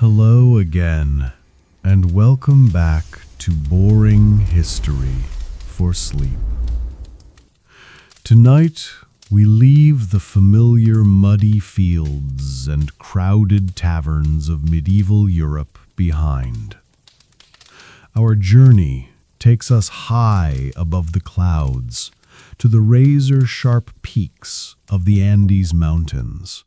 Hello again, and welcome back to Boring History for Sleep. Tonight, we leave the familiar muddy fields and crowded taverns of medieval Europe behind. Our journey takes us high above the clouds to the razor-sharp peaks of the Andes Mountains,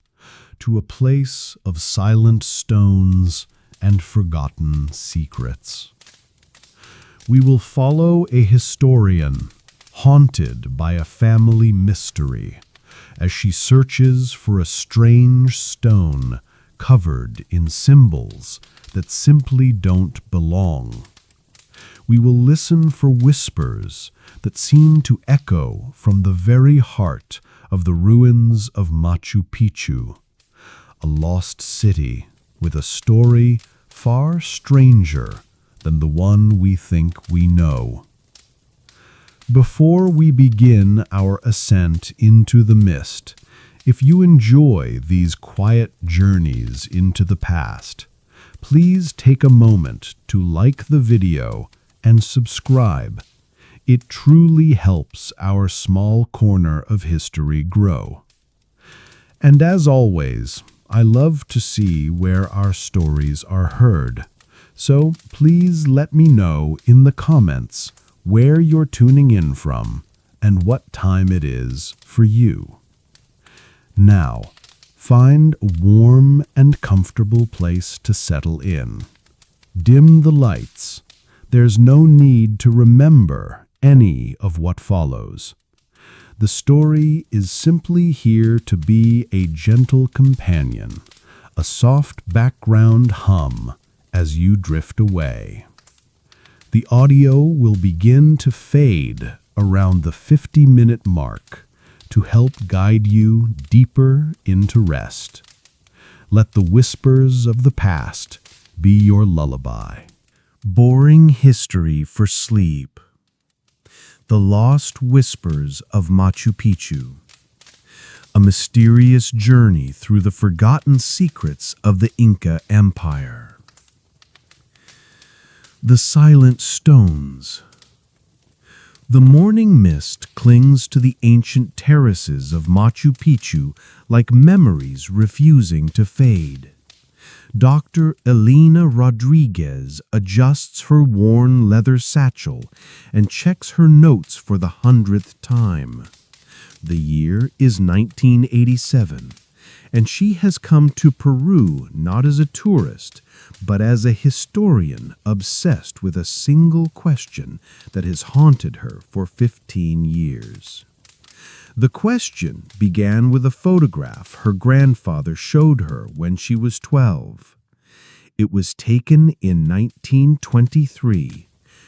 to a place of silent stones and forgotten secrets. We will follow a historian haunted by a family mystery as she searches for a strange stone covered in symbols that simply don't belong. We will listen for whispers that seem to echo from the very heart of the ruins of Machu Picchu, a lost city with a story far stranger than the one we think we know. Before we begin our ascent into the mist, if you enjoy these quiet journeys into the past, please take a moment to like the video and subscribe. It truly helps our small corner of history grow. And as always, I love to see where our stories are heard, so please let me know in the comments where you're tuning in from and what time it is for you. Now, find a warm and comfortable place to settle in. Dim the lights. There's no need to remember any of what follows. The story is simply here to be a gentle companion, a soft background hum as you drift away. The audio will begin to fade around the 50-minute mark to help guide you deeper into rest. Let the whispers of the past be your lullaby. Boring History for Sleep. The Lost Whispers of Machu Picchu. A mysterious journey through the forgotten secrets of the Inca Empire. The Silent Stones. The morning mist clings to the ancient terraces of Machu Picchu like memories refusing to fade. Dr. Elena Rodriguez adjusts her worn leather satchel and checks her notes for the 100th time. The year is 1987, and she has come to Peru not as a tourist, but as a historian obsessed with a single question that has haunted her for 15 years. The question began with a photograph her grandfather showed her when she was 12. It was taken in 1923,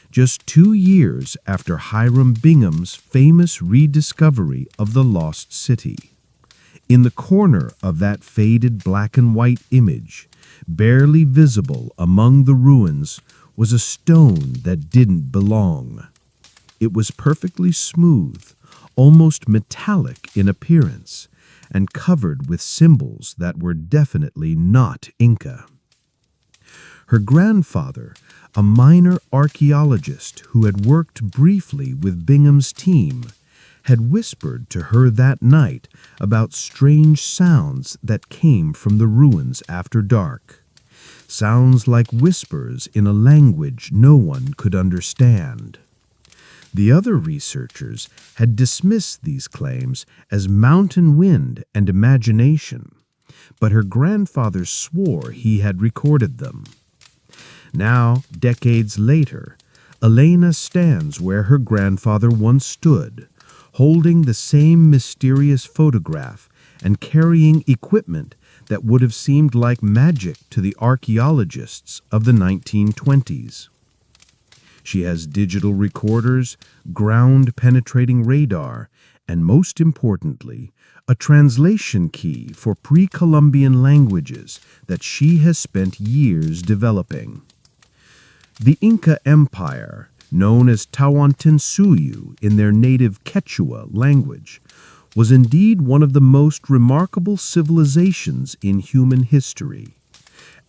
just 2 years after Hiram Bingham's famous rediscovery of the lost city. In the corner of that faded black and white image, barely visible among the ruins, was a stone that didn't belong. It was perfectly smooth, almost metallic in appearance, and covered with symbols that were definitely not Inca. Her grandfather, a minor archaeologist who had worked briefly with Bingham's team, had whispered to her that night about strange sounds that came from the ruins after dark. Sounds like whispers in a language no one could understand. The other researchers had dismissed these claims as mountain wind and imagination, but her grandfather swore he had recorded them. Now, decades later, Elena stands where her grandfather once stood, holding the same mysterious photograph and carrying equipment that would have seemed like magic to the archaeologists of the 1920s. She has digital recorders, ground-penetrating radar, and most importantly, a translation key for pre-Columbian languages that she has spent years developing. The Inca Empire, known as Tawantinsuyu in their native Quechua language, was indeed one of the most remarkable civilizations in human history.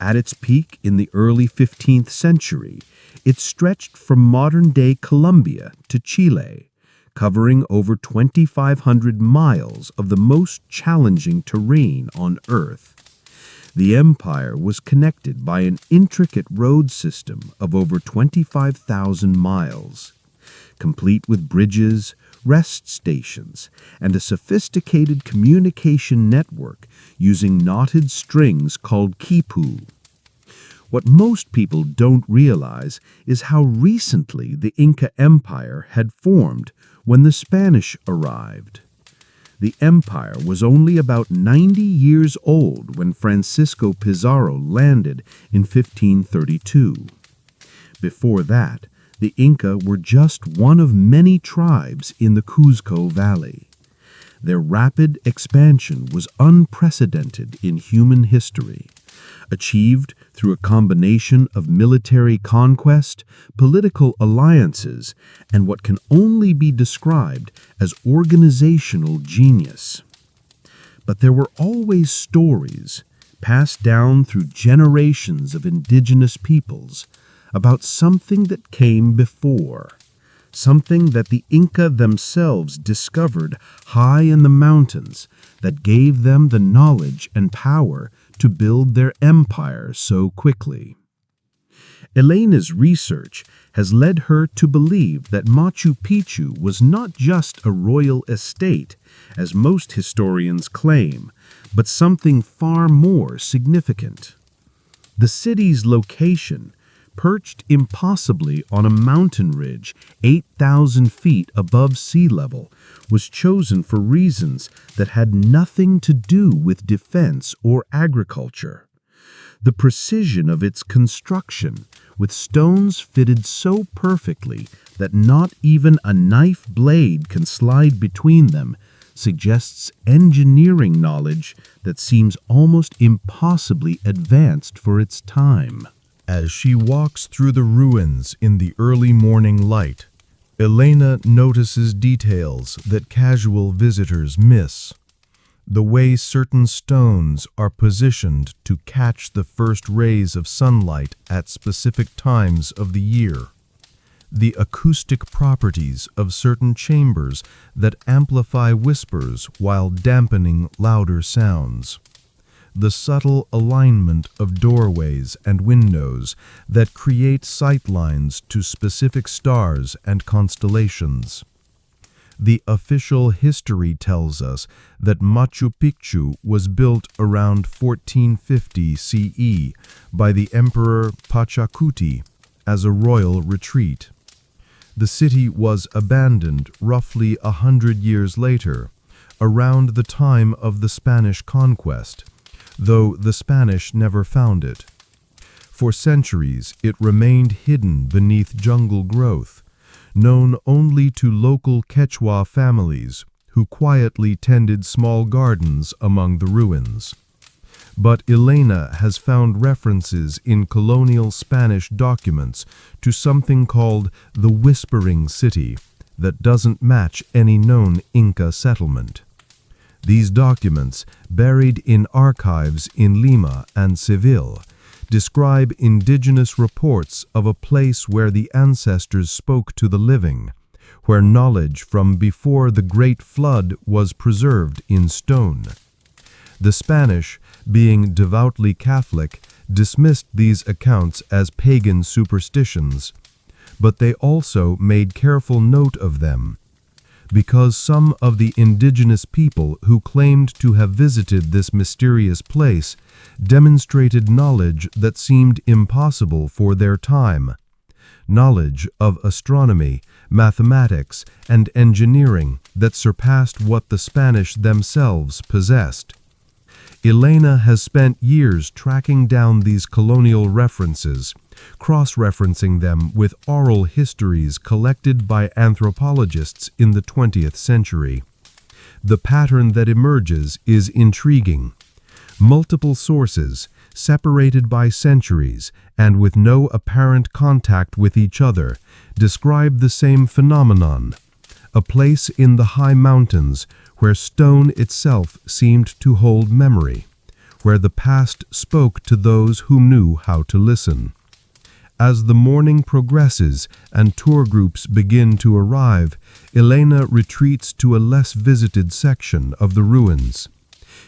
At its peak in the early 15th century, it stretched from modern-day Colombia to Chile, covering over 2,500 miles of the most challenging terrain on Earth. The empire was connected by an intricate road system of over 25,000 miles, complete with bridges, rest stations, and a sophisticated communication network using knotted strings called quipu. What most people don't realize is how recently the Inca Empire had formed when the Spanish arrived. The empire was only about 90 years old when Francisco Pizarro landed in 1532. Before that, the Inca were just one of many tribes in the Cuzco Valley. Their rapid expansion was unprecedented in human history, achieved through a combination of military conquest, political alliances, and what can only be described as organizational genius. But there were always stories, passed down through generations of indigenous peoples, about something that came before, something that the Inca themselves discovered high in the mountains that gave them the knowledge and power to build their empire so quickly. Elena's research has led her to believe that Machu Picchu was not just a royal estate, as most historians claim, but something far more significant. The city's location, perched impossibly on a mountain ridge 8,000 feet above sea level, was chosen for reasons that had nothing to do with defense or agriculture. The precision of its construction, with stones fitted so perfectly that not even a knife blade can slide between them, suggests engineering knowledge that seems almost impossibly advanced for its time. As she walks through the ruins in the early morning light, Elena notices details that casual visitors miss. The way certain stones are positioned to catch the first rays of sunlight at specific times of the year. The acoustic properties of certain chambers that amplify whispers while dampening louder sounds. The subtle alignment of doorways and windows that create sightlines to specific stars and constellations. The official history tells us that Machu Picchu was built around 1450 CE by the Emperor Pachacuti as a royal retreat. The city was abandoned roughly 100 years later, around the time of the Spanish conquest, though the Spanish never found it. For centuries, it remained hidden beneath jungle growth, known only to local Quechua families who quietly tended small gardens among the ruins. But Elena has found references in colonial Spanish documents to something called the Whispering City that doesn't match any known Inca settlement. These documents, buried in archives in Lima and Seville, describe indigenous reports of a place where the ancestors spoke to the living, where knowledge from before the Great Flood was preserved in stone. The Spanish, being devoutly Catholic, dismissed these accounts as pagan superstitions, but they also made careful note of them, because some of the indigenous people who claimed to have visited this mysterious place demonstrated knowledge that seemed impossible for their time, knowledge of astronomy, mathematics, and engineering that surpassed what the Spanish themselves possessed. Elena has spent years tracking down these colonial references, cross-referencing them with oral histories collected by anthropologists in the 20th century. The pattern that emerges is intriguing. Multiple sources, separated by centuries and with no apparent contact with each other, describe the same phenomenon, a place in the high mountains where stone itself seemed to hold memory, where the past spoke to those who knew how to listen. As the morning progresses and tour groups begin to arrive, Elena retreats to a less visited section of the ruins.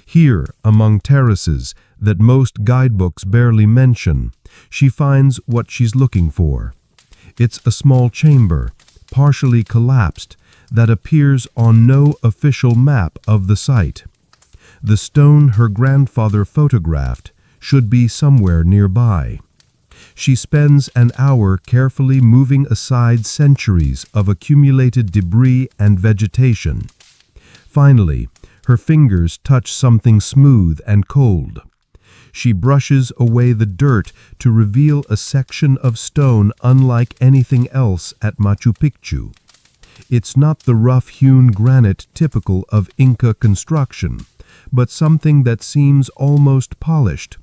Here, among terraces that most guidebooks barely mention, she finds what she's looking for. It's a small chamber, partially collapsed, that appears on no official map of the site. The stone her grandfather photographed should be somewhere nearby. She spends an hour carefully moving aside centuries of accumulated debris and vegetation. Finally, her fingers touch something smooth and cold. She brushes away the dirt to reveal a section of stone unlike anything else at Machu Picchu. It's not the rough-hewn granite typical of Inca construction, but something that seems almost polished,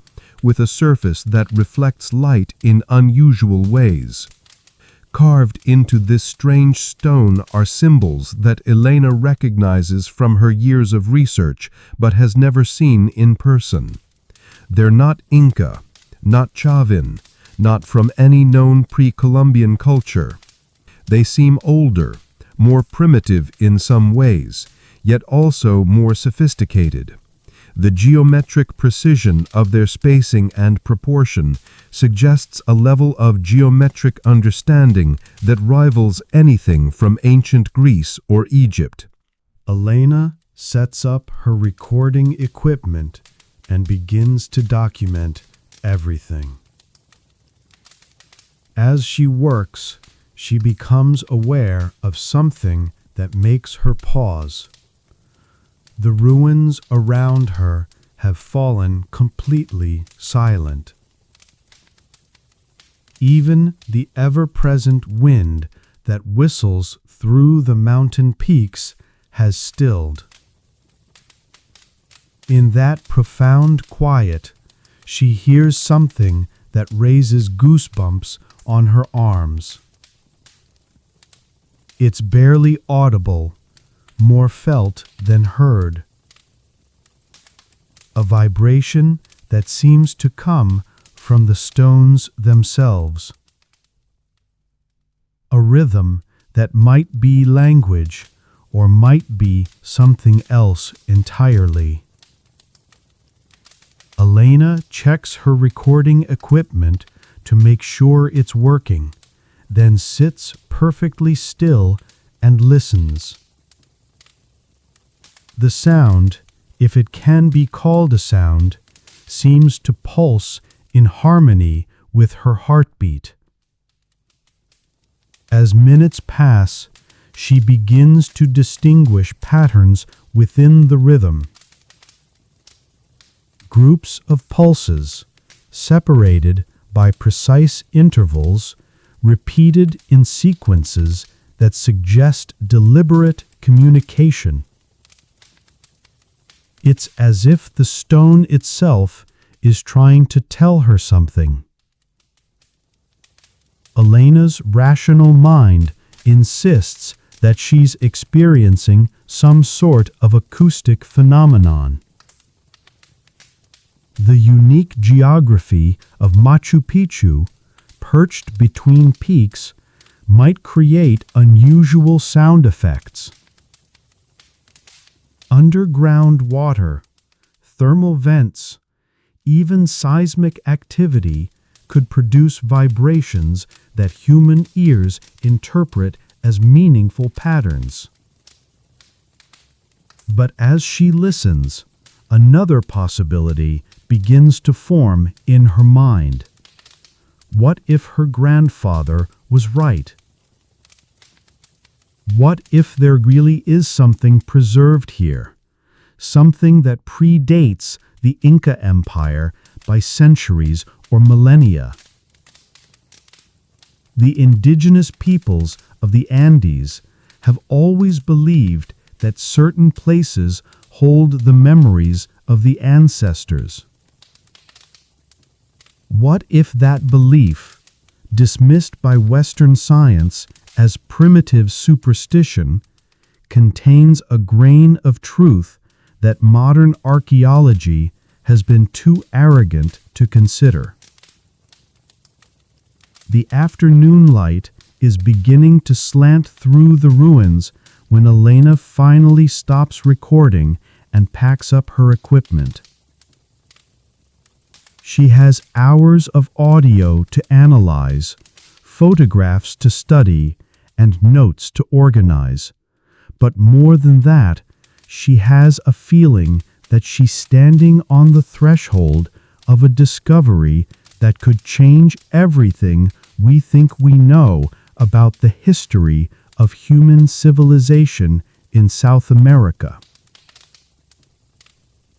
with a surface that reflects light in unusual ways. Carved into this strange stone are symbols that Elena recognizes from her years of research but has never seen in person. They're not Inca, not Chavin, not from any known pre-Columbian culture. They seem older, more primitive in some ways, yet also more sophisticated. The geometric precision of their spacing and proportion suggests a level of geometric understanding that rivals anything from ancient Greece or Egypt. Elena sets up her recording equipment and begins to document everything. As she works, she becomes aware of something that makes her pause. The ruins around her have fallen completely silent. Even the ever-present wind that whistles through the mountain peaks has stilled. In that profound quiet, she hears something that raises goosebumps on her arms. It's barely audible, more felt than heard. A vibration that seems to come from the stones themselves. A rhythm that might be language or might be something else entirely. Elena checks her recording equipment to make sure it's working, then sits perfectly still and listens. The sound, if it can be called a sound, seems to pulse in harmony with her heartbeat. As minutes pass, she begins to distinguish patterns within the rhythm. Groups of pulses, separated by precise intervals, repeated in sequences that suggest deliberate communication. It's as if the stone itself is trying to tell her something. Elena's rational mind insists that she's experiencing some sort of acoustic phenomenon. The unique geography of Machu Picchu, perched between peaks, might create unusual sound effects. Underground water, thermal vents, even seismic activity could produce vibrations that human ears interpret as meaningful patterns. But as she listens, another possibility begins to form in her mind. What if her grandfather was right? What if there really is something preserved here, something that predates the Inca Empire by centuries or millennia? The indigenous peoples of the Andes have always believed that certain places hold the memories of the ancestors. What if that belief, dismissed by Western science as primitive superstition, contains a grain of truth that modern archaeology has been too arrogant to consider. The afternoon light is beginning to slant through the ruins when Elena finally stops recording and packs up her equipment. She has hours of audio to analyze, photographs to study, and notes to organize. But more than that, she has a feeling that she's standing on the threshold of a discovery that could change everything we think we know about the history of human civilization in South America.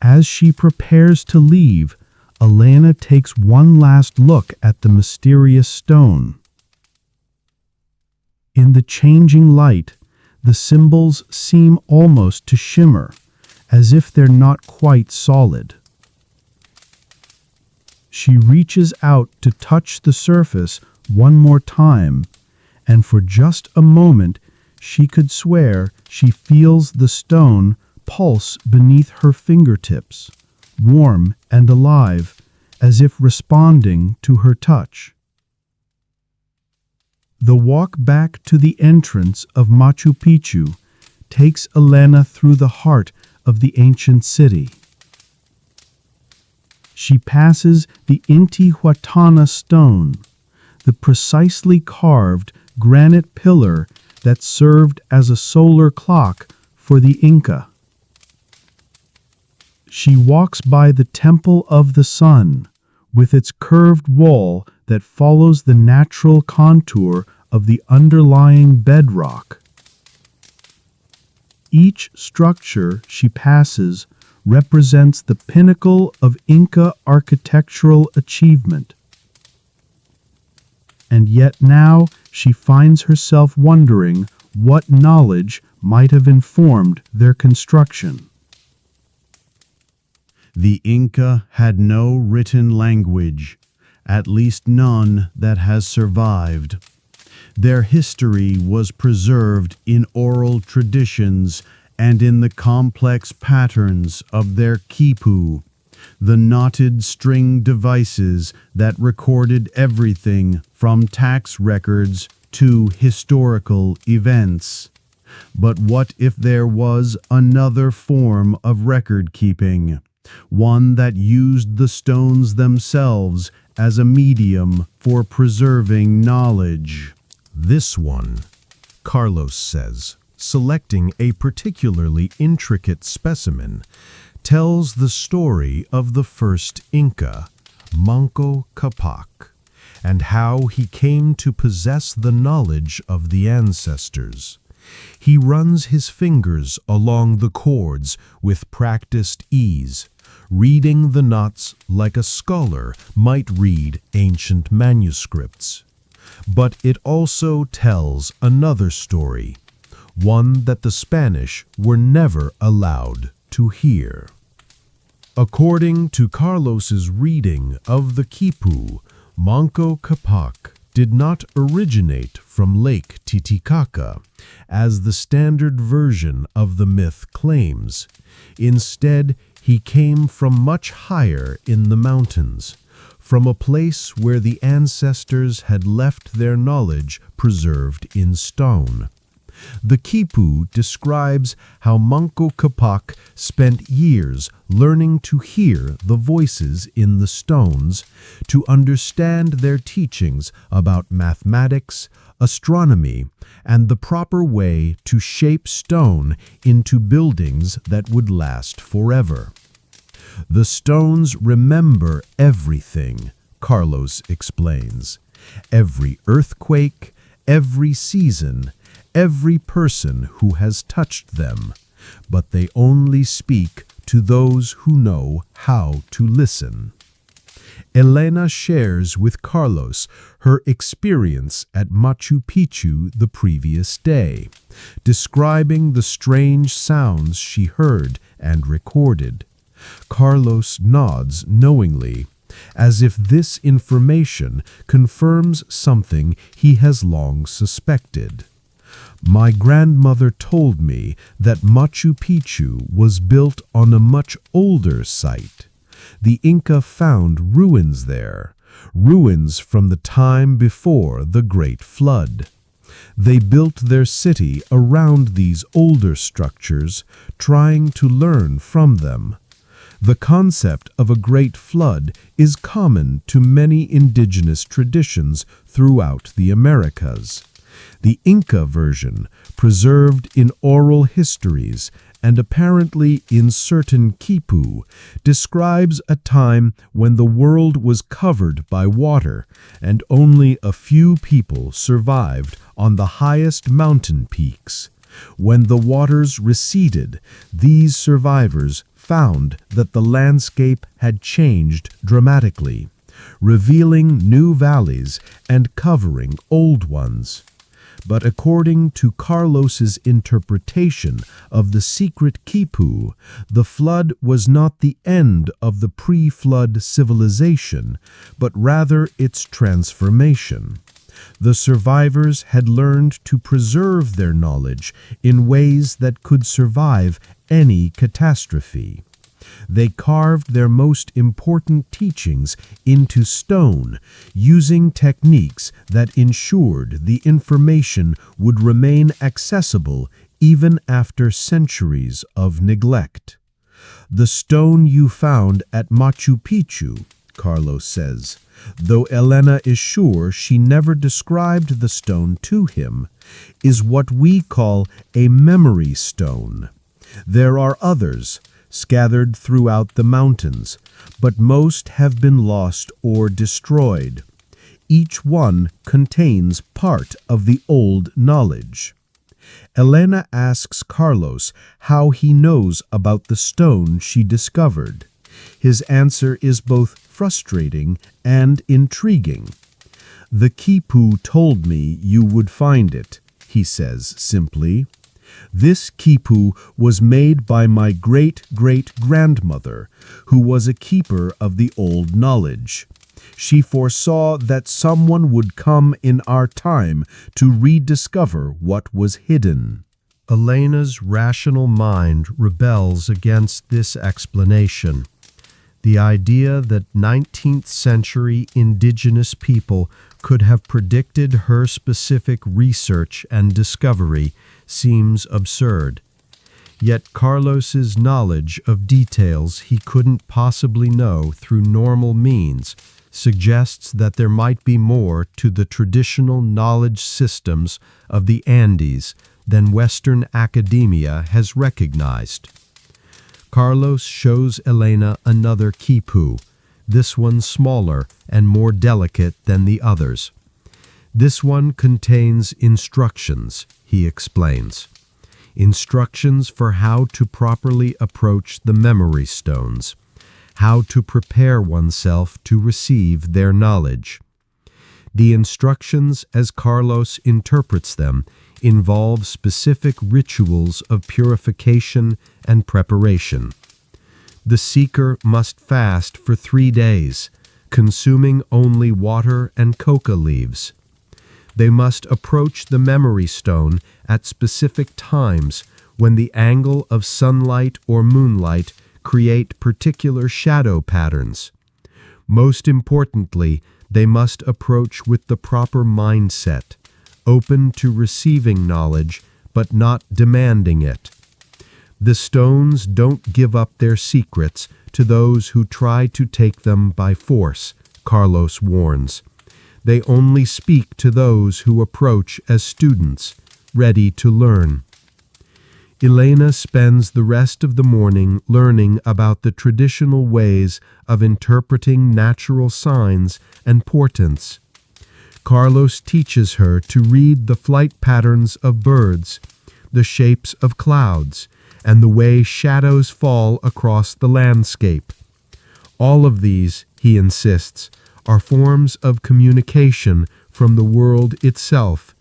As she prepares to leave, Elena takes one last look at the mysterious stone. In the changing light, the symbols seem almost to shimmer, as if they're not quite solid. She reaches out to touch the surface one more time, and for just a moment she could swear she feels the stone pulse beneath her fingertips, warm and alive, as if responding to her touch. The walk back to the entrance of Machu Picchu takes Elena through the heart of the ancient city. She passes the Intihuatana stone, the precisely carved granite pillar that served as a solar clock for the Inca. She walks by the Temple of the Sun, with its curved wall that follows the natural contour of the underlying bedrock. Each structure she passes represents the pinnacle of Inca architectural achievement. And yet now she finds herself wondering what knowledge might have informed their construction. The Inca had no written language, at least none that has survived. Their history was preserved in oral traditions and in the complex patterns of their quipu, the knotted string devices that recorded everything from tax records to historical events. But what if there was another form of record keeping? One that used the stones themselves as a medium for preserving knowledge. This one, Carlos says, selecting a particularly intricate specimen, tells the story of the first Inca, Manco Capac, and how he came to possess the knowledge of the ancestors. He runs his fingers along the chords with practiced ease, reading the knots like a scholar might read ancient manuscripts. But it also tells another story, one that the Spanish were never allowed to hear. According to Carlos's reading of the quipu, Manco Capac did not originate from Lake Titicaca, as the standard version of the myth claims. Instead, he came from much higher in the mountains, from a place where the ancestors had left their knowledge preserved in stone. The quipu describes how Manco Capac spent years learning to hear the voices in the stones, to understand their teachings about mathematics, astronomy, and the proper way to shape stone into buildings that would last forever. The stones remember everything, Carlos explains. Every earthquake, every season, every person who has touched them, but they only speak to those who know how to listen. Elena shares with Carlos her experience at Machu Picchu the previous day, describing the strange sounds she heard and recorded. Carlos nods knowingly, as if this information confirms something he has long suspected. My grandmother told me that Machu Picchu was built on a much older site, The Inca found ruins there, ruins from the time before the Great Flood. They built their city around these older structures, trying to learn from them. The concept of a great flood is common to many indigenous traditions throughout the Americas. The Inca version, preserved in oral histories and apparently in certain quipu, describes a time when the world was covered by water and only a few people survived on the highest mountain peaks. When the waters receded, these survivors found that the landscape had changed dramatically, revealing new valleys and covering old ones. But according to Carlos's interpretation of the secret quipu, the flood was not the end of the pre-flood civilization, but rather its transformation. The survivors had learned to preserve their knowledge in ways that could survive any catastrophe. They carved their most important teachings into stone, using techniques that ensured the information would remain accessible even after centuries of neglect. The stone you found at Machu Picchu, Carlos says, though Elena is sure she never described the stone to him, is what we call a memory stone. There are others, scattered throughout the mountains, but most have been lost or destroyed. Each one contains part of the old knowledge. Elena asks Carlos how he knows about the stone she discovered. His answer is both frustrating and intriguing. "The quipu told me you would find it," he says simply. "This quipu was made by my great-great-grandmother, who was a keeper of the old knowledge. She foresaw that someone would come in our time to rediscover what was hidden." Elena's rational mind rebels against this explanation. The idea that 19th century indigenous people could have predicted her specific research and discovery seems absurd. Yet Carlos's knowledge of details he couldn't possibly know through normal means suggests that there might be more to the traditional knowledge systems of the Andes than Western academia has recognized. Carlos shows Elena another quipu, this one smaller and more delicate than the others. "This one contains instructions," he explains. Instructions for how to properly approach the memory stones, how to prepare oneself to receive their knowledge. The instructions, as Carlos interprets them, involve specific rituals of purification and preparation. The seeker must fast for 3 days, consuming only water and coca leaves. They must approach the memory stone at specific times when the angle of sunlight or moonlight create particular shadow patterns. Most importantly, they must approach with the proper mindset, open to receiving knowledge but not demanding it. The stones don't give up their secrets to those who try to take them by force, Carlos warns. They only speak to those who approach as students, ready to learn. Elena spends the rest of the morning learning about the traditional ways of interpreting natural signs and portents. Carlos teaches her to read the flight patterns of birds, the shapes of clouds, and the way shadows fall across the landscape. All of these, he insists, are forms of communication from the world itself,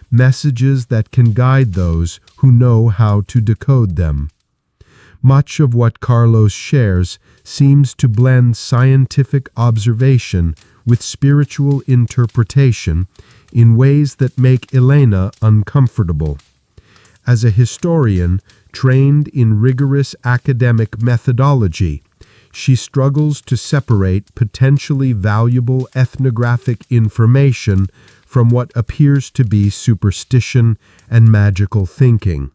messages that can guide those who know how to decode them. Much of what Carlos shares seems to blend scientific observation with spiritual interpretation in ways that make Elena uncomfortable. As a historian trained in rigorous academic methodology, She struggles to separate potentially valuable ethnographic information from what appears to be superstition and magical thinking.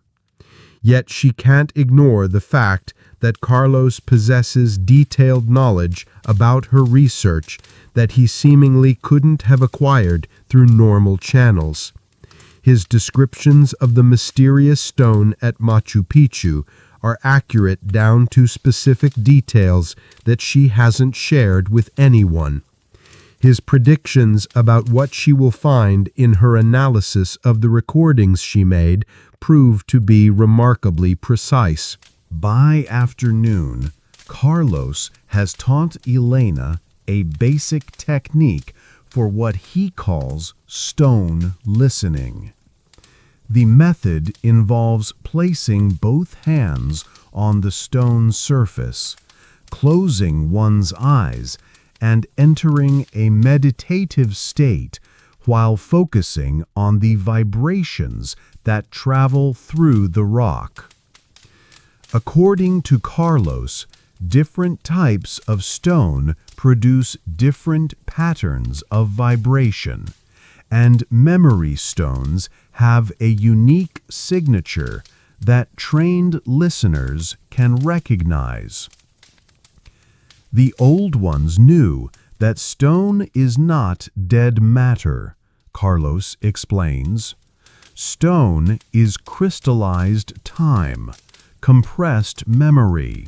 Yet she can't ignore the fact that Carlos possesses detailed knowledge about her research that he seemingly couldn't have acquired through normal channels. His descriptions of the mysterious stone at Machu Picchu are accurate down to specific details that she hasn't shared with anyone. His predictions about what she will find in her analysis of the recordings she made prove to be remarkably precise. By afternoon, Carlos has taught Elena a basic technique for what he calls stone listening. The method involves placing both hands on the stone surface, closing one's eyes, and entering a meditative state while focusing on the vibrations that travel through the rock. According to Carlos, different types of stone produce different patterns of vibration, and memory stones have a unique signature that trained listeners can recognize. The old ones knew that stone is not dead matter, Carlos explains. Stone is crystallized time, compressed memory.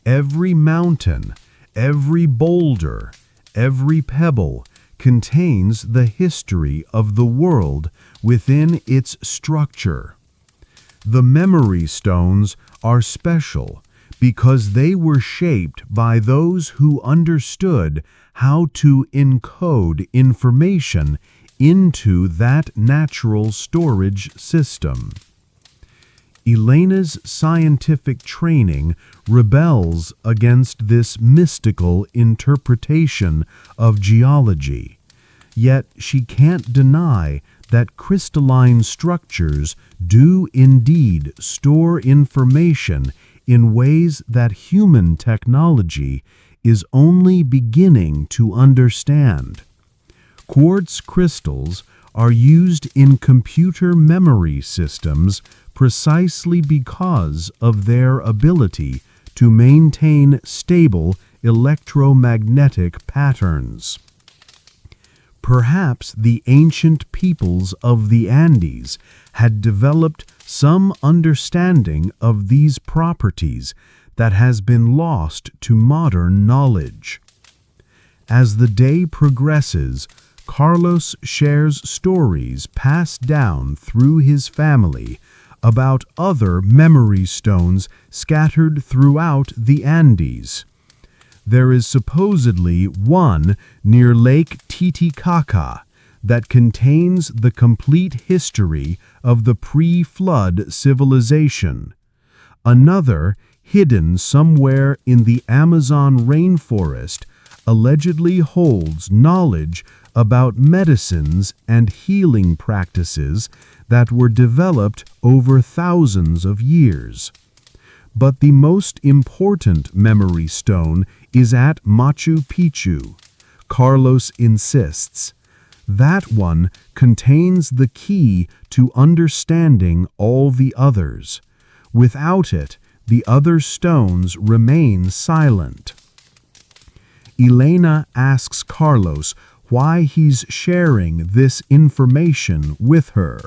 Every mountain, every boulder, every pebble contains the history of the world within its structure. The memory stones are special because they were shaped by those who understood how to encode information into that natural storage system. Elena's scientific training rebels against this mystical interpretation of geology, yet she can't deny that crystalline structures do indeed store information in ways that human technology is only beginning to understand. Quartz crystals are used in computer memory systems precisely because of their ability to maintain stable electromagnetic patterns. Perhaps the ancient peoples of the Andes had developed some understanding of these properties that has been lost to modern knowledge. As the day progresses, Carlos shares stories passed down through his family about other memory stones scattered throughout the Andes. There is supposedly one near Lake Titicaca that contains the complete history of the pre-flood civilization. Another, hidden somewhere in the Amazon rainforest, allegedly holds knowledge about medicines and healing practices that were developed over thousands of years. But the most important memory stone is at Machu Picchu. Carlos insists. That one contains the key to understanding all the others. Without it, the other stones remain silent. Elena asks Carlos why he's sharing this information with her.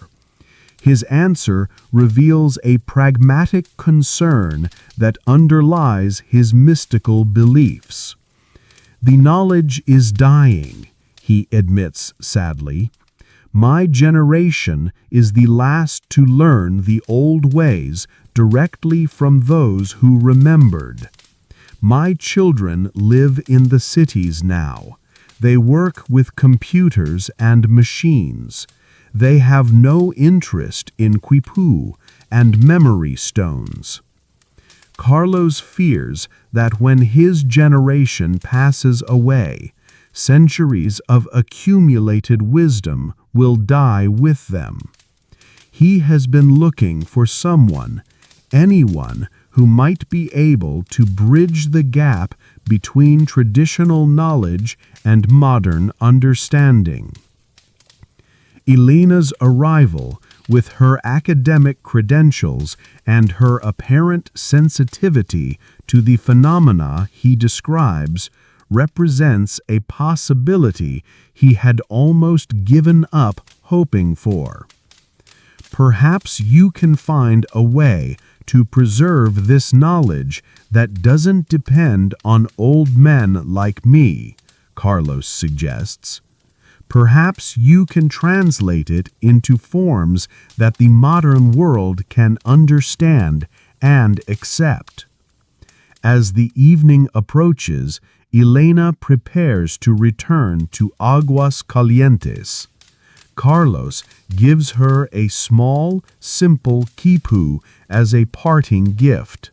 His answer reveals a pragmatic concern that underlies his mystical beliefs. The knowledge is dying, he admits sadly. My generation is the last to learn the old ways directly from those who remembered. My children live in the cities now. They work with computers and machines. They have no interest in quipu and memory stones. Carlos fears that when his generation passes away, centuries of accumulated wisdom will die with them. He has been looking for someone, anyone, who might be able to bridge the gap between traditional knowledge and modern understanding. Elena's arrival, with her academic credentials and her apparent sensitivity to the phenomena he describes, represents a possibility he had almost given up hoping for. Perhaps you can find a way to preserve this knowledge that doesn't depend on old men like me, Carlos suggests. Perhaps you can translate it into forms that the modern world can understand and accept. As the evening approaches, Elena prepares to return to Aguas Calientes. Carlos gives her a small, simple quipu as a parting gift.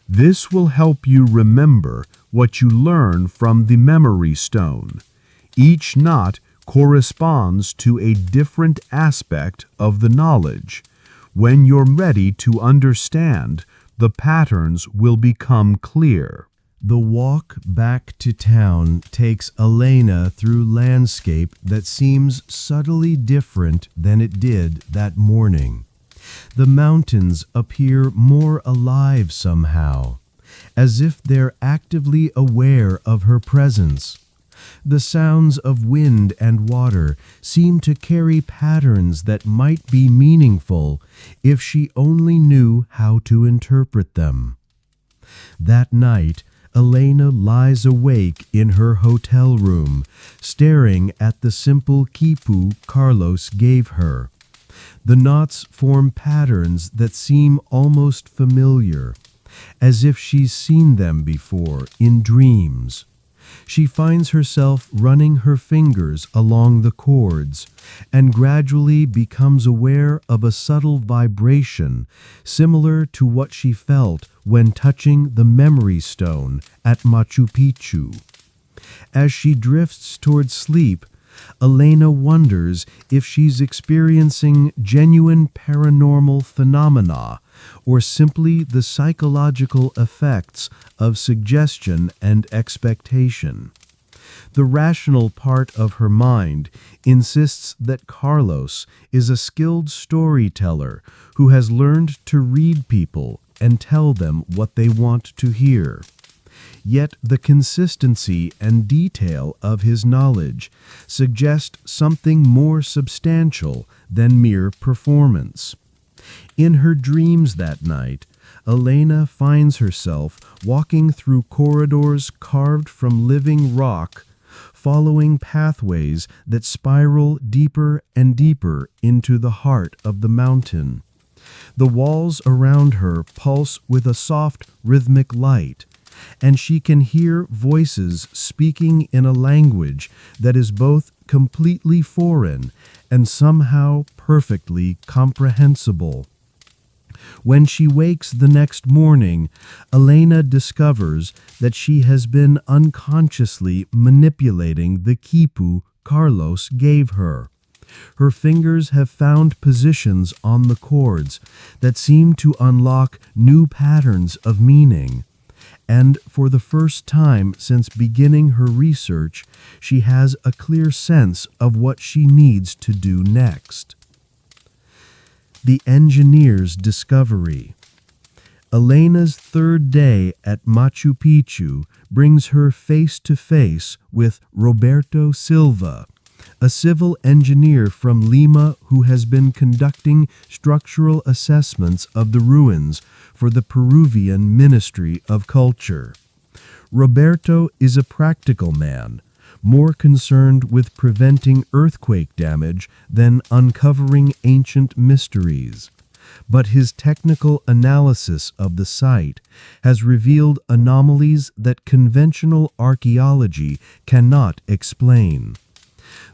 This will help you remember what you learn from the memory stone. Each knot corresponds to a different aspect of the knowledge. When you're ready to understand, the patterns will become clear. The walk back to town takes Elena through landscape that seems subtly different than it did that morning. The mountains appear more alive somehow, as if they're actively aware of her presence. The sounds of wind and water seem to carry patterns that might be meaningful if she only knew how to interpret them. That night, Elena lies awake in her hotel room, staring at the simple quipu Carlos gave her. The knots form patterns that seem almost familiar, as if she's seen them before in dreams. She finds herself running her fingers along the cords and gradually becomes aware of a subtle vibration similar to what she felt when touching the memory stone at Machu Picchu. As she drifts toward sleep, Elena wonders if she's experiencing genuine paranormal phenomena or simply the psychological effects of suggestion and expectation. The rational part of her mind insists that Carlos is a skilled storyteller who has learned to read people and tell them what they want to hear. Yet the consistency and detail of his knowledge suggest something more substantial than mere performance. In her dreams that night, Elena finds herself walking through corridors carved from living rock, following pathways that spiral deeper and deeper into the heart of the mountain. The walls around her pulse with a soft, rhythmic light, and she can hear voices speaking in a language that is both completely foreign and somehow perfectly comprehensible. When she wakes the next morning, Elena discovers that she has been unconsciously manipulating the quipu Carlos gave her. Her fingers have found positions on the cords that seem to unlock new patterns of meaning. And for the first time since beginning her research, she has a clear sense of what she needs to do next. The engineer's discovery. Elena's third day at Machu Picchu brings her face to face with Roberto Silva, a civil engineer from Lima who has been conducting structural assessments of the ruins for the Peruvian Ministry of Culture. Roberto is a practical man, more concerned with preventing earthquake damage than uncovering ancient mysteries. But his technical analysis of the site has revealed anomalies that conventional archaeology cannot explain.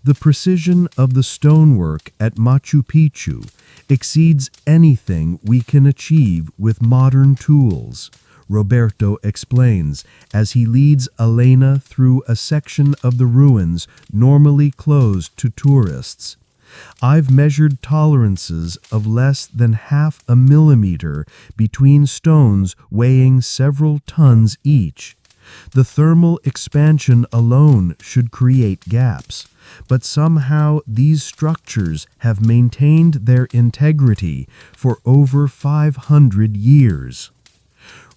The precision of the stonework at Machu Picchu exceeds anything we can achieve with modern tools, Roberto explains as he leads Elena through a section of the ruins normally closed to tourists. I've measured tolerances of less than half a millimeter between stones weighing several tons each. The thermal expansion alone should create gaps, but somehow these structures have maintained their integrity for over 500 years.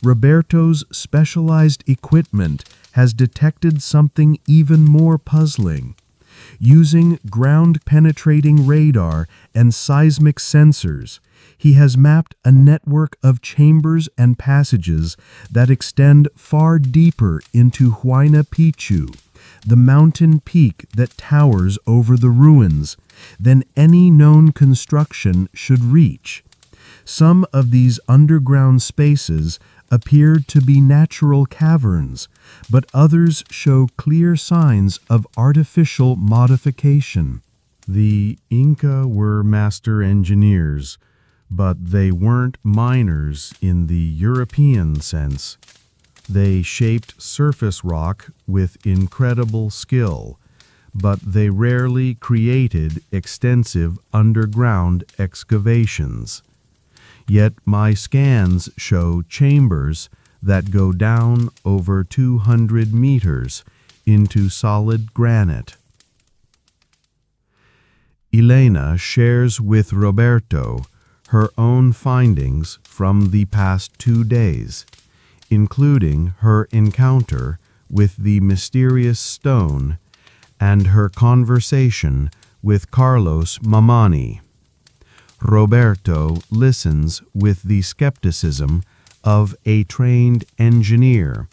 Roberto's specialized equipment has detected something even more puzzling. Using ground-penetrating radar and seismic sensors, he has mapped a network of chambers and passages that extend far deeper into Machu Picchu, the mountain peak that towers over the ruins, than any known construction should reach. Some of these underground spaces appeared to be natural caverns, but others show clear signs of artificial modification. The Inca were master engineers, but they weren't miners in the European sense. They shaped surface rock with incredible skill, but they rarely created extensive underground excavations. Yet my scans show chambers that go down over 200 meters into solid granite. Elena shares with Roberto her own findings from the past 2 days, including her encounter with the mysterious stone and her conversation with Carlos Mamani. Roberto listens with the skepticism of a trained engineer,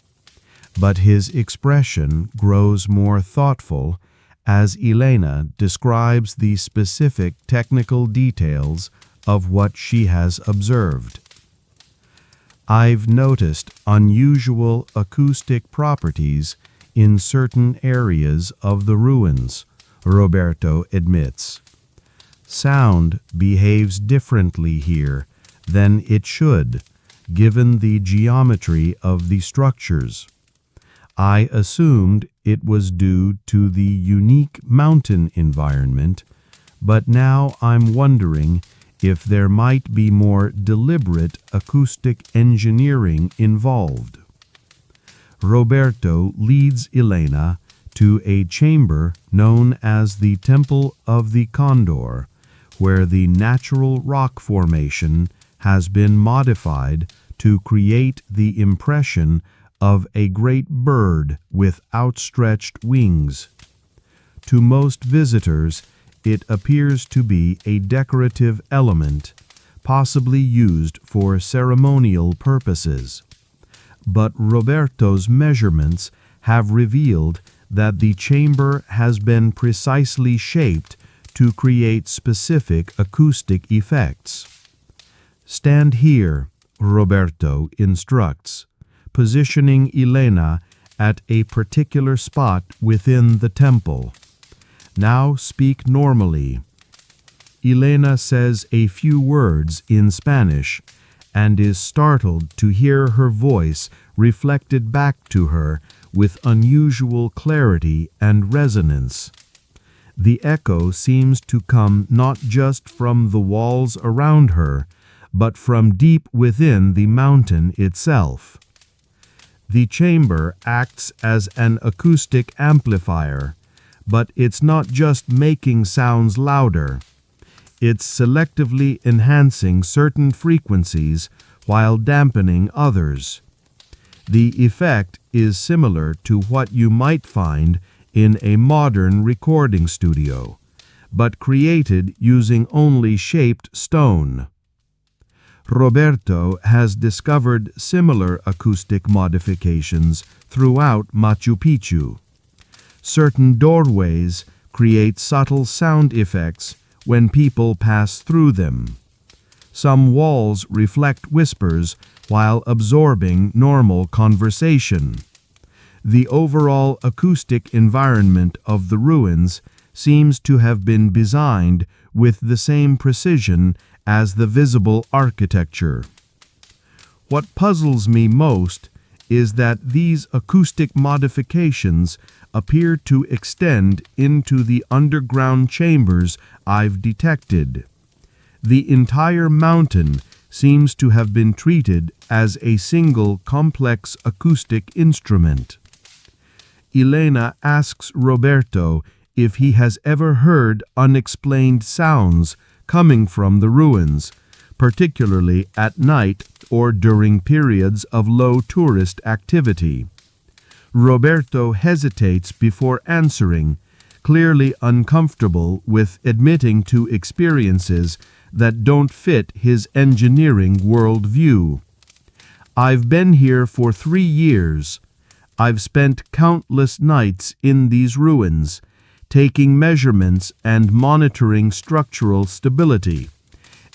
but his expression grows more thoughtful as Elena describes the specific technical details of what she has observed. I've noticed unusual acoustic properties in certain areas of the ruins, Roberto admits. Sound behaves differently here than it should, given the geometry of the structures. I assumed it was due to the unique mountain environment, but now I'm wondering if there might be more deliberate acoustic engineering involved. Roberto leads Elena to a chamber known as the Temple of the Condor, where the natural rock formation has been modified to create the impression of a great bird with outstretched wings. To most visitors, it appears to be a decorative element, possibly used for ceremonial purposes. But Roberto's measurements have revealed that the chamber has been precisely shaped to create specific acoustic effects. "Stand here," Roberto instructs, positioning Elena at a particular spot within the temple. "Now speak normally." Elena says a few words in Spanish and is startled to hear her voice reflected back to her with unusual clarity and resonance. The echo seems to come not just from the walls around her, but from deep within the mountain itself. The chamber acts as an acoustic amplifier, but it's not just making sounds louder. It's selectively enhancing certain frequencies while dampening others. The effect is similar to what you might find in a modern recording studio, but created using only shaped stone. Roberto has discovered similar acoustic modifications throughout Machu Picchu. Certain doorways create subtle sound effects when people pass through them. Some walls reflect whispers while absorbing normal conversation. The overall acoustic environment of the ruins seems to have been designed with the same precision as the visible architecture. What puzzles me most is that these acoustic modifications appear to extend into the underground chambers I've detected. The entire mountain seems to have been treated as a single complex acoustic instrument. Elena asks Roberto if he has ever heard unexplained sounds coming from the ruins, particularly at night or during periods of low tourist activity. Roberto hesitates before answering, clearly uncomfortable with admitting to experiences that don't fit his engineering worldview. "I've been here for 3 years. I've spent countless nights in these ruins, taking measurements and monitoring structural stability.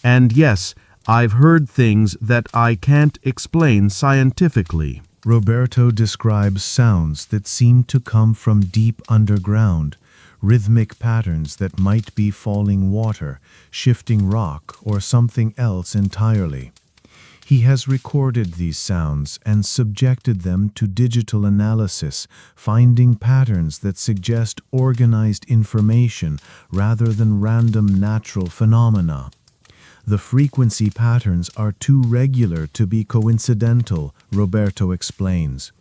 And yes, I've heard things that I can't explain scientifically." Roberto describes sounds that seem to come from deep underground, rhythmic patterns that might be falling water, shifting rock, or something else entirely. He has recorded these sounds and subjected them to digital analysis, finding patterns that suggest organized information rather than random natural phenomena. "The frequency patterns are too regular to be coincidental," Roberto explains.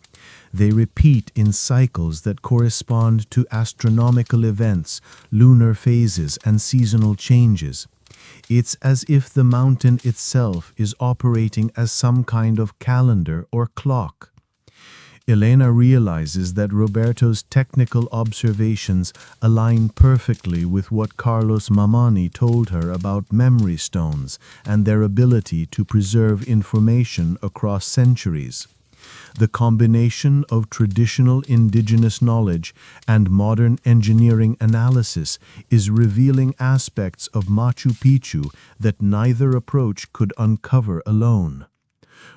"They repeat in cycles that correspond to astronomical events, lunar phases, and seasonal changes. It's as if the mountain itself is operating as some kind of calendar or clock." Elena realizes that Roberto's technical observations align perfectly with what Carlos Mamani told her about memory stones and their ability to preserve information across centuries. The combination of traditional indigenous knowledge and modern engineering analysis is revealing aspects of Machu Picchu that neither approach could uncover alone.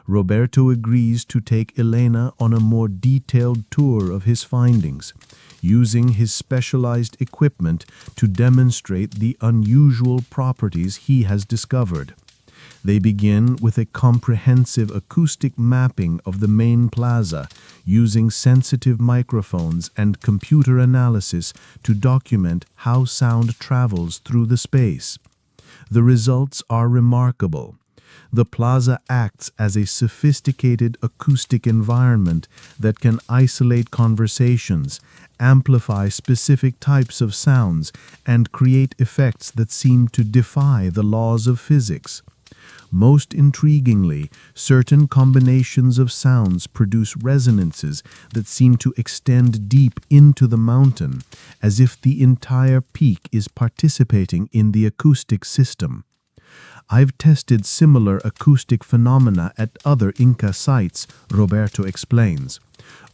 Roberto agrees to take Elena on a more detailed tour of his findings, using his specialized equipment to demonstrate the unusual properties he has discovered. They begin with a comprehensive acoustic mapping of the main plaza, using sensitive microphones and computer analysis to document how sound travels through the space. The results are remarkable. The plaza acts as a sophisticated acoustic environment that can isolate conversations, amplify specific types of sounds, and create effects that seem to defy the laws of physics. Most intriguingly, certain combinations of sounds produce resonances that seem to extend deep into the mountain, as if the entire peak is participating in the acoustic system. "I've tested similar acoustic phenomena at other Inca sites," Roberto explains.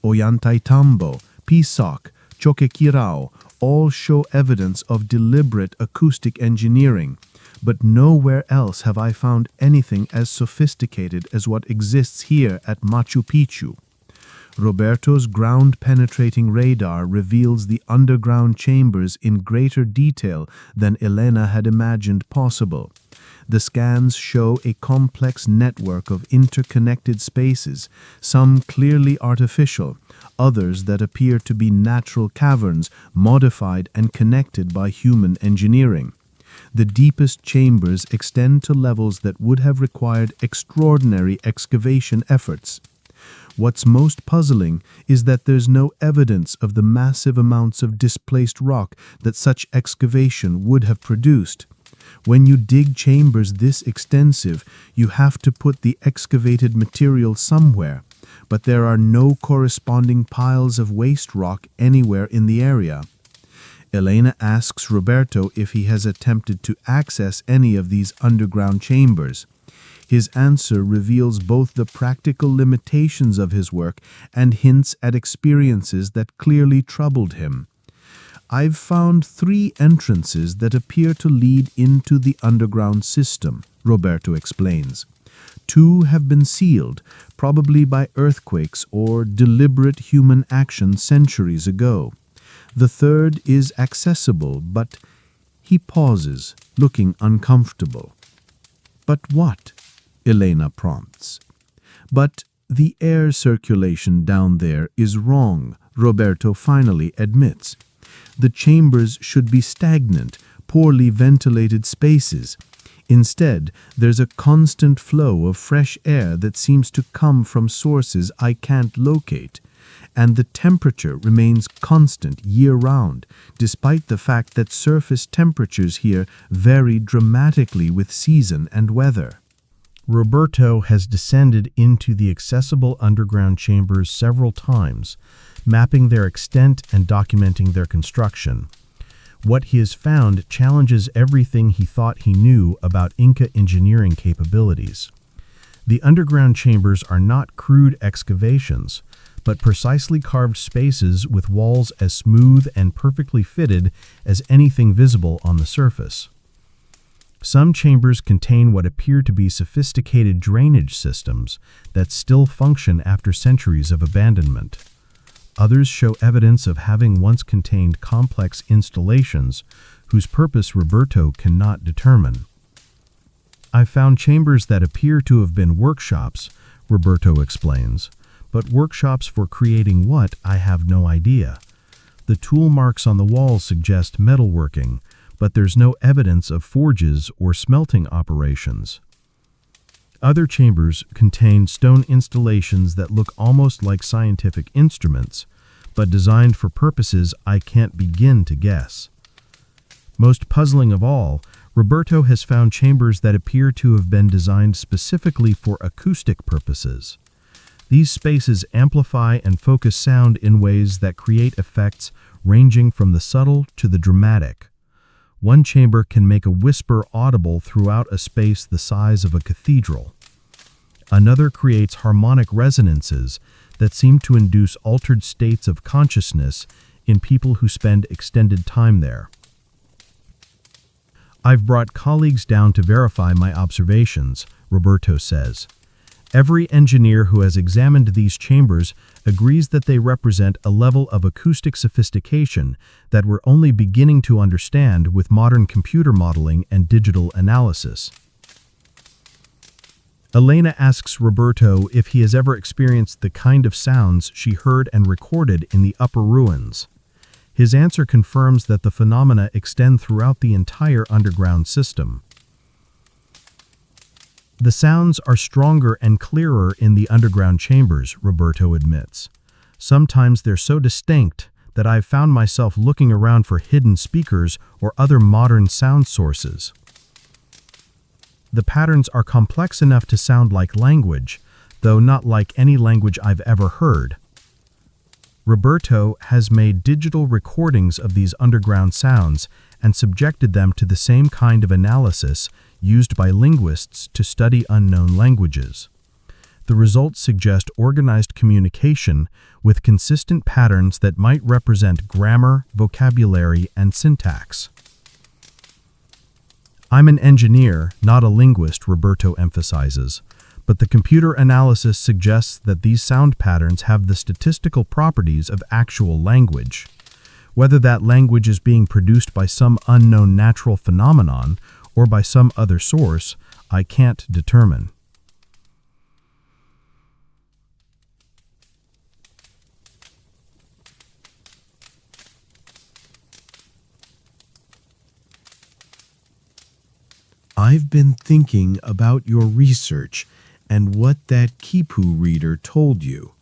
"Ollantaytambo, Pisac, Choquequirao all show evidence of deliberate acoustic engineering, but nowhere else have I found anything as sophisticated as what exists here at Machu Picchu." Roberto's ground-penetrating radar reveals the underground chambers in greater detail than Elena had imagined possible. The scans show a complex network of interconnected spaces, some clearly artificial, others that appear to be natural caverns modified and connected by human engineering. The deepest chambers extend to levels that would have required extraordinary excavation efforts. What's most puzzling is that there's no evidence of the massive amounts of displaced rock that such excavation would have produced. When you dig chambers this extensive, you have to put the excavated material somewhere, but there are no corresponding piles of waste rock anywhere in the area. Elena asks Roberto if he has attempted to access any of these underground chambers. His answer reveals both the practical limitations of his work and hints at experiences that clearly troubled him. "I've found 3 entrances that appear to lead into the underground system," Roberto explains. 2 have been sealed, probably by earthquakes or deliberate human action centuries ago. The 3rd is accessible, but..." He pauses, looking uncomfortable. "But what?" Elena prompts. "But The air circulation down there is wrong, Roberto finally admits. The chambers should be stagnant, poorly ventilated spaces. Instead, there's a constant flow of fresh air that seems to come from sources I can't locate. And the temperature remains constant year-round, despite the fact that surface temperatures here vary dramatically with season and weather. Roberto has descended into the accessible underground chambers several times, mapping their extent and documenting their construction. What he has found challenges everything he thought he knew about Inca engineering capabilities. The underground chambers are not crude excavations, but precisely carved spaces with walls as smooth and perfectly fitted as anything visible on the surface. Some chambers contain what appear to be sophisticated drainage systems that still function after centuries of abandonment. Others show evidence of having once contained complex installations whose purpose Roberto cannot determine. I've found chambers that appear to have been workshops, Roberto explains, but workshops for creating what, I have no idea. The tool marks on the walls suggest metalworking, but there's no evidence of forges or smelting operations. Other chambers contain stone installations that look almost like scientific instruments, but designed for purposes I can't begin to guess. Most puzzling of all, Roberto has found chambers that appear to have been designed specifically for acoustic purposes. These spaces amplify and focus sound in ways that create effects ranging from the subtle to the dramatic. One chamber can make a whisper audible throughout a space the size of a cathedral. Another creates harmonic resonances that seem to induce altered states of consciousness in people who spend extended time there. I've brought colleagues down to verify my observations, Roberto says. Every engineer who has examined these chambers agrees that they represent a level of acoustic sophistication that we're only beginning to understand with modern computer modeling and digital analysis. Elena asks Roberto if he has ever experienced the kind of sounds she heard and recorded in the upper ruins. His answer confirms that the phenomena extend throughout the entire underground system. The sounds are stronger and clearer in the underground chambers, Roberto admits. Sometimes they're so distinct that I've found myself looking around for hidden speakers or other modern sound sources. The patterns are complex enough to sound like language, though not like any language I've ever heard. Roberto has made digital recordings of these underground sounds and subjected them to the same kind of analysis used by linguists to study unknown languages. The results suggest organized communication with consistent patterns that might represent grammar, vocabulary, and syntax. I'm an engineer, not a linguist, Roberto emphasizes, but the computer analysis suggests that these sound patterns have the statistical properties of actual language. Whether that language is being produced by some unknown natural phenomenon or by some other source, I can't determine. I've been thinking about your research and what that Quipu reader told you,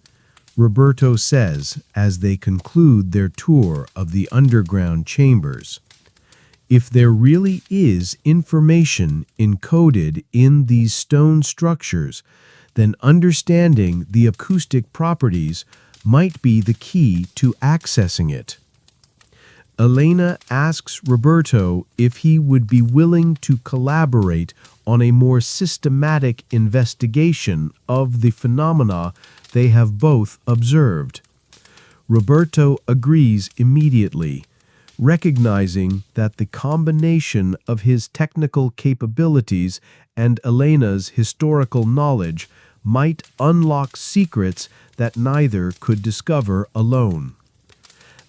Roberto says as they conclude their tour of the underground chambers. If there really is information encoded in these stone structures, then understanding the acoustic properties might be the key to accessing it. Elena asks Roberto if he would be willing to collaborate on a more systematic investigation of the phenomena they have both observed. Roberto agrees immediately, recognizing that the combination of his technical capabilities and Elena's historical knowledge might unlock secrets that neither could discover alone.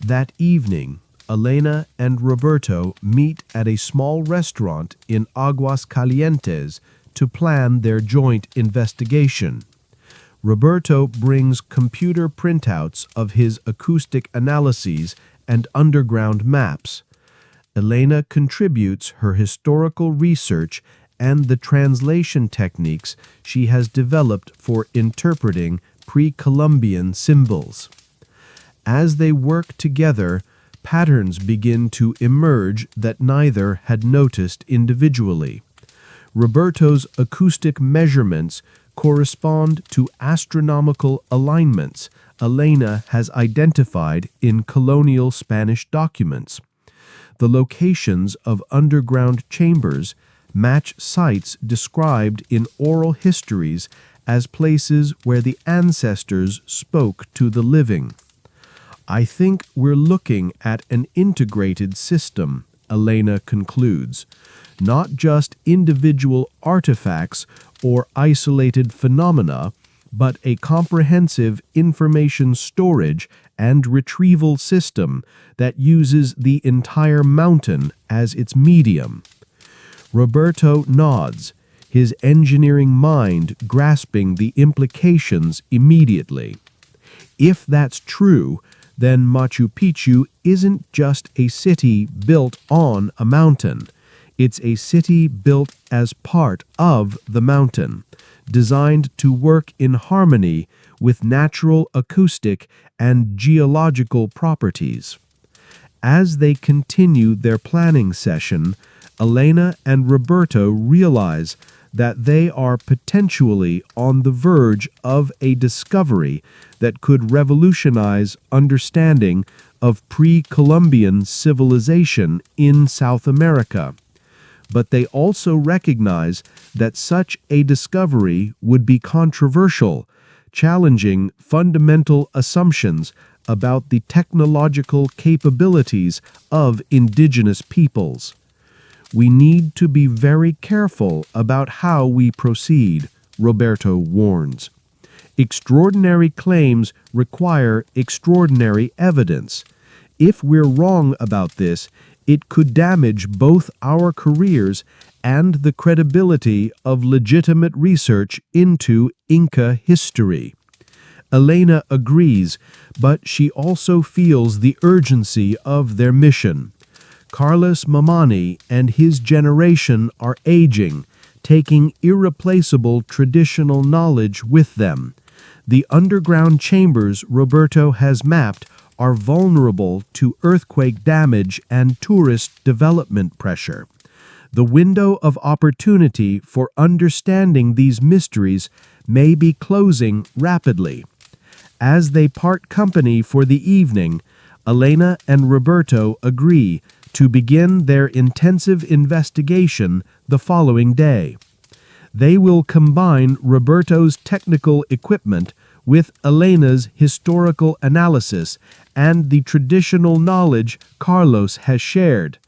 That evening, Elena and Roberto meet at a small restaurant in Aguascalientes to plan their joint investigation. Roberto brings computer printouts of his acoustic analyses and underground maps. Elena contributes her historical research and the translation techniques she has developed for interpreting pre-Columbian symbols. As they work together, patterns begin to emerge that neither had noticed individually. Roberto's acoustic measurements correspond to astronomical alignments Elena has identified in colonial Spanish documents. The locations of underground chambers match sites described in oral histories as places where the ancestors spoke to the living. "I think we're looking at an integrated system," Elena concludes, "not just individual artifacts or isolated phenomena, but a comprehensive information storage and retrieval system that uses the entire mountain as its medium." Roberto nods, his engineering mind grasping the implications immediately. If that's true, then Machu Picchu isn't just a city built on a mountain. It's a city built as part of the mountain, designed to work in harmony with natural acoustic and geological properties. As they continue their planning session, Elena and Roberto realize that they are potentially on the verge of a discovery that could revolutionize understanding of pre-Columbian civilization in South America. But they also recognize that such a discovery would be controversial, challenging fundamental assumptions about the technological capabilities of indigenous peoples. "We need to be very careful about how we proceed," Roberto warns. "Extraordinary claims require extraordinary evidence. If we're wrong about this, it could damage both our careers and the credibility of legitimate research into Inca history." Elena agrees, but she also feels the urgency of their mission. Carlos Mamani and his generation are aging, taking irreplaceable traditional knowledge with them. The underground chambers Roberto has mapped are vulnerable to earthquake damage and tourist development pressure. The window of opportunity for understanding these mysteries may be closing rapidly. As they part company for the evening, Elena and Roberto agree to begin their intensive investigation the following day. They will combine Roberto's technical equipment with Elena's historical analysis and the traditional knowledge Carlos has shared.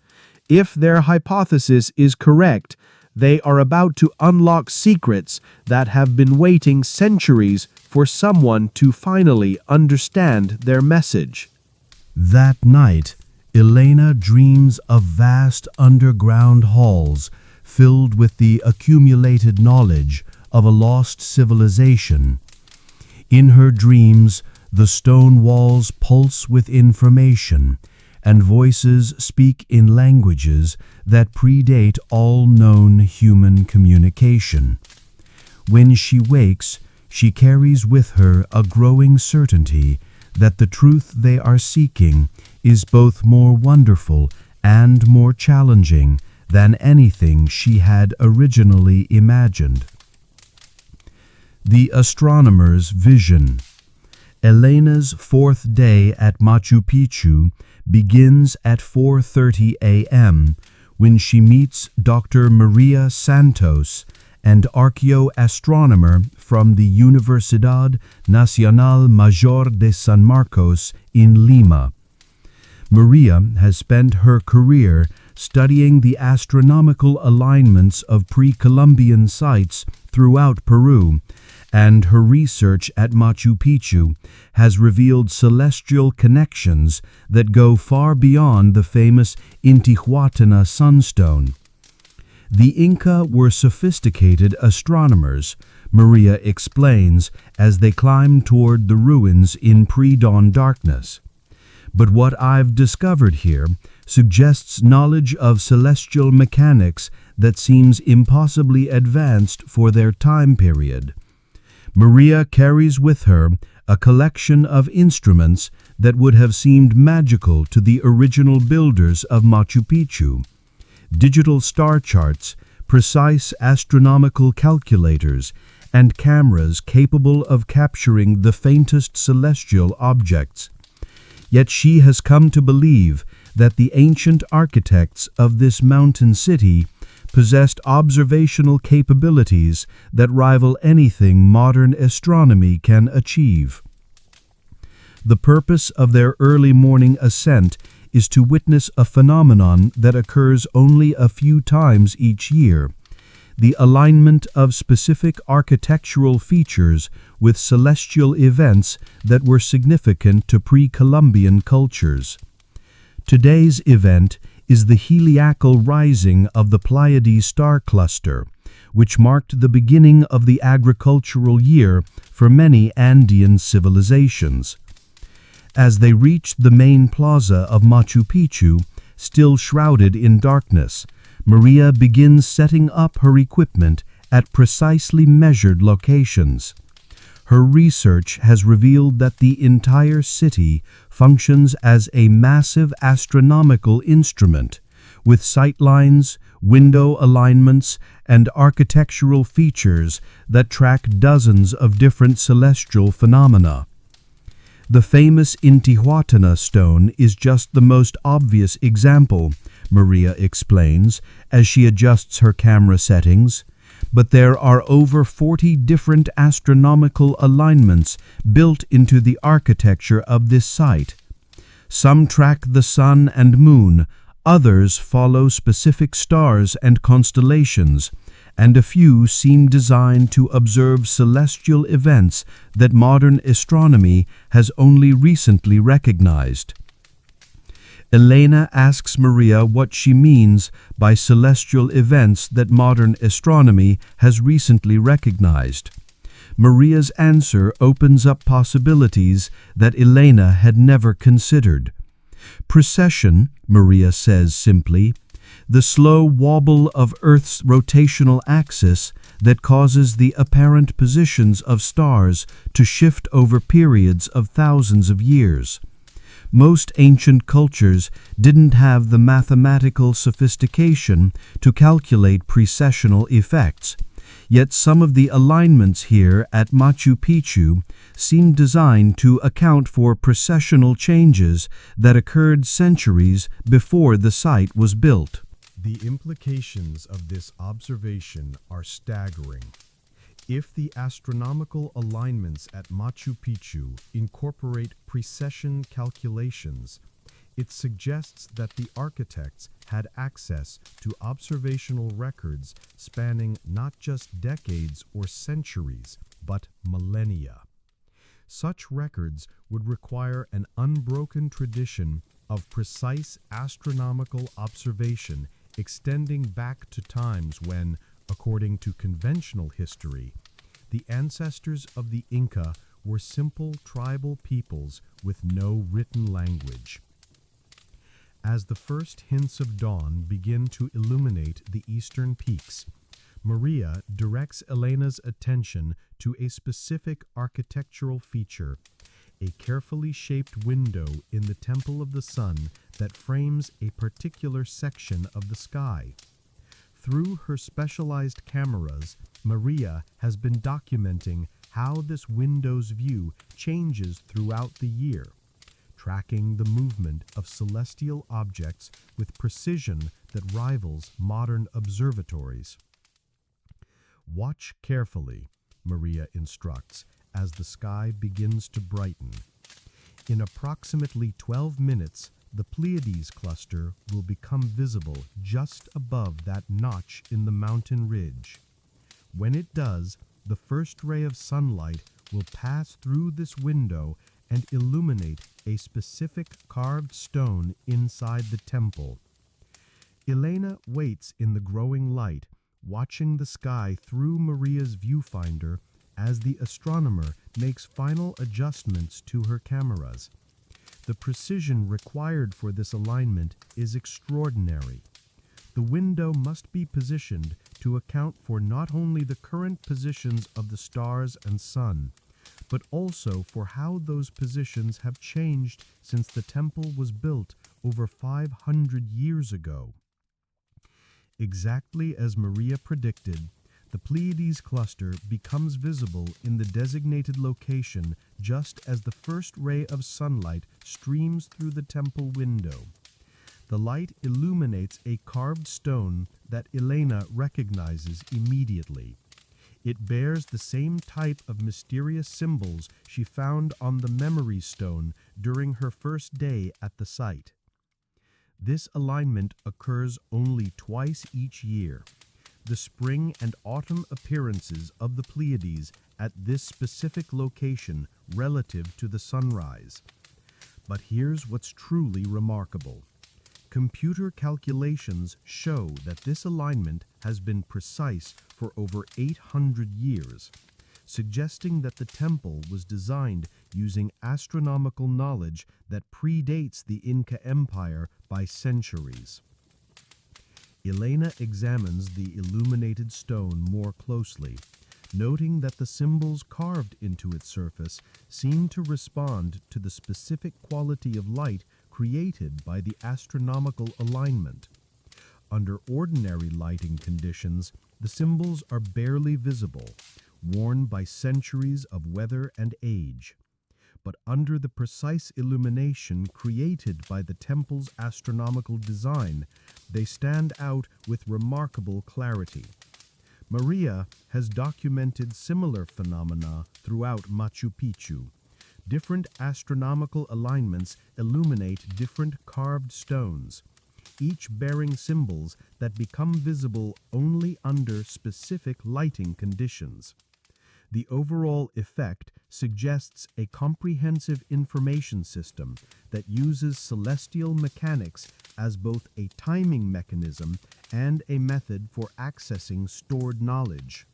If their hypothesis is correct, they are about to unlock secrets that have been waiting centuries for someone to finally understand their message. That night, Elena dreams of vast underground halls filled with the accumulated knowledge of a lost civilization. In her dreams, the stone walls pulse with information, and voices speak in languages that predate all known human communication. When she wakes, she carries with her a growing certainty that the truth they are seeking is both more wonderful and more challenging than anything she had originally imagined. The astronomer's vision. Elena's fourth day at Machu Picchu begins at 4:30 a.m. when she meets Dr. Maria Santos, an archaeoastronomer from the Universidad Nacional Mayor de San Marcos in Lima. Maria has spent her career studying the astronomical alignments of pre-Columbian sites throughout Peru, and her research at Machu Picchu has revealed celestial connections that go far beyond the famous Intihuatana sunstone. The Inca were sophisticated astronomers, Maria explains as they climb toward the ruins in pre-dawn darkness. But what I've discovered here suggests knowledge of celestial mechanics that seems impossibly advanced for their time period. Maria carries with her a collection of instruments that would have seemed magical to the original builders of Machu Picchu. Digital star charts, precise astronomical calculators, and cameras capable of capturing the faintest celestial objects. Yet she has come to believe that the ancient architects of this mountain city possessed observational capabilities that rival anything modern astronomy can achieve. The purpose of their early morning ascent is to witness a phenomenon that occurs only a few times each year: the alignment of specific architectural features with celestial events that were significant to pre-Columbian cultures. Today's event is the heliacal rising of the Pleiades star cluster, which marked the beginning of the agricultural year for many Andean civilizations. As they reach the main plaza of Machu Picchu, still shrouded in darkness, Maria begins setting up her equipment at precisely measured locations. Her research has revealed that the entire city functions as a massive astronomical instrument, with sightlines, window alignments, and architectural features that track dozens of different celestial phenomena. The famous Intihuatana stone is just the most obvious example, Maria explains as she adjusts her camera settings, but there are over 40 different astronomical alignments built into the architecture of this site. Some track the sun and moon, others follow specific stars and constellations, and a few seem designed to observe celestial events that modern astronomy has only recently recognized. Elena asks Maria what she means by celestial events that modern astronomy has recently recognized. Maria's answer opens up possibilities that Elena had never considered. Precession, Maria says simply, the slow wobble of Earth's rotational axis that causes the apparent positions of stars to shift over periods of thousands of years. Most ancient cultures didn't have the mathematical sophistication to calculate precessional effects, yet some of the alignments here at Machu Picchu seem designed to account for precessional changes that occurred centuries before the site was built. The implications of this observation are staggering. If the astronomical alignments at Machu Picchu incorporate precession calculations, it suggests that the architects had access to observational records spanning not just decades or centuries, but millennia. Such records would require an unbroken tradition of precise astronomical observation extending back to times when, according to conventional history, the ancestors of the Inca were simple tribal peoples with no written language. As the first hints of dawn begin to illuminate the eastern peaks, Maria directs Elena's attention to a specific architectural feature, a carefully shaped window in the Temple of the Sun that frames a particular section of the sky. Through her specialized cameras, Maria has been documenting how this window's view changes throughout the year, tracking the movement of celestial objects with precision that rivals modern observatories. Watch carefully, Maria instructs, as the sky begins to brighten. In approximately 12 minutes, the Pleiades cluster will become visible just above that notch in the mountain ridge. When it does, the first ray of sunlight will pass through this window and illuminate a specific carved stone inside the temple. Elena waits in the growing light, watching the sky through Maria's viewfinder as the astronomer makes final adjustments to her cameras. The precision required for this alignment is extraordinary. The window must be positioned to account for not only the current positions of the stars and sun, but also for how those positions have changed since the temple was built over 500 years ago. Exactly as Maria predicted, the Pleiades cluster becomes visible in the designated location just as the first ray of sunlight streams through the temple window. The light illuminates a carved stone that Elena recognizes immediately. It bears the same type of mysterious symbols she found on the memory stone during her first day at the site. This alignment occurs only twice each year, the spring and autumn appearances of the Pleiades at this specific location relative to the sunrise. But here's what's truly remarkable. Computer calculations show that this alignment has been precise for over 800 years, suggesting that the temple was designed using astronomical knowledge that predates the Inca Empire by centuries. Elena examines the illuminated stone more closely, noting that the symbols carved into its surface seem to respond to the specific quality of light created by the astronomical alignment. Under ordinary lighting conditions, the symbols are barely visible, worn by centuries of weather and age. But under the precise illumination created by the temple's astronomical design, they stand out with remarkable clarity. Maria has documented similar phenomena throughout Machu Picchu. Different astronomical alignments illuminate different carved stones, each bearing symbols that become visible only under specific lighting conditions. The overall effect suggests a comprehensive information system that uses celestial mechanics as both a timing mechanism and a method for accessing stored knowledge.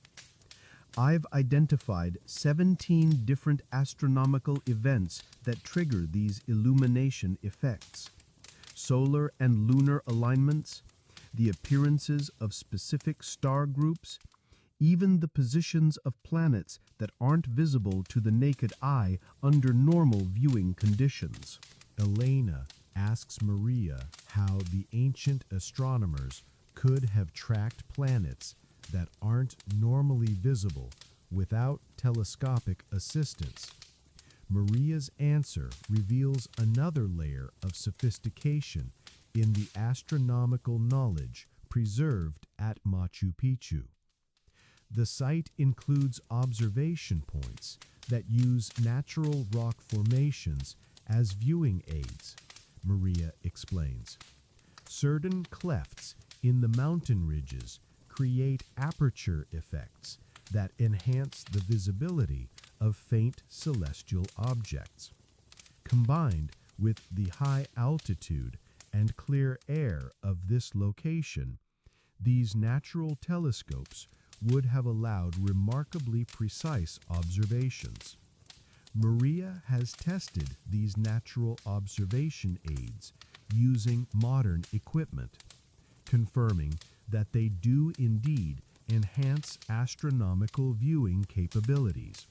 I've identified 17 different astronomical events that trigger these illumination effects. Solar and lunar alignments, the appearances of specific star groups, even the positions of planets that aren't visible to the naked eye under normal viewing conditions. Elena asks Maria how the ancient astronomers could have tracked planets that aren't normally visible without telescopic assistance. Maria's answer reveals another layer of sophistication in the astronomical knowledge preserved at Machu Picchu. The site includes observation points that use natural rock formations as viewing aids, Maria explains. Certain clefts in the mountain ridges create aperture effects that enhance the visibility of faint celestial objects. Combined with the high altitude and clear air of this location, these natural telescopes would have allowed remarkably precise observations. Maria has tested these natural observation aids using modern equipment, confirming that they do indeed enhance astronomical viewing capabilities.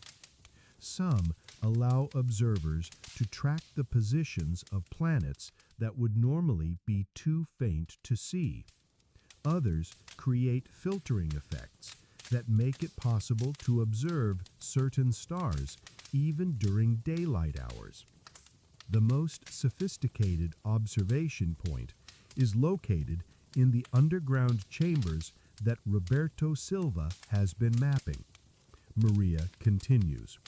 Some allow observers to track the positions of planets that would normally be too faint to see. Others create filtering effects that make it possible to observe certain stars even during daylight hours. The most sophisticated observation point is located in the underground chambers that Roberto Silva has been mapping. Maria continues.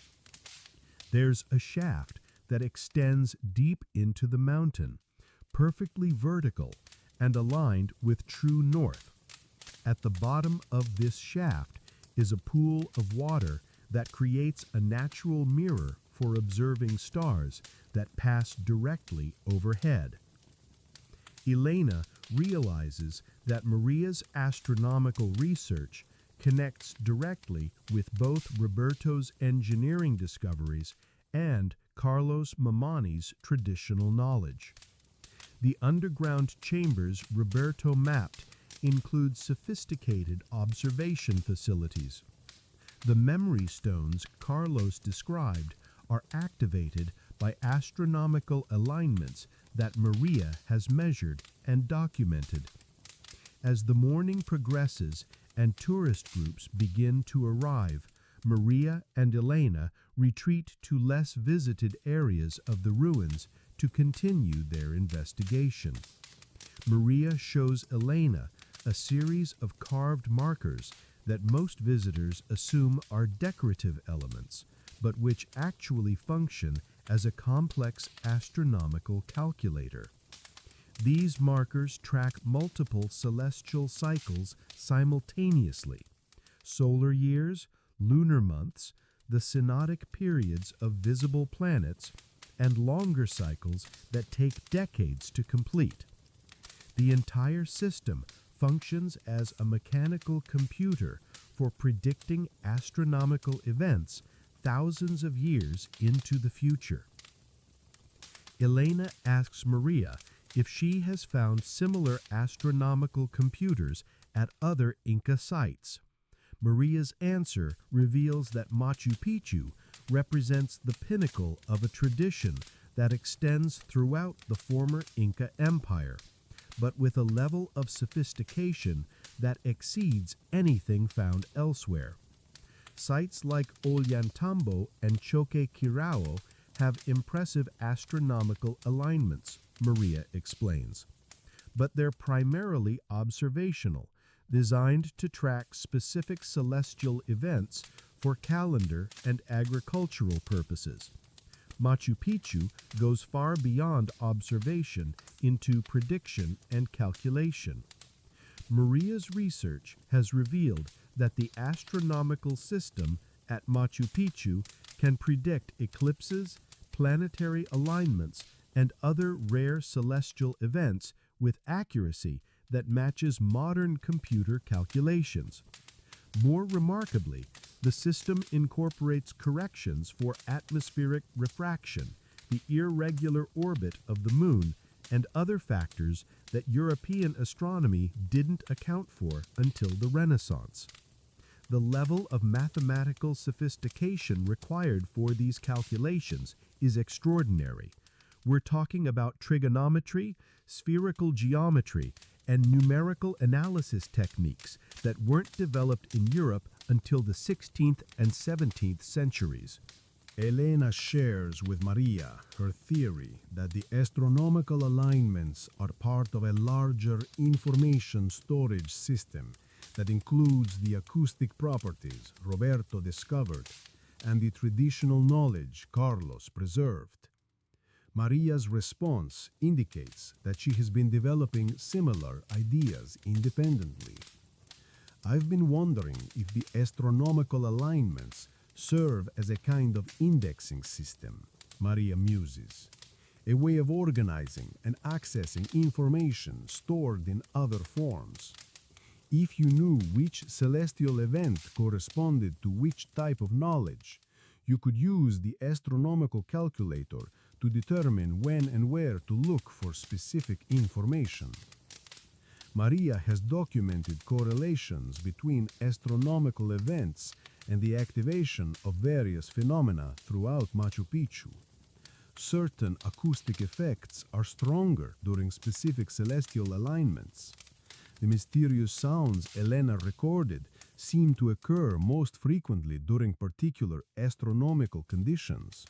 There's a shaft that extends deep into the mountain, perfectly vertical and aligned with true north. At the bottom of this shaft is a pool of water that creates a natural mirror for observing stars that pass directly overhead. Elena realizes that Maria's astronomical research connects directly with both Roberto's engineering discoveries and Carlos Mamani's traditional knowledge. The underground chambers Roberto mapped include sophisticated observation facilities. The memory stones Carlos described are activated by astronomical alignments that Maria has measured and documented. As the morning progresses and tourist groups begin to arrive, Maria and Elena retreat to less visited areas of the ruins to continue their investigation. Maria shows Elena a series of carved markers that most visitors assume are decorative elements, but which actually function as a complex astronomical calculator. These markers track multiple celestial cycles simultaneously: solar years, lunar months, the synodic periods of visible planets, and longer cycles that take decades to complete. The entire system functions as a mechanical computer for predicting astronomical events thousands of years into the future. Elena asks Maria if she has found similar astronomical computers at other Inca sites. Maria's answer reveals that Machu Picchu represents the pinnacle of a tradition that extends throughout the former Inca Empire, but with a level of sophistication that exceeds anything found elsewhere. Sites like Ollantaytambo and Choquequirao have impressive astronomical alignments, Maria explains. But they're primarily observational, designed to track specific celestial events for calendar and agricultural purposes. Machu Picchu goes far beyond observation into prediction and calculation. Maria's research has revealed that the astronomical system at Machu Picchu can predict eclipses, planetary alignments, and other rare celestial events with accuracy that matches modern computer calculations. More remarkably, the system incorporates corrections for atmospheric refraction, the irregular orbit of the Moon, and other factors that European astronomy didn't account for until the Renaissance. The level of mathematical sophistication required for these calculations is extraordinary. We're talking about trigonometry, spherical geometry, and numerical analysis techniques that weren't developed in Europe until the 16th and 17th centuries. Elena shares with Maria her theory that the astronomical alignments are part of a larger information storage system that includes the acoustic properties Roberto discovered and the traditional knowledge Carlos preserved. Maria's response indicates that she has been developing similar ideas independently. I've been wondering if the astronomical alignments serve as a kind of indexing system, Maria muses, a way of organizing and accessing information stored in other forms. If you knew which celestial event corresponded to which type of knowledge, you could use the astronomical calculator to determine when and where to look for specific information. Maria has documented correlations between astronomical events and the activation of various phenomena throughout Machu Picchu. Certain acoustic effects are stronger during specific celestial alignments. The mysterious sounds Elena recorded seem to occur most frequently during particular astronomical conditions.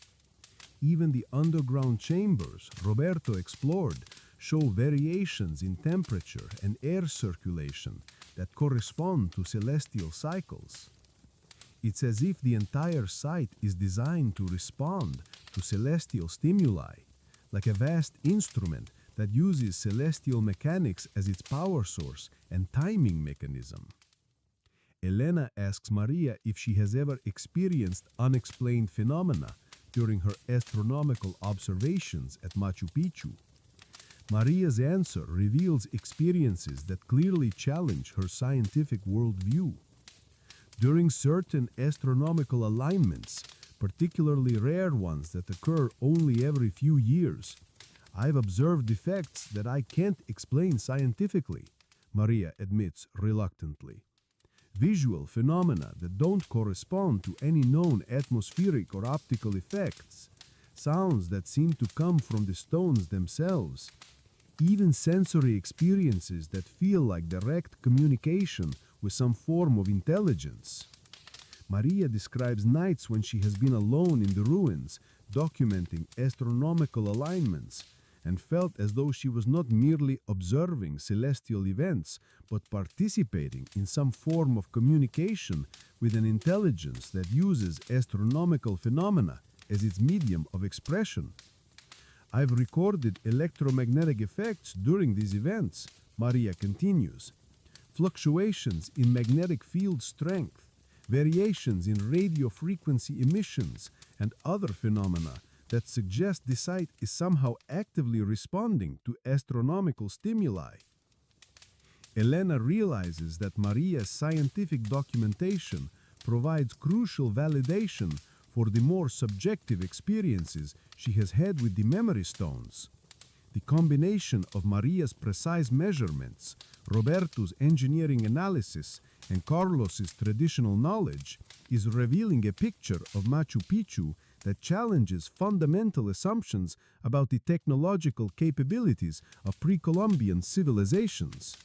Even the underground chambers Roberto explored show variations in temperature and air circulation that correspond to celestial cycles. It's as if the entire site is designed to respond to celestial stimuli, like a vast instrument that uses celestial mechanics as its power source and timing mechanism. Elena asks Maria if she has ever experienced unexplained phenomena during her astronomical observations at Machu Picchu. Maria's answer reveals experiences that clearly challenge her scientific worldview. During certain astronomical alignments, particularly rare ones that occur only every few years, I've observed effects that I can't explain scientifically, Maria admits reluctantly. Visual phenomena that don't correspond to any known atmospheric or optical effects, sounds that seem to come from the stones themselves, even sensory experiences that feel like direct communication with some form of intelligence. Maria describes nights when she has been alone in the ruins, documenting astronomical alignments, and felt as though she was not merely observing celestial events, but participating in some form of communication with an intelligence that uses astronomical phenomena as its medium of expression. I've recorded electromagnetic effects during these events, Maria continues. Fluctuations in magnetic field strength, variations in radio frequency emissions, and other phenomena that suggest the site is somehow actively responding to astronomical stimuli. Elena realizes that Maria's scientific documentation provides crucial validation for the more subjective experiences she has had with the memory stones. The combination of Maria's precise measurements, Roberto's engineering analysis, and Carlos's traditional knowledge is revealing a picture of Machu Picchu that challenges fundamental assumptions about the technological capabilities of pre-Columbian civilizations.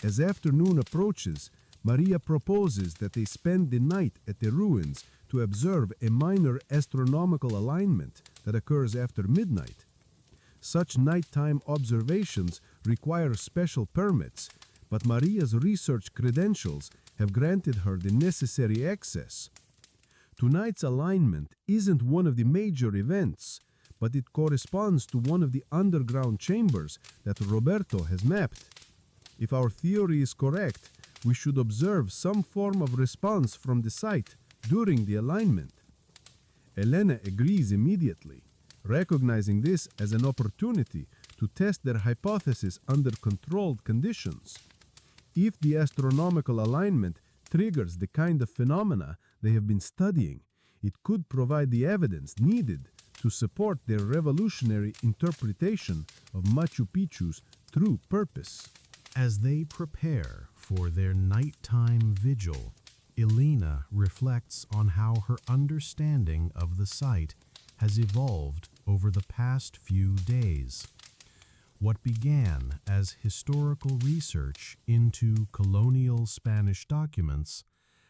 As afternoon approaches, Maria proposes that they spend the night at the ruins to observe a minor astronomical alignment that occurs after midnight. Such nighttime observations require special permits, but Maria's research credentials have granted her the necessary access. Tonight's alignment isn't one of the major events, but it corresponds to one of the underground chambers that Roberto has mapped. If our theory is correct, we should observe some form of response from the site during the alignment. Elena agrees immediately, recognizing this as an opportunity to test their hypothesis under controlled conditions. If the astronomical alignment triggers the kind of phenomena they have been studying, it could provide the evidence needed to support their revolutionary interpretation of Machu Picchu's true purpose. As they prepare for their nighttime vigil, Elena reflects on how her understanding of the site has evolved over the past few days. What began as historical research into colonial Spanish documents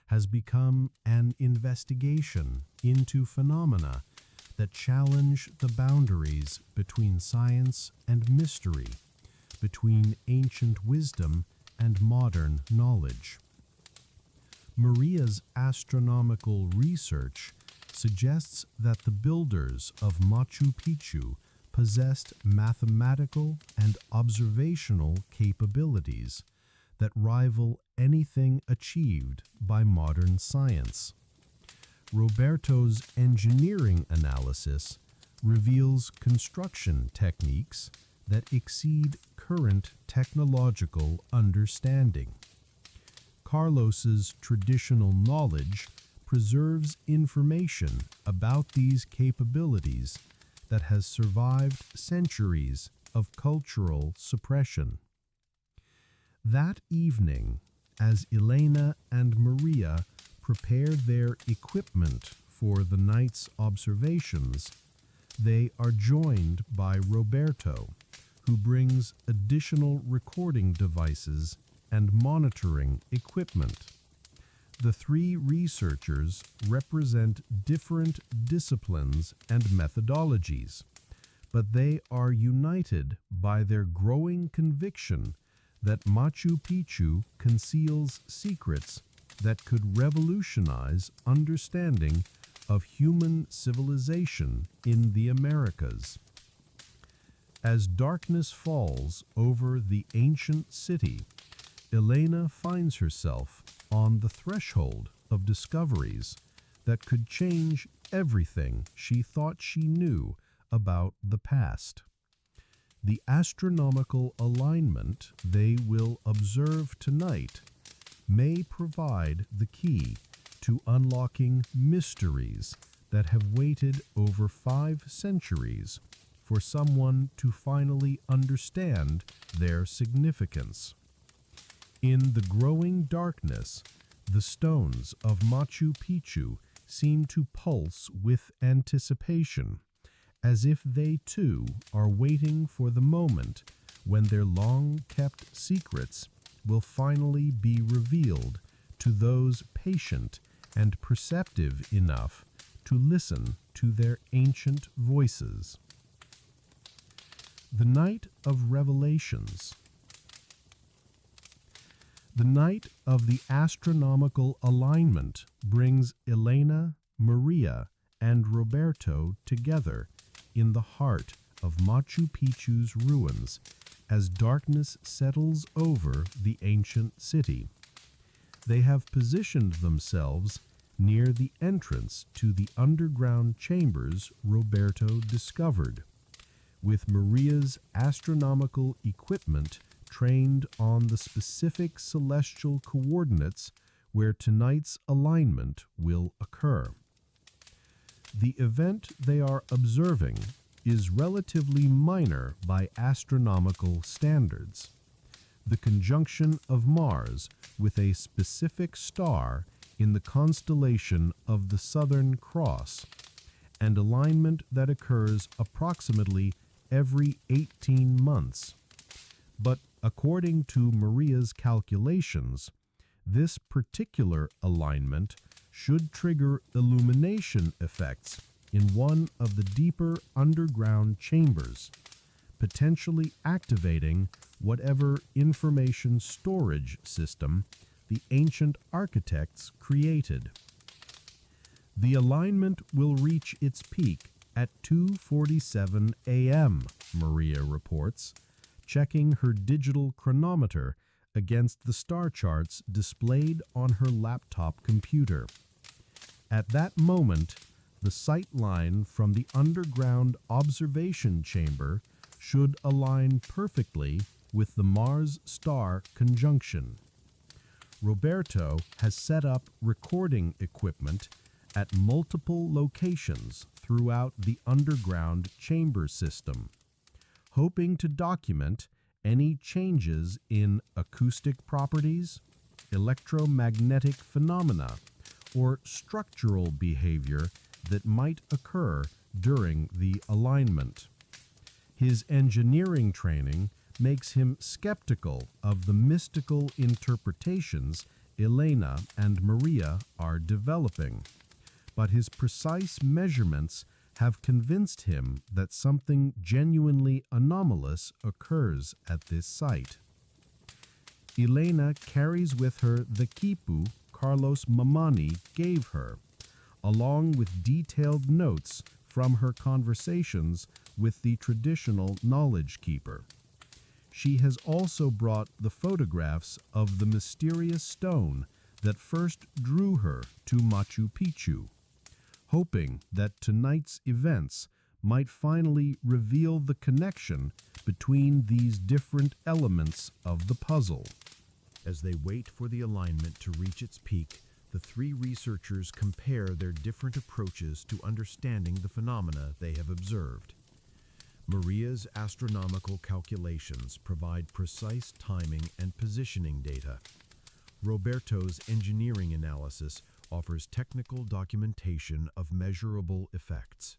has become an investigation into phenomena that challenge the boundaries between science and mystery, between ancient wisdom and modern knowledge. Maria's astronomical research suggests that the builders of Machu Picchu possessed mathematical and observational capabilities that rival anything achieved by modern science. Roberto's engineering analysis reveals construction techniques that exceed current technological understanding. Carlos's traditional knowledge preserves information about these capabilities that has survived centuries of cultural suppression. That evening, as Elena and Maria prepare their equipment for the night's observations, they are joined by Roberto, who brings additional recording devices and monitoring equipment. The three researchers represent different disciplines and methodologies, but they are united by their growing conviction that Machu Picchu conceals secrets that could revolutionize understanding of human civilization in the Americas. As darkness falls over the ancient city, Elena finds herself on the threshold of discoveries that could change everything she thought she knew about the past. The astronomical alignment they will observe tonight may provide the key to unlocking mysteries that have waited over 5 centuries for someone to finally understand their significance. In the growing darkness, the stones of Machu Picchu seem to pulse with anticipation, as if they too are waiting for the moment when their long-kept secrets will finally be revealed to those patient and perceptive enough to listen to their ancient voices. The Night of Revelations. The night of the astronomical alignment brings Elena, Maria, and Roberto together in the heart of Machu Picchu's ruins as darkness settles over the ancient city. They have positioned themselves near the entrance to the underground chambers Roberto discovered, with Maria's astronomical equipment trained on the specific celestial coordinates where tonight's alignment will occur. The event they are observing is relatively minor by astronomical standards. The conjunction of Mars with a specific star in the constellation of the Southern Cross, and alignment that occurs approximately every 18 months. But according to Maria's calculations, this particular alignment should trigger illumination effects in one of the deeper underground chambers, potentially activating whatever information storage system the ancient architects created. The alignment will reach its peak at 2:47 a.m., Maria reports, checking her digital chronometer against the star charts displayed on her laptop computer. At that moment, the sight line from the underground observation chamber should align perfectly with the Mars-star conjunction. Roberto has set up recording equipment at multiple locations throughout the underground chamber system, hoping to document any changes in acoustic properties, electromagnetic phenomena, or structural behavior that might occur during the alignment. His engineering training makes him skeptical of the mystical interpretations Elena and Maria are developing, but his precise measurements have convinced him that something genuinely anomalous occurs at this site. Elena carries with her the quipu Carlos Mamani gave her, along with detailed notes from her conversations with the traditional knowledge keeper. She has also brought the photographs of the mysterious stone that first drew her to Machu Picchu, hoping that tonight's events might finally reveal the connection between these different elements of the puzzle. As they wait for the alignment to reach its peak, the 3 researchers compare their different approaches to understanding the phenomena they have observed. Maria's astronomical calculations provide precise timing and positioning data. Roberto's engineering analysis offers technical documentation of measurable effects.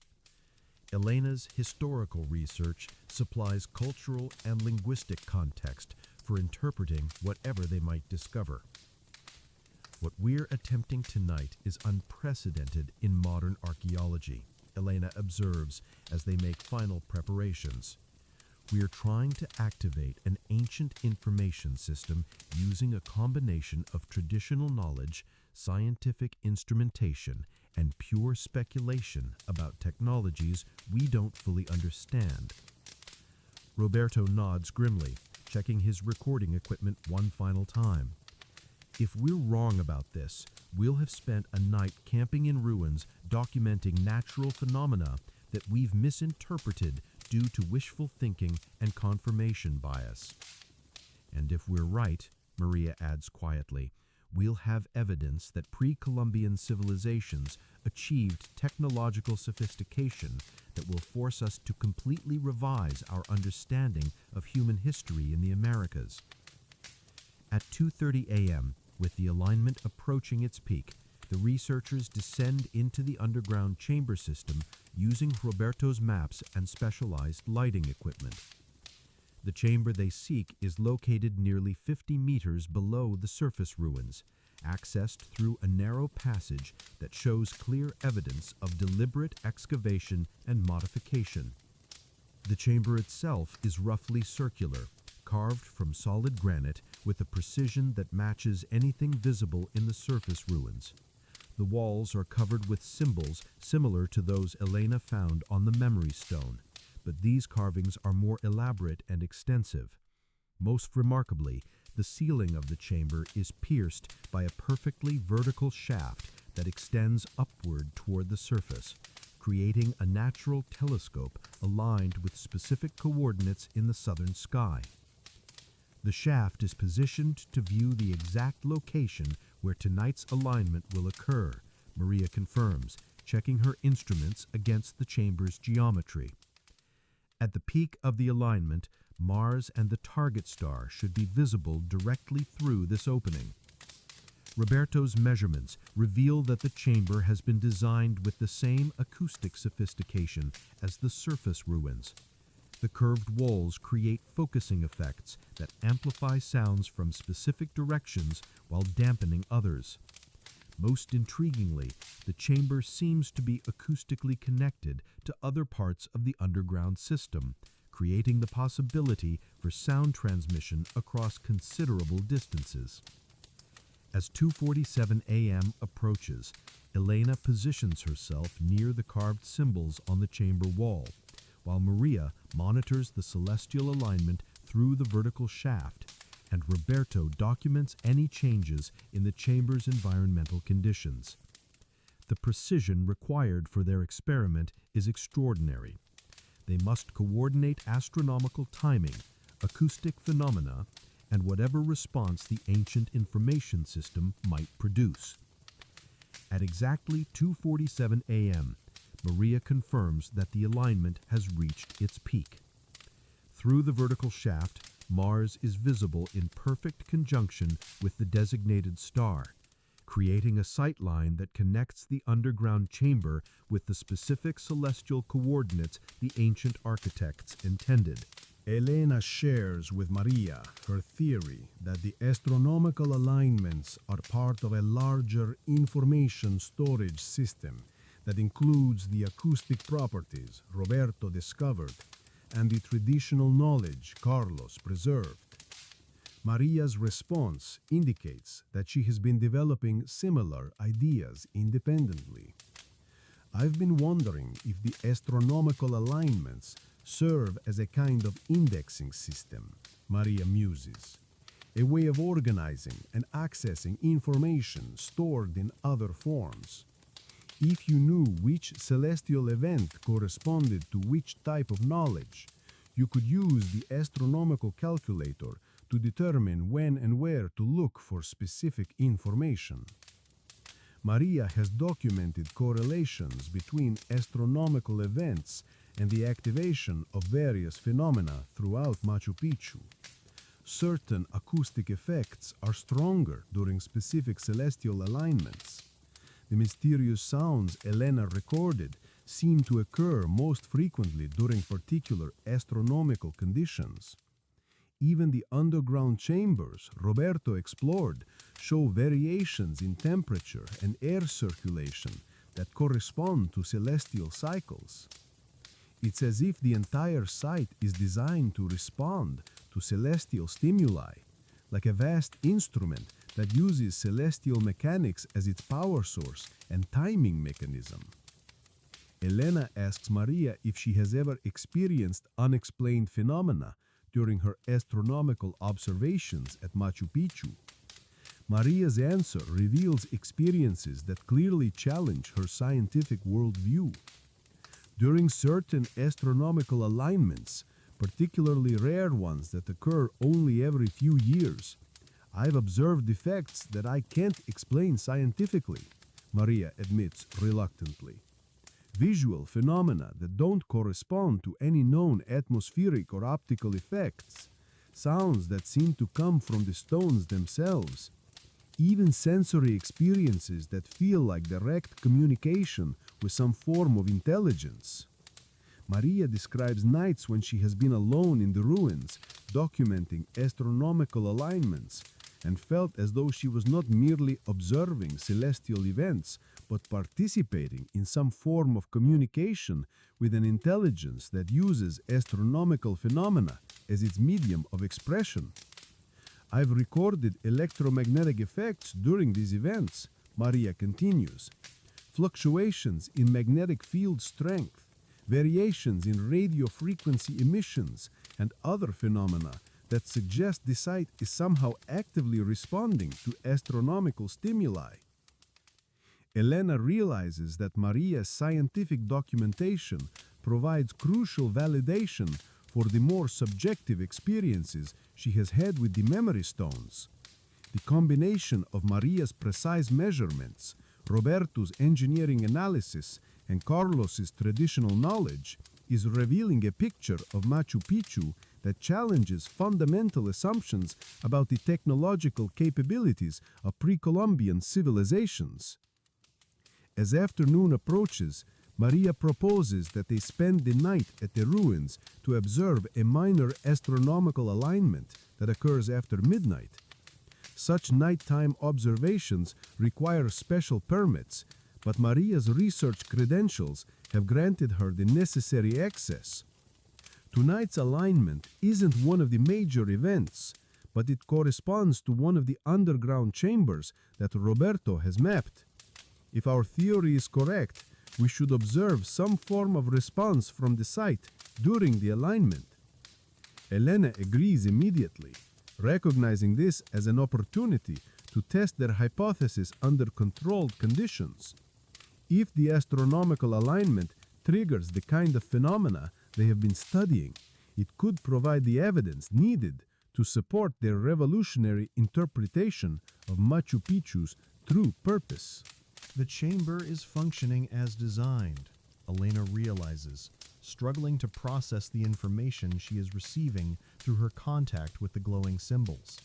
Elena's historical research supplies cultural and linguistic context for interpreting whatever they might discover. What we're attempting tonight is unprecedented in modern archaeology, Elena observes as they make final preparations. We are trying to activate an ancient information system using a combination of traditional knowledge, scientific instrumentation, and pure speculation about technologies we don't fully understand. Roberto nods grimly, checking his recording equipment one final time. If we're wrong about this, we'll have spent a night camping in ruins documenting natural phenomena that we've misinterpreted due to wishful thinking and confirmation bias. And if we're right, Maria adds quietly, we'll have evidence that pre-Columbian civilizations achieved technological sophistication that will force us to completely revise our understanding of human history in the Americas. At 2:30 a.m., with the alignment approaching its peak, the researchers descend into the underground chamber system using Roberto's maps and specialized lighting equipment. The chamber they seek is located nearly 50 meters below the surface ruins, accessed through a narrow passage that shows clear evidence of deliberate excavation and modification. The chamber itself is roughly circular, carved from solid granite with a precision that matches anything visible in the surface ruins. The walls are covered with symbols similar to those Elena found on the memory stone, but these carvings are more elaborate and extensive. Most remarkably, the ceiling of the chamber is pierced by a perfectly vertical shaft that extends upward toward the surface, creating a natural telescope aligned with specific coordinates in the southern sky. The shaft is positioned to view the exact location where tonight's alignment will occur, Maria confirms, checking her instruments against the chamber's geometry. At the peak of the alignment, Mars and the target star should be visible directly through this opening. Roberto's measurements reveal that the chamber has been designed with the same acoustic sophistication as the surface ruins. The curved walls create focusing effects that amplify sounds from specific directions while dampening others. Most intriguingly, the chamber seems to be acoustically connected to other parts of the underground system, creating the possibility for sound transmission across considerable distances. As 2:47 a.m. approaches, Elena positions herself near the carved symbols on the chamber wall, while Maria monitors the celestial alignment through the vertical shaft, and Roberto documents any changes in the chamber's environmental conditions. The precision required for their experiment is extraordinary. They must coordinate astronomical timing, acoustic phenomena, and whatever response the ancient information system might produce. At exactly 2:47 a.m., Maria confirms that the alignment has reached its peak. Through the vertical shaft, Mars is visible in perfect conjunction with the designated star, creating a sightline that connects the underground chamber with the specific celestial coordinates the ancient architects intended. Elena shares with Maria her theory that the astronomical alignments are part of a larger information storage system that includes the acoustic properties Roberto discovered and the traditional knowledge Carlos preserved. Maria's response indicates that she has been developing similar ideas independently. I've been wondering if the astronomical alignments serve as a kind of indexing system, Maria muses, a way of organizing and accessing information stored in other forms. If you knew which celestial event corresponded to which type of knowledge, you could use the astronomical calculator to determine when and where to look for specific information. Maria has documented correlations between astronomical events and the activation of various phenomena throughout Machu Picchu. Certain acoustic effects are stronger during specific celestial alignments. The mysterious sounds Elena recorded seem to occur most frequently during particular astronomical conditions. Even the underground chambers Roberto explored show variations in temperature and air circulation that correspond to celestial cycles. It's as if the entire site is designed to respond to celestial stimuli, like a vast instrument that uses celestial mechanics as its power source and timing mechanism. Elena asks Maria if she has ever experienced unexplained phenomena during her astronomical observations at Machu Picchu. Maria's answer reveals experiences that clearly challenge her scientific worldview. During certain astronomical alignments, particularly rare ones that occur only every few years, I've observed effects that I can't explain scientifically, Maria admits reluctantly. Visual phenomena that don't correspond to any known atmospheric or optical effects, sounds that seem to come from the stones themselves, even sensory experiences that feel like direct communication with some form of intelligence. Maria describes nights when she has been alone in the ruins, documenting astronomical alignments, and felt as though she was not merely observing celestial events, but participating in some form of communication with an intelligence that uses astronomical phenomena as its medium of expression. I've recorded electromagnetic effects during these events, Maria continues. Fluctuations in magnetic field strength, variations in radio frequency emissions, and other phenomena that suggest the site is somehow actively responding to astronomical stimuli. Elena realizes that Maria's scientific documentation provides crucial validation for the more subjective experiences she has had with the memory stones. The combination of Maria's precise measurements, Roberto's engineering analysis, and Carlos's traditional knowledge is revealing a picture of Machu Picchu that challenges fundamental assumptions about the technological capabilities of pre-Columbian civilizations. As afternoon approaches, Maria proposes that they spend the night at the ruins to observe a minor astronomical alignment that occurs after midnight. Such nighttime observations require special permits, but Maria's research credentials have granted her the necessary access. Tonight's alignment isn't one of the major events, but it corresponds to one of the underground chambers that Roberto has mapped. If our theory is correct, we should observe some form of response from the site during the alignment. Elena agrees immediately, recognizing this as an opportunity to test their hypothesis under controlled conditions. If the astronomical alignment triggers the kind of phenomena they have been studying, it could provide the evidence needed to support their revolutionary interpretation of Machu Picchu's true purpose. The chamber is functioning as designed, Elena realizes, struggling to process the information she is receiving through her contact with the glowing symbols.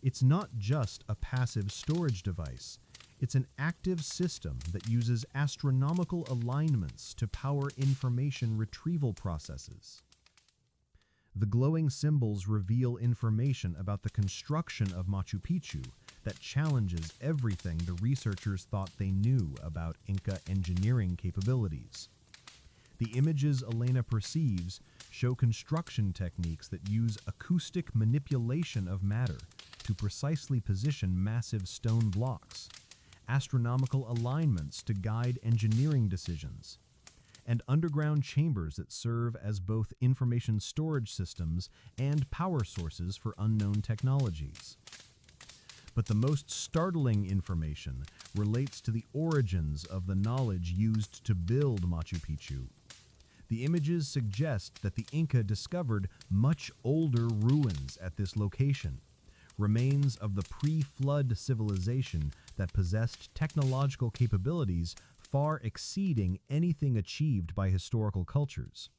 It's not just a passive storage device. It's an active system that uses astronomical alignments to power information retrieval processes. The glowing symbols reveal information about the construction of Machu Picchu that challenges everything the researchers thought they knew about Inca engineering capabilities. The images Elena perceives show construction techniques that use acoustic manipulation of matter to precisely position massive stone blocks, astronomical alignments to guide engineering decisions, and underground chambers that serve as both information storage systems and power sources for unknown technologies. But the most startling information relates to the origins of the knowledge used to build Machu Picchu. The images suggest that the Inca discovered much older ruins at this location, remains of the pre-flood civilization that possessed technological capabilities far exceeding anything achieved by historical cultures.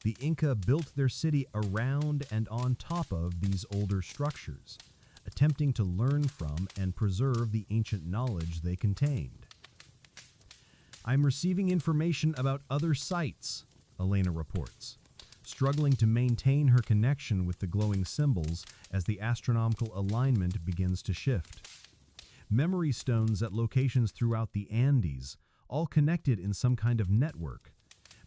The Inca built their city around and on top of these older structures, attempting to learn from and preserve the ancient knowledge they contained. I'm receiving information about other sites, Elena reports, struggling to maintain her connection with the glowing symbols as the astronomical alignment begins to shift. Memory stones at locations throughout the Andes, all connected in some kind of network.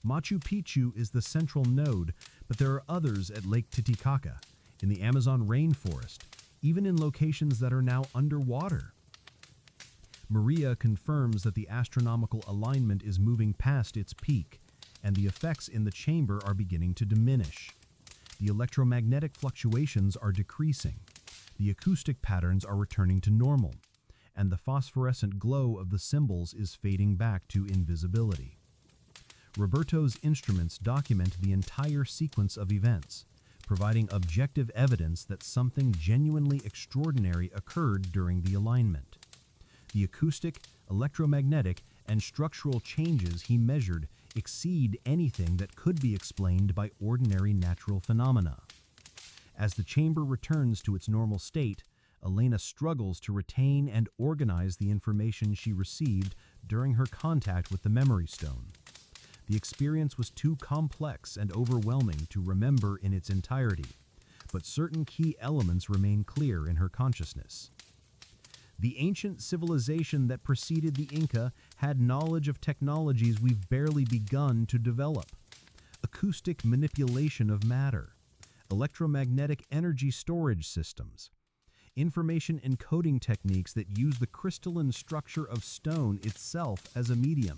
Machu Picchu is the central node, but there are others at Lake Titicaca, in the Amazon rainforest, even in locations that are now underwater. Maria confirms that the astronomical alignment is moving past its peak, and the effects in the chamber are beginning to diminish. The electromagnetic fluctuations are decreasing, the acoustic patterns are returning to normal, and the phosphorescent glow of the symbols is fading back to invisibility. Roberto's instruments document the entire sequence of events, providing objective evidence that something genuinely extraordinary occurred during the alignment. The acoustic, electromagnetic, and structural changes he measured exceed anything that could be explained by ordinary natural phenomena. As the chamber returns to its normal state, Elena struggles to retain and organize the information she received during her contact with the memory stone. The experience was too complex and overwhelming to remember in its entirety, but certain key elements remain clear in her consciousness. The ancient civilization that preceded the Inca had knowledge of technologies we've barely begun to develop. Acoustic manipulation of matter, electromagnetic energy storage systems, information encoding techniques that use the crystalline structure of stone itself as a medium.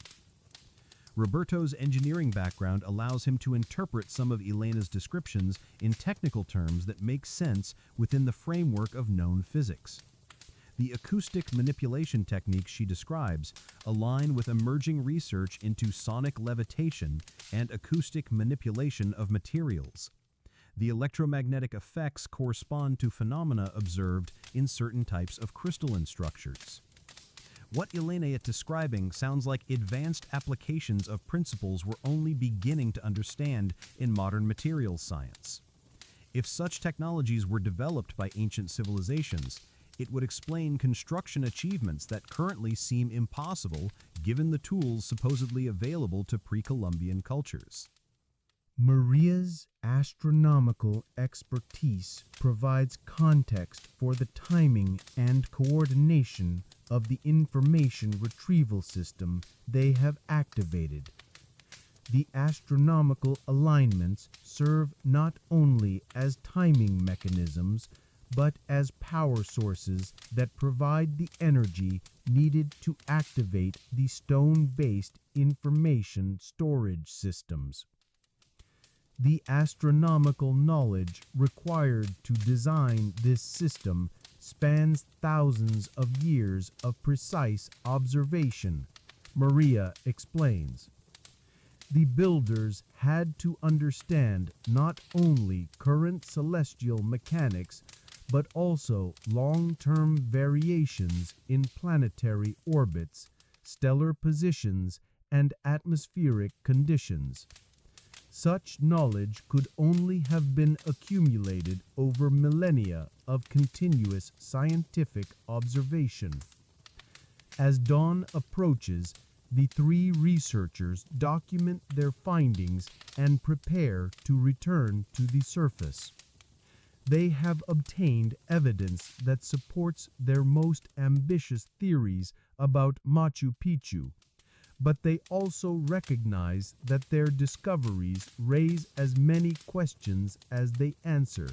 Roberto's engineering background allows him to interpret some of Elena's descriptions in technical terms that make sense within the framework of known physics. The acoustic manipulation techniques she describes align with emerging research into sonic levitation and acoustic manipulation of materials. The electromagnetic effects correspond to phenomena observed in certain types of crystalline structures. What Elena is describing sounds like advanced applications of principles we're only beginning to understand in modern materials science. If such technologies were developed by ancient civilizations, it would explain construction achievements that currently seem impossible given the tools supposedly available to pre-Columbian cultures. Maria's astronomical expertise provides context for the timing and coordination of the information retrieval system they have activated. The astronomical alignments serve not only as timing mechanisms, but as power sources that provide the energy needed to activate the stone-based information storage systems. The astronomical knowledge required to design this system spans thousands of years of precise observation, Maria explains. The builders had to understand not only current celestial mechanics, but also long-term variations in planetary orbits, stellar positions, and atmospheric conditions. Such knowledge could only have been accumulated over millennia of continuous scientific observation. As dawn approaches, the three researchers document their findings and prepare to return to the surface. They have obtained evidence that supports their most ambitious theories about Machu Picchu, but they also recognize that their discoveries raise as many questions as they answer.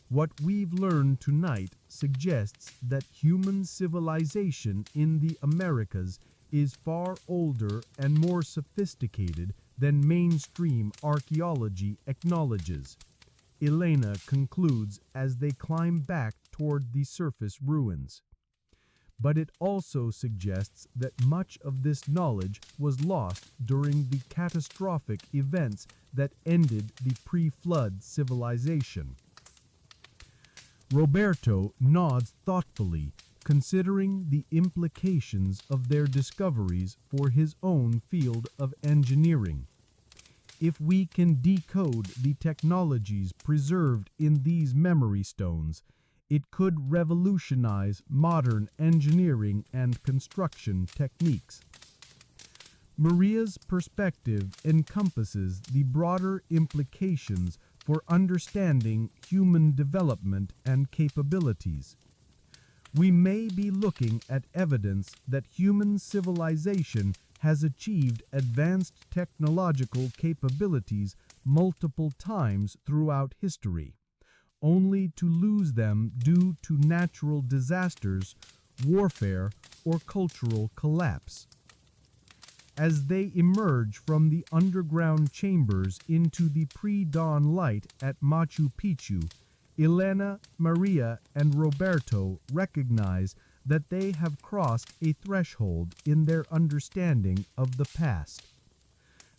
What we've learned tonight suggests that human civilization in the Americas is far older and more sophisticated than mainstream archaeology acknowledges, Elena concludes as they climb back toward the surface ruins. But it also suggests that much of this knowledge was lost during the catastrophic events that ended the pre-flood civilization. Roberto nods thoughtfully, considering the implications of their discoveries for his own field of engineering. If we can decode the technologies preserved in these memory stones, it could revolutionize modern engineering and construction techniques. Maria's perspective encompasses the broader implications for understanding human development and capabilities. We may be looking at evidence that human civilization has achieved advanced technological capabilities multiple times throughout history, only to lose them due to natural disasters, warfare, or cultural collapse. As they emerge from the underground chambers into the pre-dawn light at Machu Picchu, Elena, Maria, and Roberto recognize that they have crossed a threshold in their understanding of the past.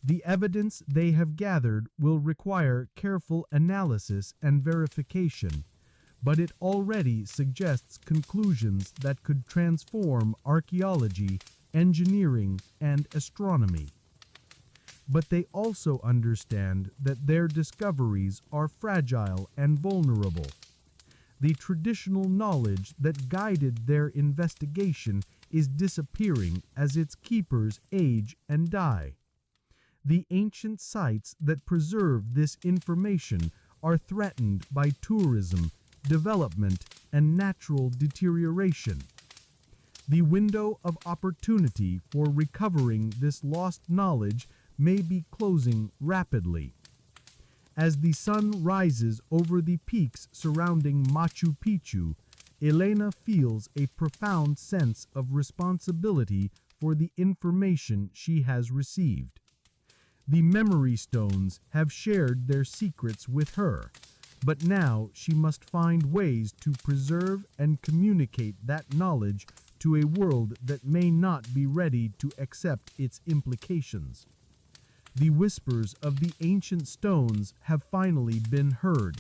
The evidence they have gathered will require careful analysis and verification, but it already suggests conclusions that could transform archaeology, engineering, and astronomy. But they also understand that their discoveries are fragile and vulnerable. The traditional knowledge that guided their investigation is disappearing as its keepers age and die. The ancient sites that preserve this information are threatened by tourism, development, and natural deterioration. The window of opportunity for recovering this lost knowledge may be closing rapidly. As the sun rises over the peaks surrounding Machu Picchu, Elena feels a profound sense of responsibility for the information she has received. The memory stones have shared their secrets with her, but now she must find ways to preserve and communicate that knowledge to a world that may not be ready to accept its implications. The whispers of the ancient stones have finally been heard,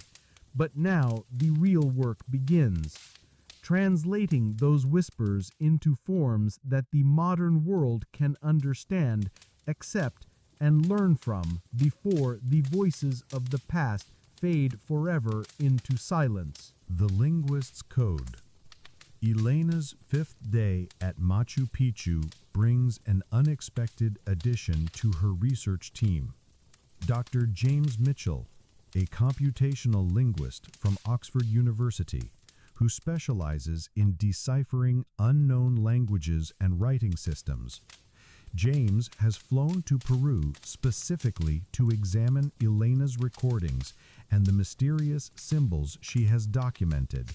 but now the real work begins, translating those whispers into forms that the modern world can understand, accept, and learn from before the voices of the past fade forever into silence. The Linguist's Code. Elena's fifth day at Machu Picchu brings an unexpected addition to her research team. Dr. James Mitchell, a computational linguist from Oxford University, who specializes in deciphering unknown languages and writing systems. James has flown to Peru specifically to examine Elena's recordings and the mysterious symbols she has documented,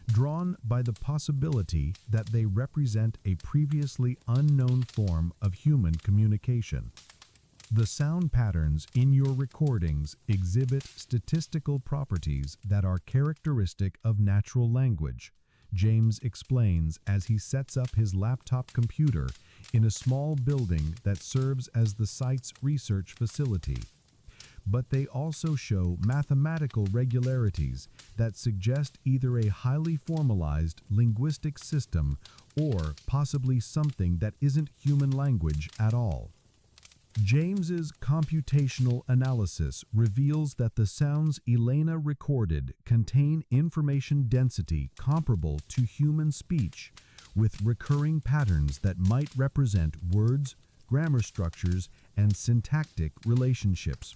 drawn by the possibility that they represent a previously unknown form of human communication. The sound patterns in your recordings exhibit statistical properties that are characteristic of natural language, James explains as he sets up his laptop computer in a small building that serves as the site's research facility. But they also show mathematical regularities that suggest either a highly formalized linguistic system or possibly something that isn't human language at all. James's computational analysis reveals that the sounds Elena recorded contain information density comparable to human speech, with recurring patterns that might represent words, grammar structures, and syntactic relationships.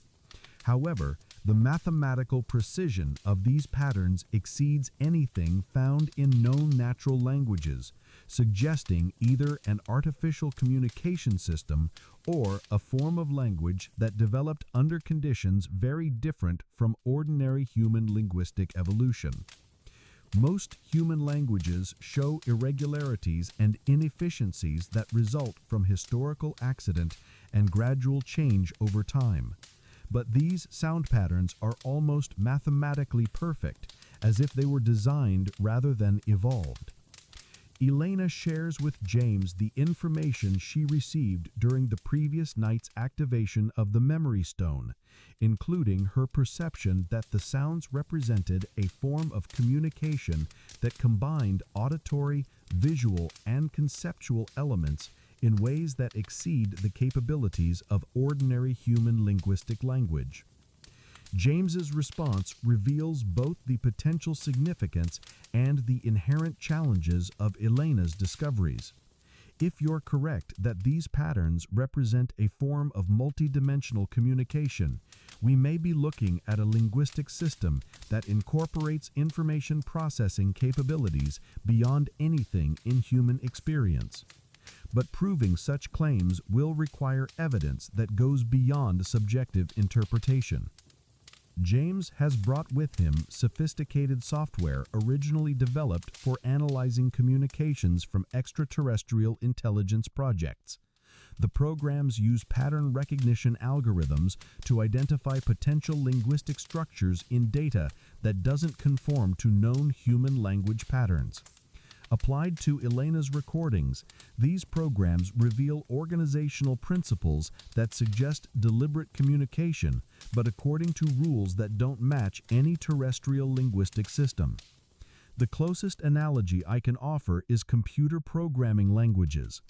However, the mathematical precision of these patterns exceeds anything found in known natural languages, suggesting either an artificial communication system or a form of language that developed under conditions very different from ordinary human linguistic evolution. Most human languages show irregularities and inefficiencies that result from historical accident and gradual change over time. But these sound patterns are almost mathematically perfect, as if they were designed rather than evolved. Elena shares with James the information she received during the previous night's activation of the memory stone, including her perception that the sounds represented a form of communication that combined auditory, visual, and conceptual elements in ways that exceed the capabilities of ordinary human linguistic language. James's response reveals both the potential significance and the inherent challenges of Elena's discoveries. If you're correct that these patterns represent a form of multidimensional communication, we may be looking at a linguistic system that incorporates information processing capabilities beyond anything in human experience. But proving such claims will require evidence that goes beyond subjective interpretation. James has brought with him sophisticated software originally developed for analyzing communications from extraterrestrial intelligence projects. The programs use pattern recognition algorithms to identify potential linguistic structures in data that doesn't conform to known human language patterns. Applied to Elena's recordings, these programs reveal organizational principles that suggest deliberate communication, but according to rules that don't match any terrestrial linguistic system. The closest analogy I can offer is computer programming languages.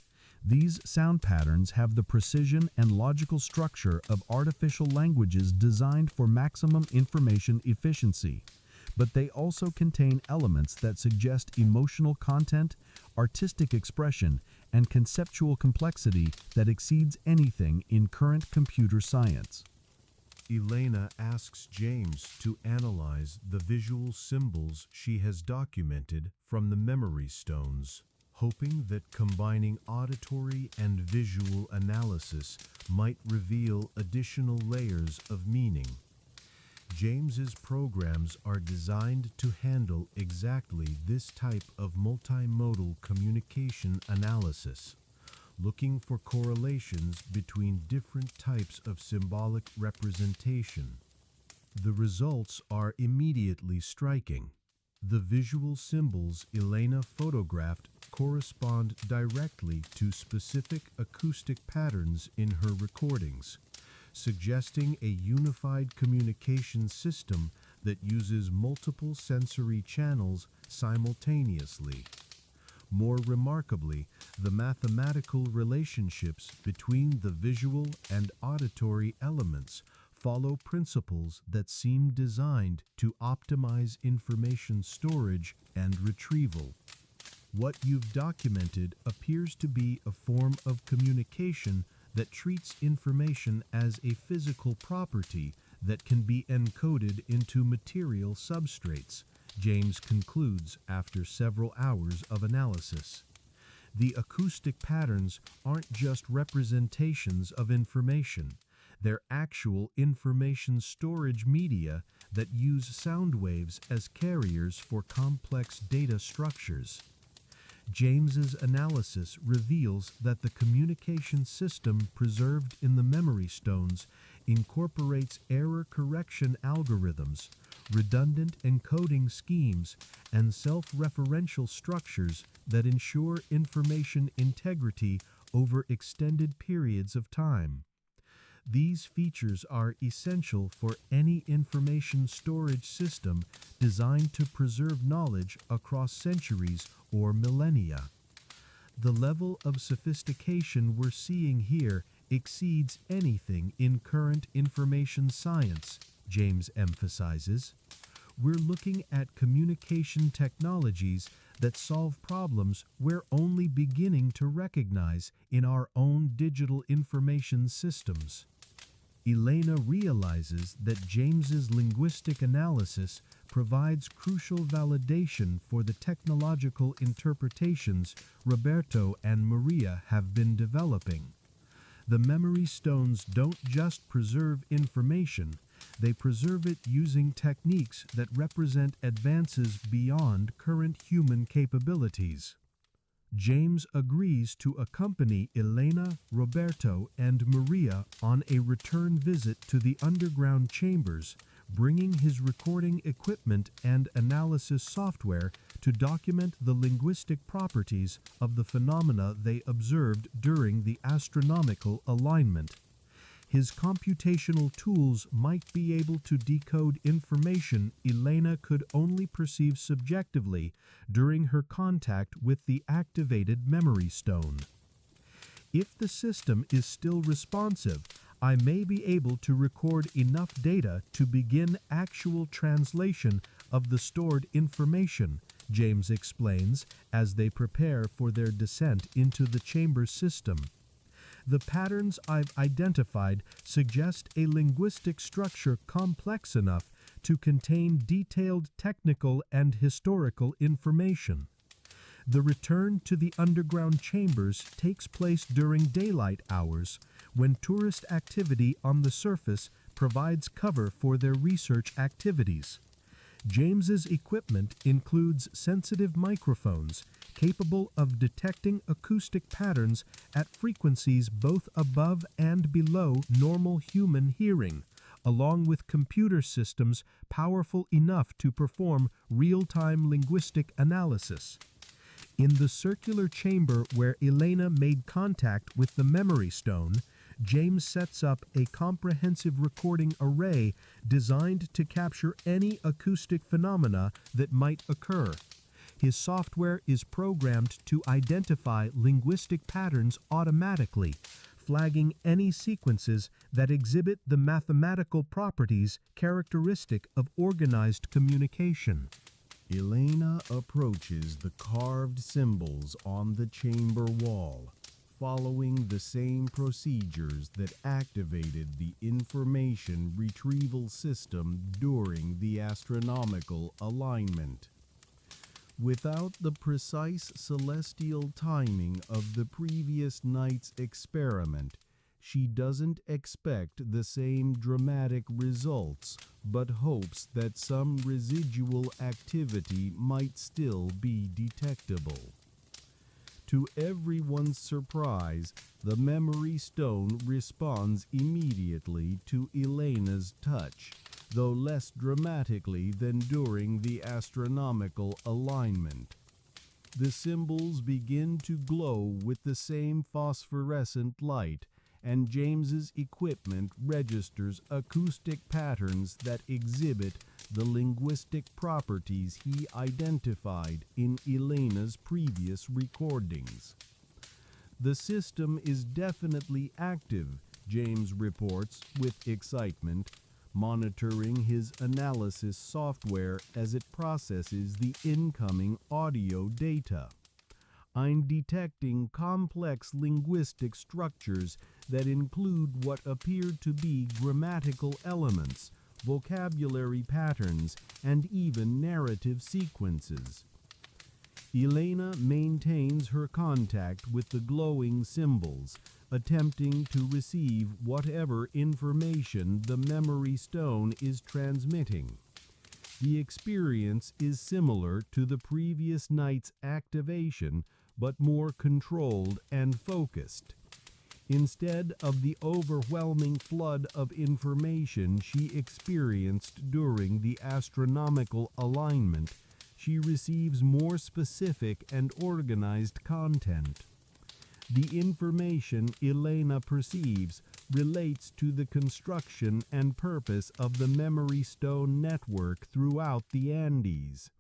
These sound patterns have the precision and logical structure of artificial languages designed for maximum information efficiency, but they also contain elements that suggest emotional content, artistic expression, and conceptual complexity that exceeds anything in current computer science. Elena asks James to analyze the visual symbols she has documented from the memory stones, hoping that combining auditory and visual analysis might reveal additional layers of meaning. James's programs are designed to handle exactly this type of multimodal communication analysis, looking for correlations between different types of symbolic representation. The results are immediately striking. The visual symbols Elena photographed correspond directly to specific acoustic patterns in her recordings, suggesting a unified communication system that uses multiple sensory channels simultaneously. More remarkably, the mathematical relationships between the visual and auditory elements follow principles that seem designed to optimize information storage and retrieval. What you've documented appears to be a form of communication that treats information as a physical property that can be encoded into material substrates, James concludes after several hours of analysis. The acoustic patterns aren't just representations of information. They're actual information storage media that use sound waves as carriers for complex data structures. James's analysis reveals that the communication system preserved in the memory stones incorporates error correction algorithms, redundant encoding schemes, and self-referential structures that ensure information integrity over extended periods of time. These features are essential for any information storage system designed to preserve knowledge across centuries or millennia. The level of sophistication we're seeing here exceeds anything in current information science, James emphasizes. We're looking at communication technologies that solve problems we're only beginning to recognize in our own digital information systems. Elena realizes that James's linguistic analysis provides crucial validation for the technological interpretations Roberto and Maria have been developing. The memory stones don't just preserve information, they preserve it using techniques that represent advances beyond current human capabilities. James agrees to accompany Elena, Roberto, and Maria on a return visit to the underground chambers, bringing his recording equipment and analysis software to document the linguistic properties of the phenomena they observed during the astronomical alignment. His computational tools might be able to decode information Elena could only perceive subjectively during her contact with the activated memory stone. If the system is still responsive, I may be able to record enough data to begin actual translation of the stored information, James explains as they prepare for their descent into the chamber system. The patterns I've identified suggest a linguistic structure complex enough to contain detailed technical and historical information. The return to the underground chambers takes place during daylight hours, when tourist activity on the surface provides cover for their research activities. James's equipment includes sensitive microphones capable of detecting acoustic patterns at frequencies both above and below normal human hearing, along with computer systems powerful enough to perform real-time linguistic analysis. In the circular chamber where Elena made contact with the memory stone, James sets up a comprehensive recording array designed to capture any acoustic phenomena that might occur. His software is programmed to identify linguistic patterns automatically, flagging any sequences that exhibit the mathematical properties characteristic of organized communication. Elena approaches the carved symbols on the chamber wall, following the same procedures that activated the information retrieval system during the astronomical alignment. Without the precise celestial timing of the previous night's experiment, she doesn't expect the same dramatic results, but hopes that some residual activity might still be detectable. To everyone's surprise, the memory stone responds immediately to Elena's touch, though less dramatically than during the astronomical alignment. The symbols begin to glow with the same phosphorescent light, and James's equipment registers acoustic patterns that exhibit the linguistic properties he identified in Elena's previous recordings. The system is definitely active, James reports with excitement, monitoring his analysis software as it processes the incoming audio data. I'm detecting complex linguistic structures that include what appear to be grammatical elements, vocabulary patterns, and even narrative sequences. Elena maintains her contact with the glowing symbols, attempting to receive whatever information the memory stone is transmitting. The experience is similar to the previous night's activation, but more controlled and focused. Instead of the overwhelming flood of information she experienced during the astronomical alignment, she receives more specific and organized content. The information Elena perceives relates to the construction and purpose of the memory stone network throughout the Andes.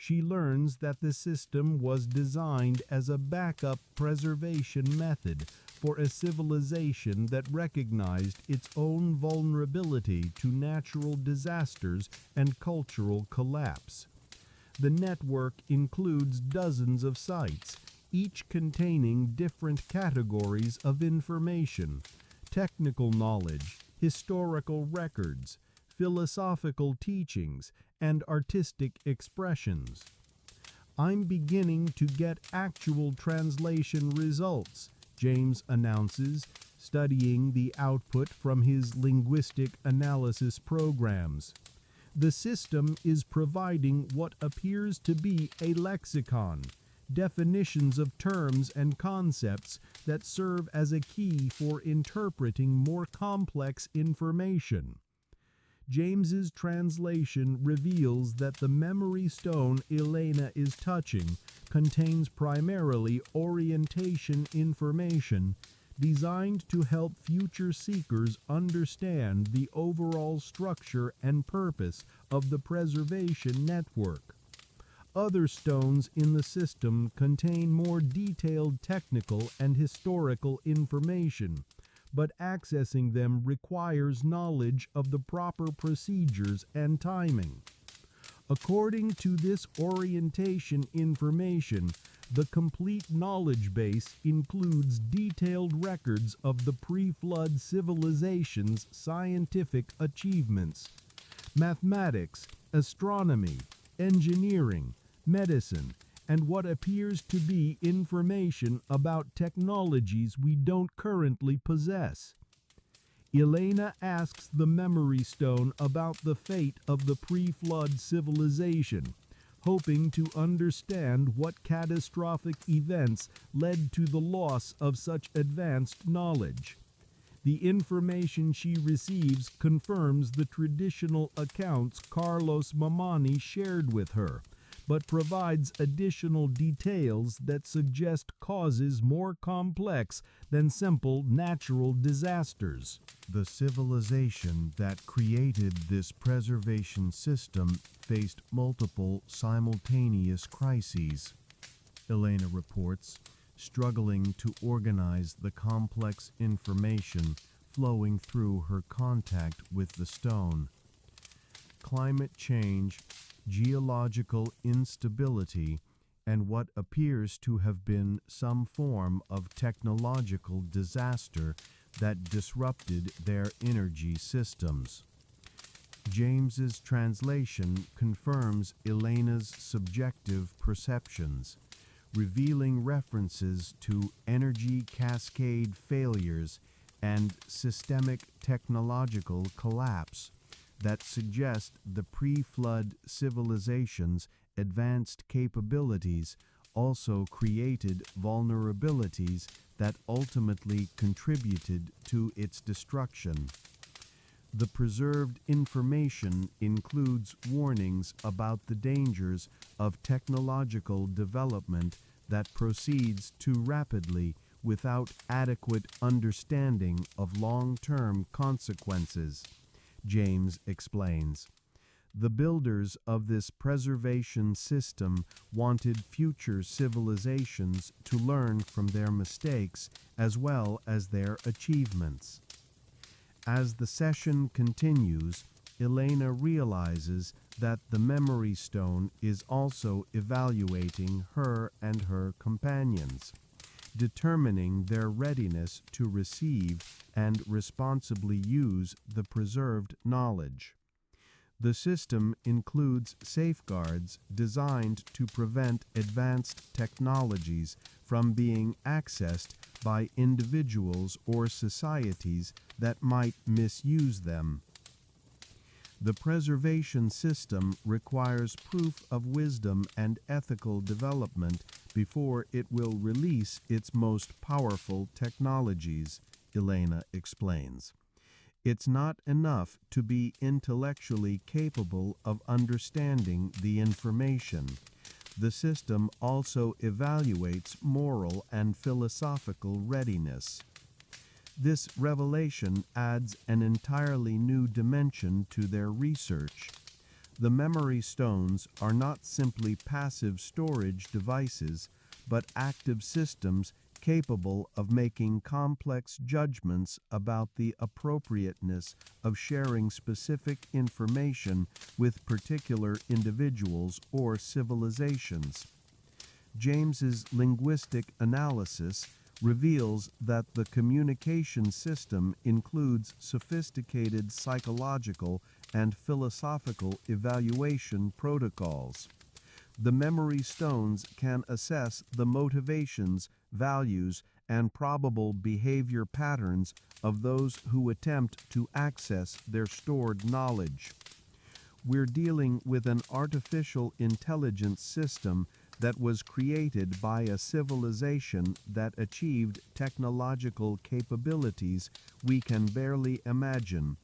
She learns that the system was designed as a backup preservation method for a civilization that recognized its own vulnerability to natural disasters and cultural collapse. The network includes dozens of sites, each containing different categories of information: technical knowledge, historical records, philosophical teachings, and artistic expressions. I'm beginning to get actual translation results, James announces, studying the output from his linguistic analysis programs. The system is providing what appears to be a lexicon, definitions of terms and concepts that serve as a key for interpreting more complex information. James's translation reveals that the memory stone Elena is touching contains primarily orientation information designed to help future seekers understand the overall structure and purpose of the preservation network. Other stones in the system contain more detailed technical and historical information, but accessing them requires knowledge of the proper procedures and timing. According to this orientation information, the complete knowledge base includes detailed records of the pre-flood civilization's scientific achievements, mathematics, astronomy, engineering, medicine, and what appears to be information about technologies we don't currently possess. Elena asks the memory stone about the fate of the pre-flood civilization, hoping to understand what catastrophic events led to the loss of such advanced knowledge. The information she receives confirms the traditional accounts Carlos Mamani shared with her, but provides additional details that suggest causes more complex than simple natural disasters. The civilization that created this preservation system faced multiple simultaneous crises, Elena reports, struggling to organize the complex information flowing through her contact with the stone. Climate change, geological instability, and what appears to have been some form of technological disaster that disrupted their energy systems. James's translation confirms Elena's subjective perceptions, revealing references to energy cascade failures and systemic technological collapse that suggest the pre-flood civilization's advanced capabilities also created vulnerabilities that ultimately contributed to its destruction. The preserved information includes warnings about the dangers of technological development that proceeds too rapidly without adequate understanding of long-term consequences, James explains. The builders of this preservation system wanted future civilizations to learn from their mistakes as well as their achievements. As the session continues, Elena realizes that the memory stone is also evaluating her and her companions, determining their readiness to receive and responsibly use the preserved knowledge. The system includes safeguards designed to prevent advanced technologies from being accessed by individuals or societies that might misuse them. The preservation system requires proof of wisdom and ethical development before it will release its most powerful technologies, Elena explains. It's not enough to be intellectually capable of understanding the information. The system also evaluates moral and philosophical readiness. This revelation adds an entirely new dimension to their research. The memory stones are not simply passive storage devices, but active systems capable of making complex judgments about the appropriateness of sharing specific information with particular individuals or civilizations. James's linguistic analysis reveals that the communication system includes sophisticated psychological and philosophical evaluation protocols. The memory stones can assess the motivations, values, and probable behavior patterns of those who attempt to access their stored knowledge. We're dealing with an artificial intelligence system that was created by a civilization that achieved technological capabilities we can barely imagine.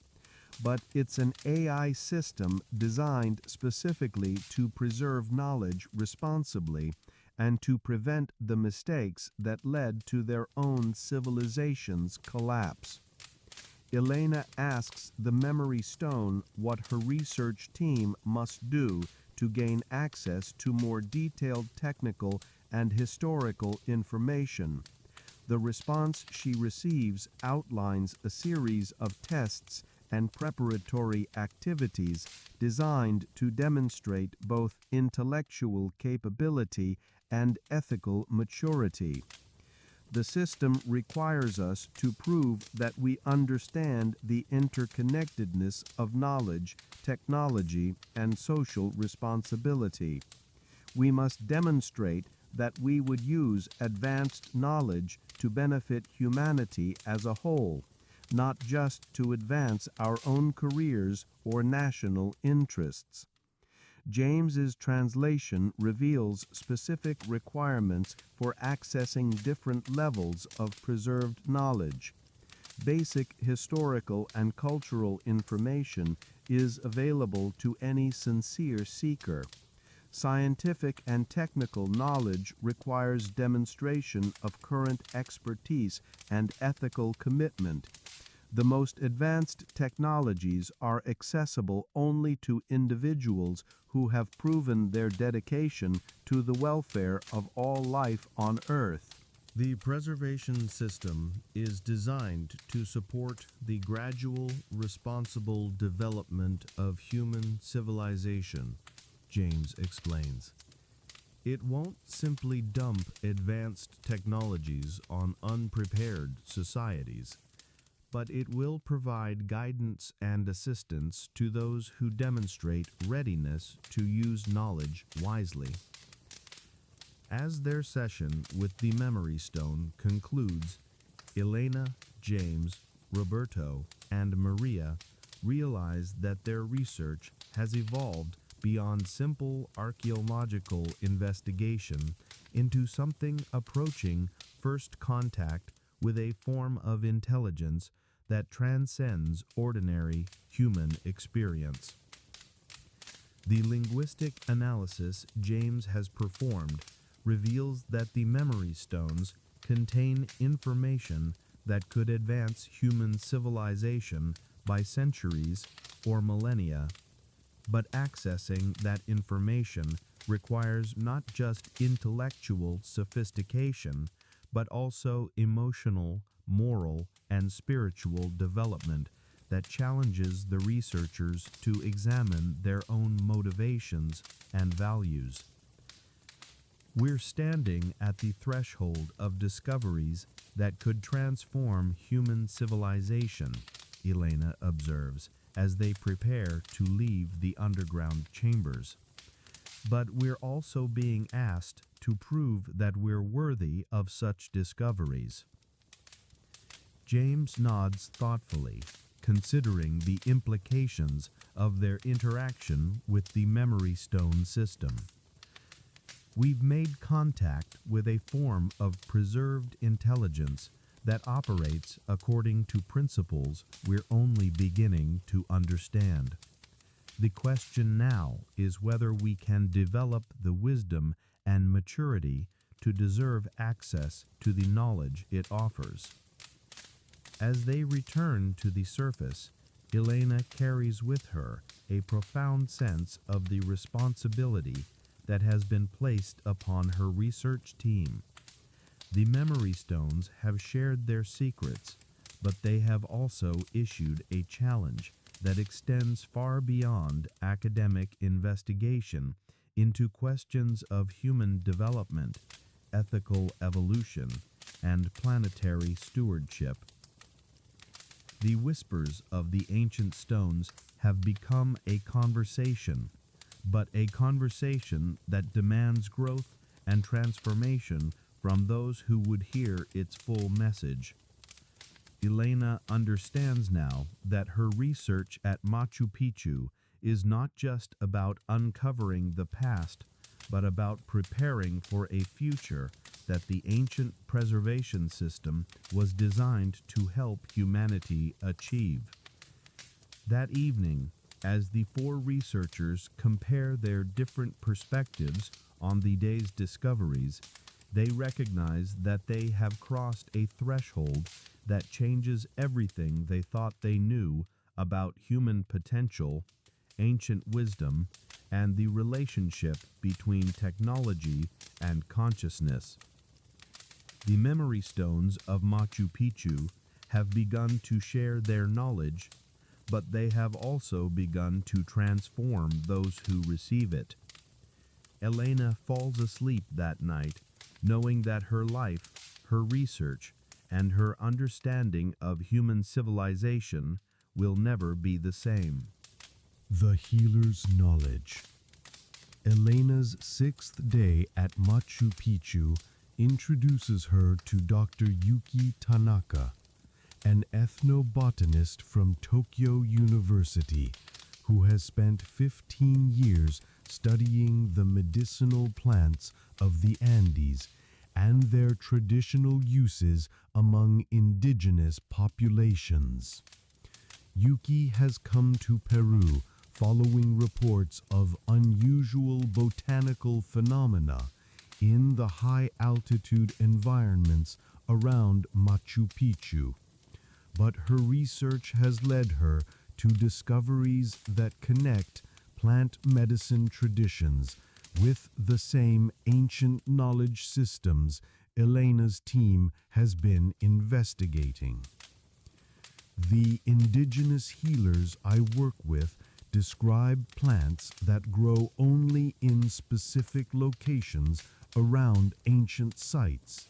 But it's an AI system designed specifically to preserve knowledge responsibly and to prevent the mistakes that led to their own civilization's collapse. Elena asks the memory stone what her research team must do to gain access to more detailed technical and historical information. The response she receives outlines a series of tests and preparatory activities designed to demonstrate both intellectual capability and ethical maturity. The system requires us to prove that we understand the interconnectedness of knowledge, technology, and social responsibility. We must demonstrate that we would use advanced knowledge to benefit humanity as a whole, not just to advance our own careers or national interests. James's translation reveals specific requirements for accessing different levels of preserved knowledge. Basic historical and cultural information is available to any sincere seeker. Scientific and technical knowledge requires demonstration of current expertise and ethical commitment. The most advanced technologies are accessible only to individuals who have proven their dedication to the welfare of all life on Earth. The preservation system is designed to support the gradual, responsible development of human civilization, James explains. It won't simply dump advanced technologies on unprepared societies, but it will provide guidance and assistance to those who demonstrate readiness to use knowledge wisely. As their session with the Memory Stone concludes, Elena, James, Roberto, and Maria realize that their research has evolved beyond simple archaeological investigation into something approaching first contact with a form of intelligence that transcends ordinary human experience. The linguistic analysis James has performed reveals that the memory stones contain information that could advance human civilization by centuries or millennia. But accessing that information requires not just intellectual sophistication, but also emotional, moral, and spiritual development that challenges the researchers to examine their own motivations and values. We're standing at the threshold of discoveries that could transform human civilization, Elena observes, as they prepare to leave the underground chambers. But we're also being asked to prove that we're worthy of such discoveries. James nods thoughtfully, considering the implications of their interaction with the Memory Stone system. We've made contact with a form of preserved intelligence that operates according to principles we're only beginning to understand. The question now is whether we can develop the wisdom and maturity to deserve access to the knowledge it offers. As they return to the surface, Elena carries with her a profound sense of the responsibility that has been placed upon her research team. The Memory Stones have shared their secrets, but they have also issued a challenge that extends far beyond academic investigation into questions of human development, ethical evolution, and planetary stewardship. The whispers of the ancient stones have become a conversation, but a conversation that demands growth and transformation from those who would hear its full message. Elena understands now that her research at Machu Picchu is not just about uncovering the past, but about preparing for a future that the ancient preservation system was designed to help humanity achieve. That evening, as the four researchers compare their different perspectives on the day's discoveries, they recognize that they have crossed a threshold that changes everything they thought they knew about human potential, ancient wisdom, and the relationship between technology and consciousness. The Memory Stones of Machu Picchu have begun to share their knowledge, but they have also begun to transform those who receive it. Elena falls asleep that night, knowing that her life, her research, and her understanding of human civilization will never be the same. The Healer's Knowledge. Elena's sixth day at Machu Picchu introduces her to Dr. Yuki Tanaka, an ethnobotanist from Tokyo University who has spent 15 years studying the medicinal plants of the Andes and their traditional uses among indigenous populations. Yuki has come to Peru following reports of unusual botanical phenomena in the high-altitude environments around Machu Picchu. But her research has led her to discoveries that connect plant medicine traditions with the same ancient knowledge systems Elena's team has been investigating. The indigenous healers I work with describe plants that grow only in specific locations around ancient sites.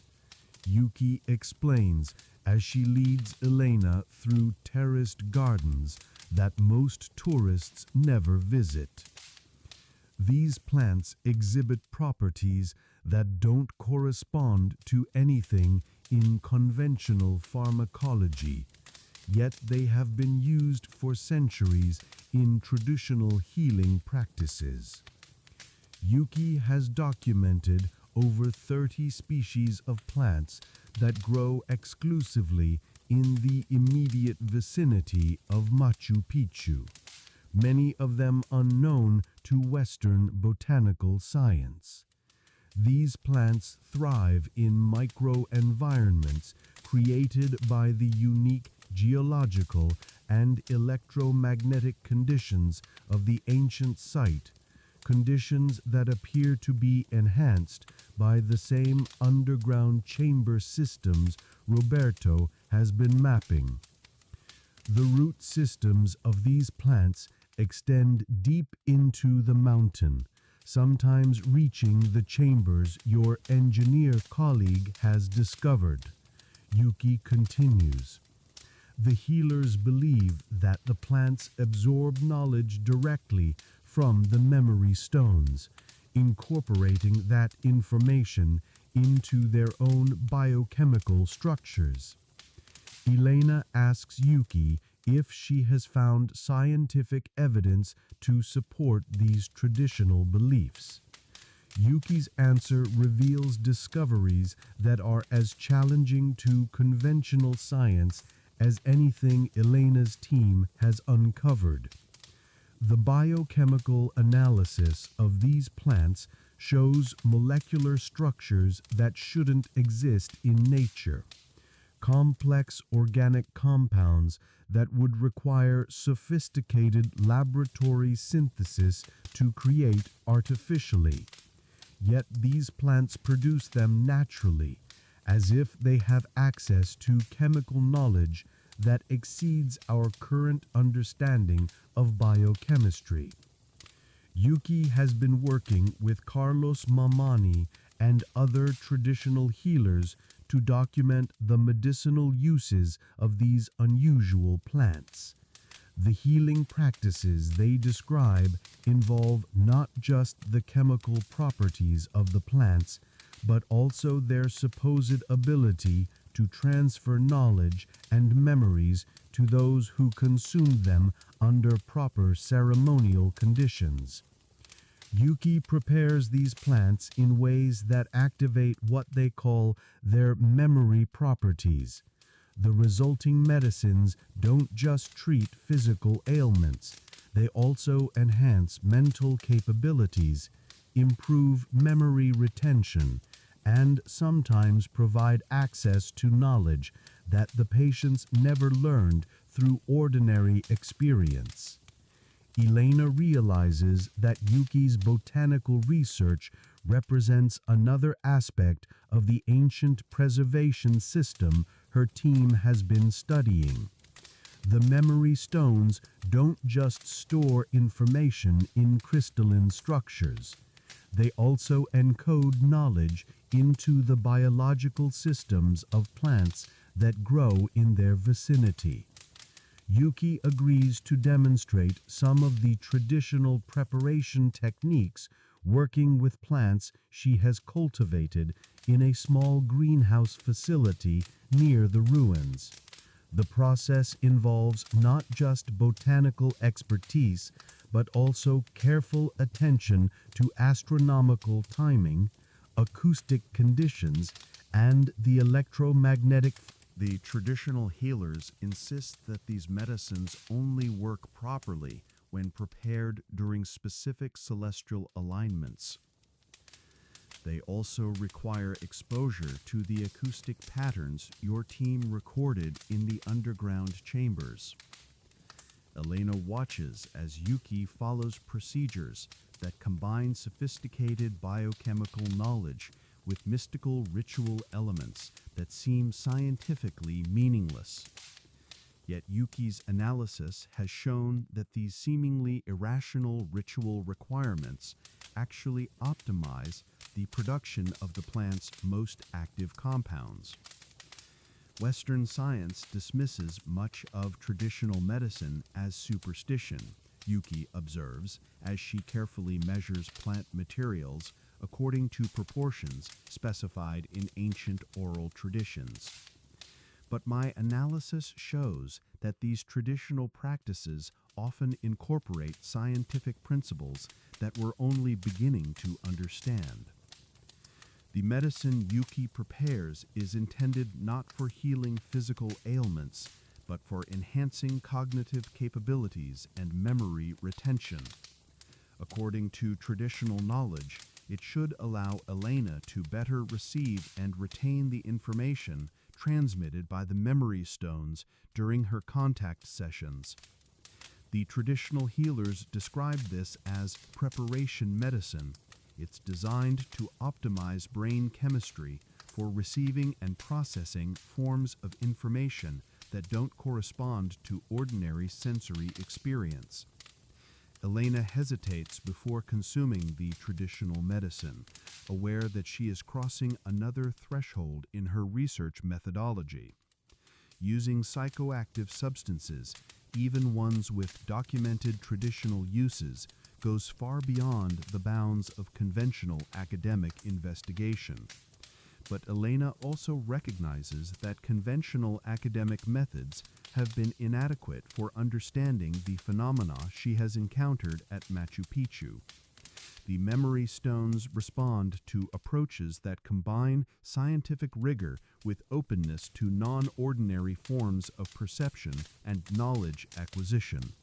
Yuki explains as she leads Elena through terraced gardens that most tourists never visit. These plants exhibit properties that don't correspond to anything in conventional pharmacology, yet they have been used for centuries in traditional healing practices. Yuki has documented over 30 species of plants that grow exclusively in the immediate vicinity of Machu Picchu, many of them unknown to Western botanical science. These plants thrive in microenvironments created by the unique geological and electromagnetic conditions of the ancient site, conditions that appear to be enhanced by the same underground chamber systems Roberto has been mapping. The root systems of these plants extend deep into the mountain, sometimes reaching the chambers your engineer colleague has discovered. Yuki continues. The healers believe that the plants absorb knowledge directly from the memory stones, incorporating that information into their own biochemical structures. Elena asks Yuki if she has found scientific evidence to support these traditional beliefs. Yuki's answer reveals discoveries that are as challenging to conventional science as anything Elena's team has uncovered. The biochemical analysis of these plants shows molecular structures that shouldn't exist in nature. Complex organic compounds that would require sophisticated laboratory synthesis to create artificially. Yet these plants produce them naturally, as if they have access to chemical knowledge that exceeds our current understanding of biochemistry. Yuki has been working with Carlos Mamani and other traditional healers to document the medicinal uses of these unusual plants. The healing practices they describe involve not just the chemical properties of the plants, but also their supposed ability to transfer knowledge and memories to those who consume them under proper ceremonial conditions. Yuki prepares these plants in ways that activate what they call their memory properties. The resulting medicines don't just treat physical ailments, they also enhance mental capabilities, improve memory retention, and sometimes provide access to knowledge that the patients never learned through ordinary experience. Elena realizes that Yuki's botanical research represents another aspect of the ancient preservation system her team has been studying. The memory stones don't just store information in crystalline structures. They also encode knowledge into the biological systems of plants that grow in their vicinity. Yuki agrees to demonstrate some of the traditional preparation techniques working with plants she has cultivated in a small greenhouse facility near the ruins. The process involves not just botanical expertise, but also careful attention to astronomical timing, acoustic conditions, and the electromagnetic. The traditional healers insist that these medicines only work properly when prepared during specific celestial alignments. They also require exposure to the acoustic patterns your team recorded in the underground chambers. Elena watches as Yuki follows procedures that combine sophisticated biochemical knowledge with mystical ritual elements that seem scientifically meaningless. Yet Yuki's analysis has shown that these seemingly irrational ritual requirements actually optimize the production of the plant's most active compounds. Western science dismisses much of traditional medicine as superstition, Yuki observes as she carefully measures plant materials according to proportions specified in ancient oral traditions. But my analysis shows that these traditional practices often incorporate scientific principles that we're only beginning to understand. The medicine Yuki prepares is intended not for healing physical ailments, but for enhancing cognitive capabilities and memory retention. According to traditional knowledge, it should allow Elena to better receive and retain the information transmitted by the memory stones during her contact sessions. The traditional healers describe this as preparation medicine. It's designed to optimize brain chemistry for receiving and processing forms of information that don't correspond to ordinary sensory experience. Elena hesitates before consuming the traditional medicine, aware that she is crossing another threshold in her research methodology. Using psychoactive substances, even ones with documented traditional uses, goes far beyond the bounds of conventional academic investigation. But Elena also recognizes that conventional academic methods have been inadequate for understanding the phenomena she has encountered at Machu Picchu. The memory stones respond to approaches that combine scientific rigor with openness to non-ordinary forms of perception and knowledge acquisition.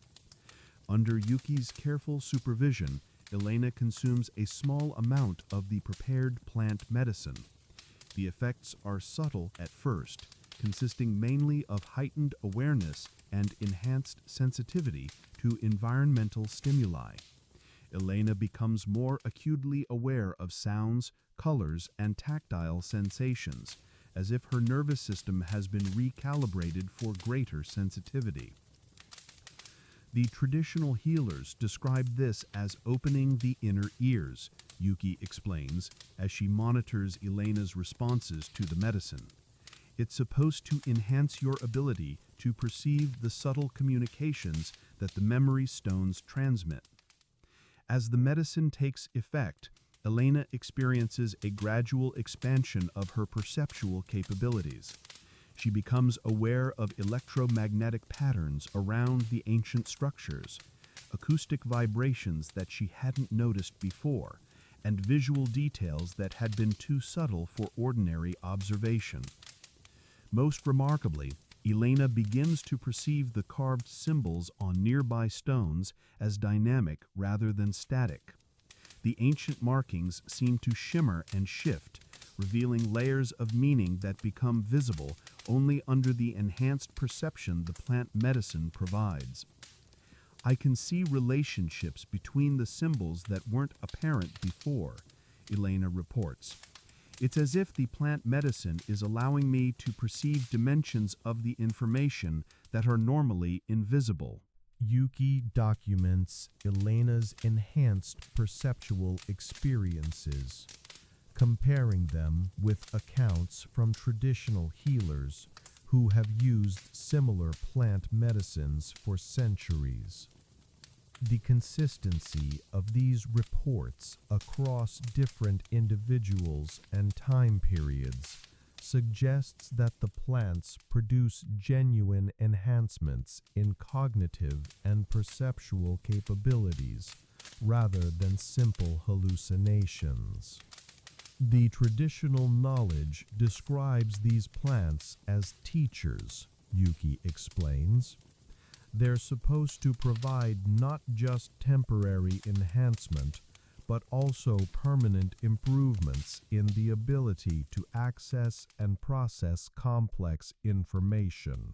Under Yuki's careful supervision, Elena consumes a small amount of the prepared plant medicine. The effects are subtle at first, consisting mainly of heightened awareness and enhanced sensitivity to environmental stimuli. Elena becomes more acutely aware of sounds, colors, and tactile sensations, as if her nervous system has been recalibrated for greater sensitivity. The traditional healers describe this as opening the inner ears, Yuki explains as she monitors Elena's responses to the medicine. It's supposed to enhance your ability to perceive the subtle communications that the memory stones transmit. As the medicine takes effect, Elena experiences a gradual expansion of her perceptual capabilities. She becomes aware of electromagnetic patterns around the ancient structures, acoustic vibrations that she hadn't noticed before, and visual details that had been too subtle for ordinary observation. Most remarkably, Elena begins to perceive the carved symbols on nearby stones as dynamic rather than static. The ancient markings seem to shimmer and shift, revealing layers of meaning that become visible only under the enhanced perception the plant medicine provides. I can see relationships between the symbols that weren't apparent before, Elena reports. It's as if the plant medicine is allowing me to perceive dimensions of the information that are normally invisible. Yuki documents Elena's enhanced perceptual experiences, comparing them with accounts from traditional healers who have used similar plant medicines for centuries. The consistency of these reports across different individuals and time periods suggests that the plants produce genuine enhancements in cognitive and perceptual capabilities rather than simple hallucinations. The traditional knowledge describes these plants as teachers, Yuki explains. They're supposed to provide not just temporary enhancement, but also permanent improvements in the ability to access and process complex information.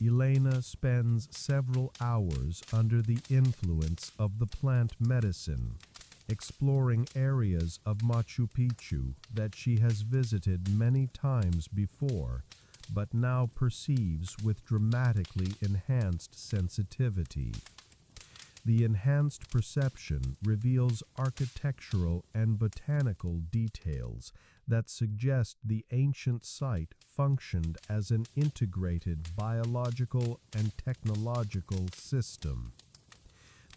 Elena spends several hours under the influence of the plant medicine, exploring areas of Machu Picchu that she has visited many times before, but now perceives with dramatically enhanced sensitivity. The enhanced perception reveals architectural and botanical details that suggest the ancient site functioned as an integrated biological and technological system.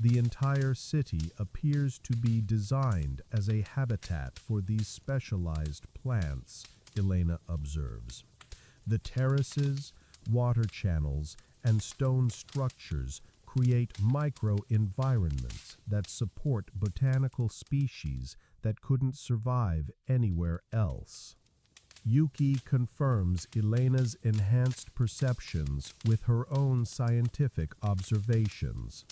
The entire city appears to be designed as a habitat for these specialized plants, Elena observes. The terraces, water channels, and stone structures create microenvironments that support botanical species that couldn't survive anywhere else. Yuki confirms Elena's enhanced perceptions with her own scientific observations.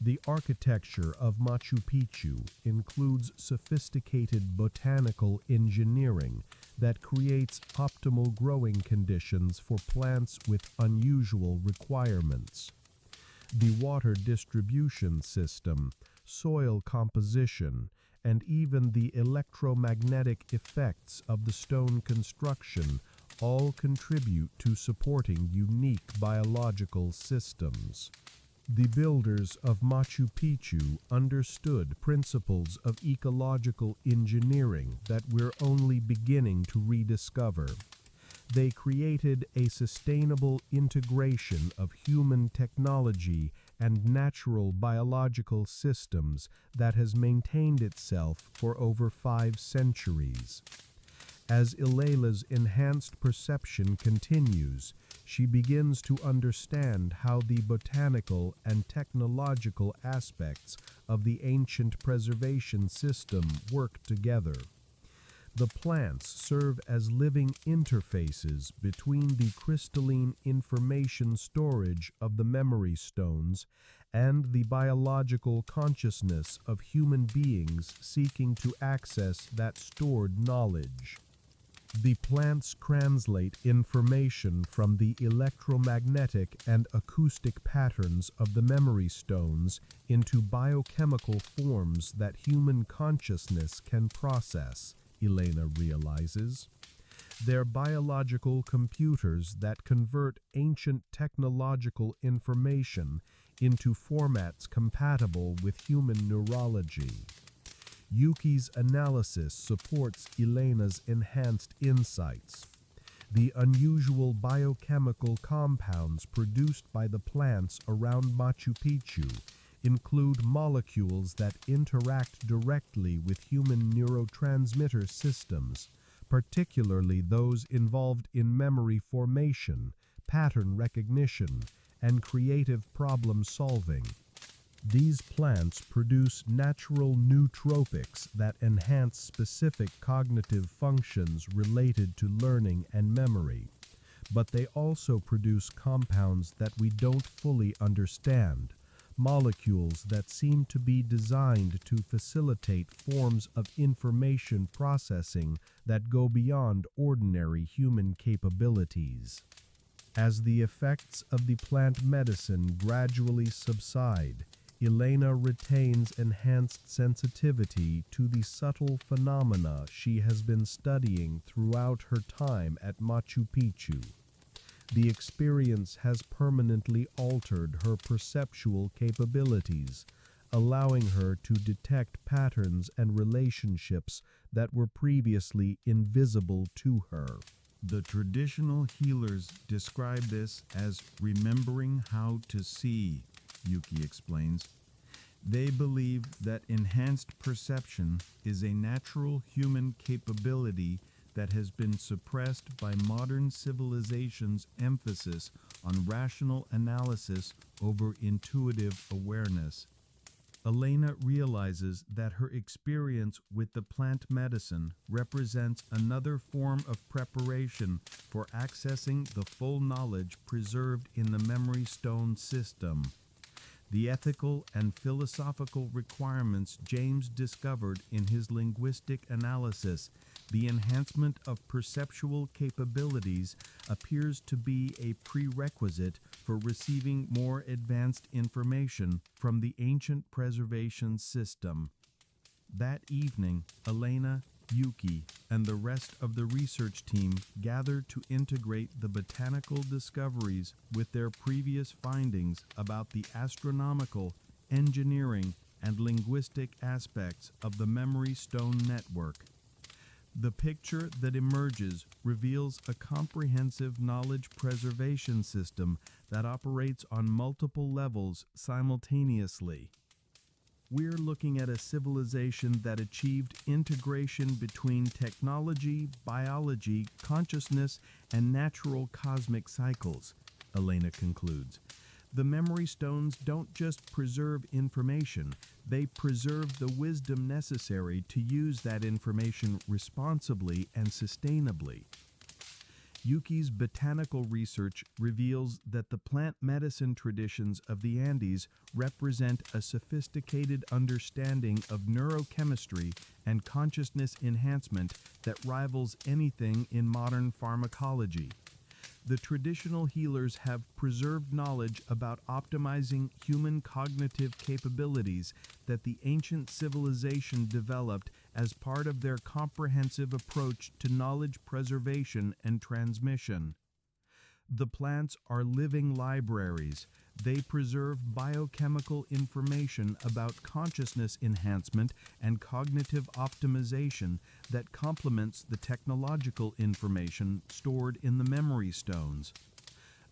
The architecture of Machu Picchu includes sophisticated botanical engineering that creates optimal growing conditions for plants with unusual requirements. The water distribution system, soil composition, and even the electromagnetic effects of the stone construction all contribute to supporting unique biological systems. The builders of Machu Picchu understood principles of ecological engineering that we're only beginning to rediscover. They created a sustainable integration of human technology and natural biological systems that has maintained itself for over 5 centuries. As Ileila's enhanced perception continues, she begins to understand how the botanical and technological aspects of the ancient preservation system work together. The plants serve as living interfaces between the crystalline information storage of the memory stones and the biological consciousness of human beings seeking to access that stored knowledge. The plants translate information from the electromagnetic and acoustic patterns of the memory stones into biochemical forms that human consciousness can process, Elena realizes. They're biological computers that convert ancient technological information into formats compatible with human neurology. Yuki's analysis supports Elena's enhanced insights. The unusual biochemical compounds produced by the plants around Machu Picchu include molecules that interact directly with human neurotransmitter systems, particularly those involved in memory formation, pattern recognition, and creative problem solving. These plants produce natural nootropics that enhance specific cognitive functions related to learning and memory, but they also produce compounds that we don't fully understand, molecules that seem to be designed to facilitate forms of information processing that go beyond ordinary human capabilities. As the effects of the plant medicine gradually subside, Elena retains enhanced sensitivity to the subtle phenomena she has been studying throughout her time at Machu Picchu. The experience has permanently altered her perceptual capabilities, allowing her to detect patterns and relationships that were previously invisible to her. The traditional healers describe this as remembering how to see, Yuki explains. They believe that enhanced perception is a natural human capability that has been suppressed by modern civilization's emphasis on rational analysis over intuitive awareness. Elena realizes that her experience with the plant medicine represents another form of preparation for accessing the full knowledge preserved in the memory stone system. The ethical and philosophical requirements James discovered in his linguistic analysis, the enhancement of perceptual capabilities, appears to be a prerequisite for receiving more advanced information from the ancient preservation system. That evening, Elena, Yuki, and the rest of the research team gather to integrate the botanical discoveries with their previous findings about the astronomical, engineering, and linguistic aspects of the memory stone network. The picture that emerges reveals a comprehensive knowledge preservation system that operates on multiple levels simultaneously. We're looking at a civilization that achieved integration between technology, biology, consciousness, and natural cosmic cycles, Elena concludes. The memory stones don't just preserve information, they preserve the wisdom necessary to use that information responsibly and sustainably. Yuki's botanical research reveals that the plant medicine traditions of the Andes represent a sophisticated understanding of neurochemistry and consciousness enhancement that rivals anything in modern pharmacology. The traditional healers have preserved knowledge about optimizing human cognitive capabilities that the ancient civilization developed as part of their comprehensive approach to knowledge preservation and transmission. The plants are living libraries. They preserve biochemical information about consciousness enhancement and cognitive optimization that complements the technological information stored in the memory stones.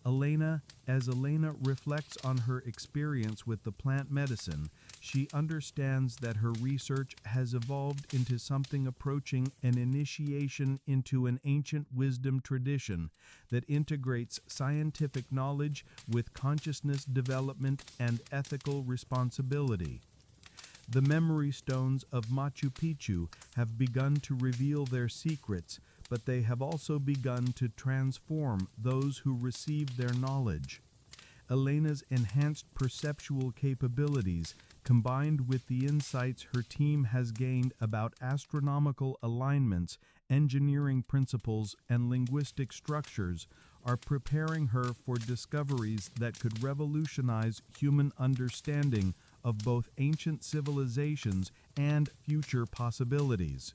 As Elena reflects on her experience with the plant medicine, she understands that her research has evolved into something approaching an initiation into an ancient wisdom tradition that integrates scientific knowledge with consciousness development and ethical responsibility. The memory stones of Machu Picchu have begun to reveal their secrets, but they have also begun to transform those who receive their knowledge. Elena's enhanced perceptual capabilities, combined with the insights her team has gained about astronomical alignments, engineering principles, and linguistic structures, are preparing her for discoveries that could revolutionize human understanding of both ancient civilizations and future possibilities.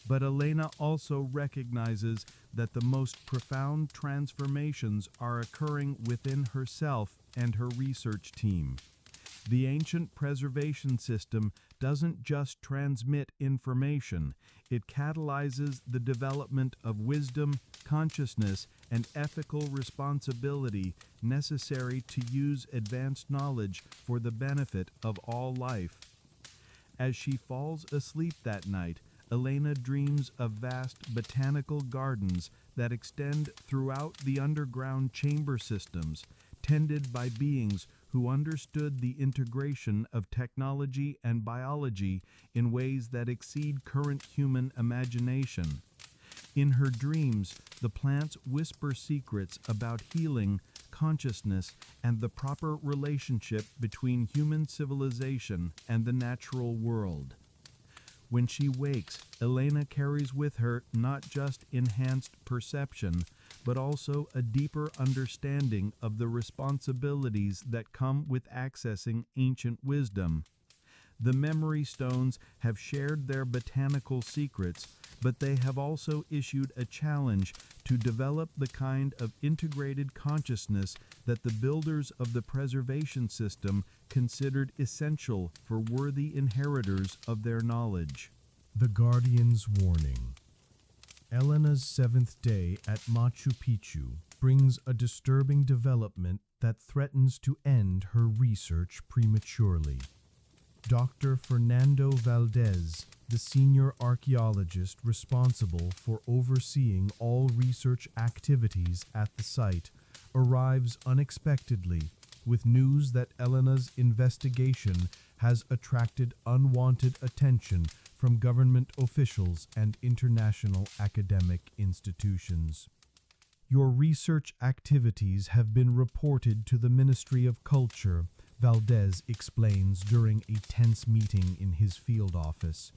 But Elena also recognizes that the most profound transformations are occurring within herself and her research team. The ancient preservation system doesn't just transmit information, it catalyzes the development of wisdom, consciousness, and ethical responsibility necessary to use advanced knowledge for the benefit of all life. As she falls asleep that night, Elena dreams of vast botanical gardens that extend throughout the underground chamber systems, tended by beings who understood the integration of technology and biology in ways that exceed current human imagination. In her dreams, the plants whisper secrets about healing, consciousness, and the proper relationship between human civilization and the natural world. When she wakes, Elena carries with her not just enhanced perception, but also a deeper understanding of the responsibilities that come with accessing ancient wisdom. The memory stones have shared their botanical secrets, but they have also issued a challenge to develop the kind of integrated consciousness that the builders of the preservation system considered essential for worthy inheritors of their knowledge. The Guardian's Warning. Elena's seventh day at Machu Picchu brings a disturbing development that threatens to end her research prematurely. Dr. Fernando Valdez, the senior archaeologist responsible for overseeing all research activities at the site, arrives unexpectedly with news that Elena's investigation has attracted unwanted attention from government officials and international academic institutions. Your research activities have been reported to the Ministry of Culture, Valdez explains during a tense meeting in his field office.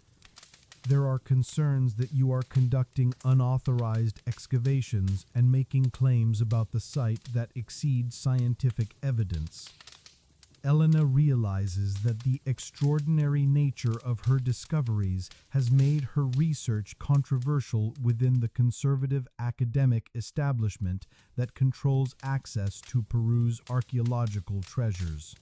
There are concerns that you are conducting unauthorized excavations and making claims about the site that exceed scientific evidence. Elena realizes that the extraordinary nature of her discoveries has made her research controversial within the conservative academic establishment that controls access to Peru's archaeological treasures.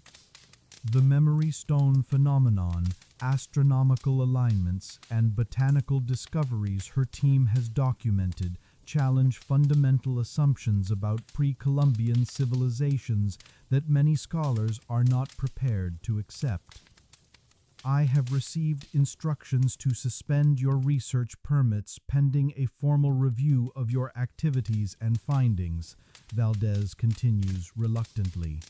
The memory stone phenomenon, astronomical alignments, and botanical discoveries her team has documented challenge fundamental assumptions about pre-Columbian civilizations that many scholars are not prepared to accept. I have received instructions to suspend your research permits pending a formal review of your activities and findings, Valdez continues reluctantly.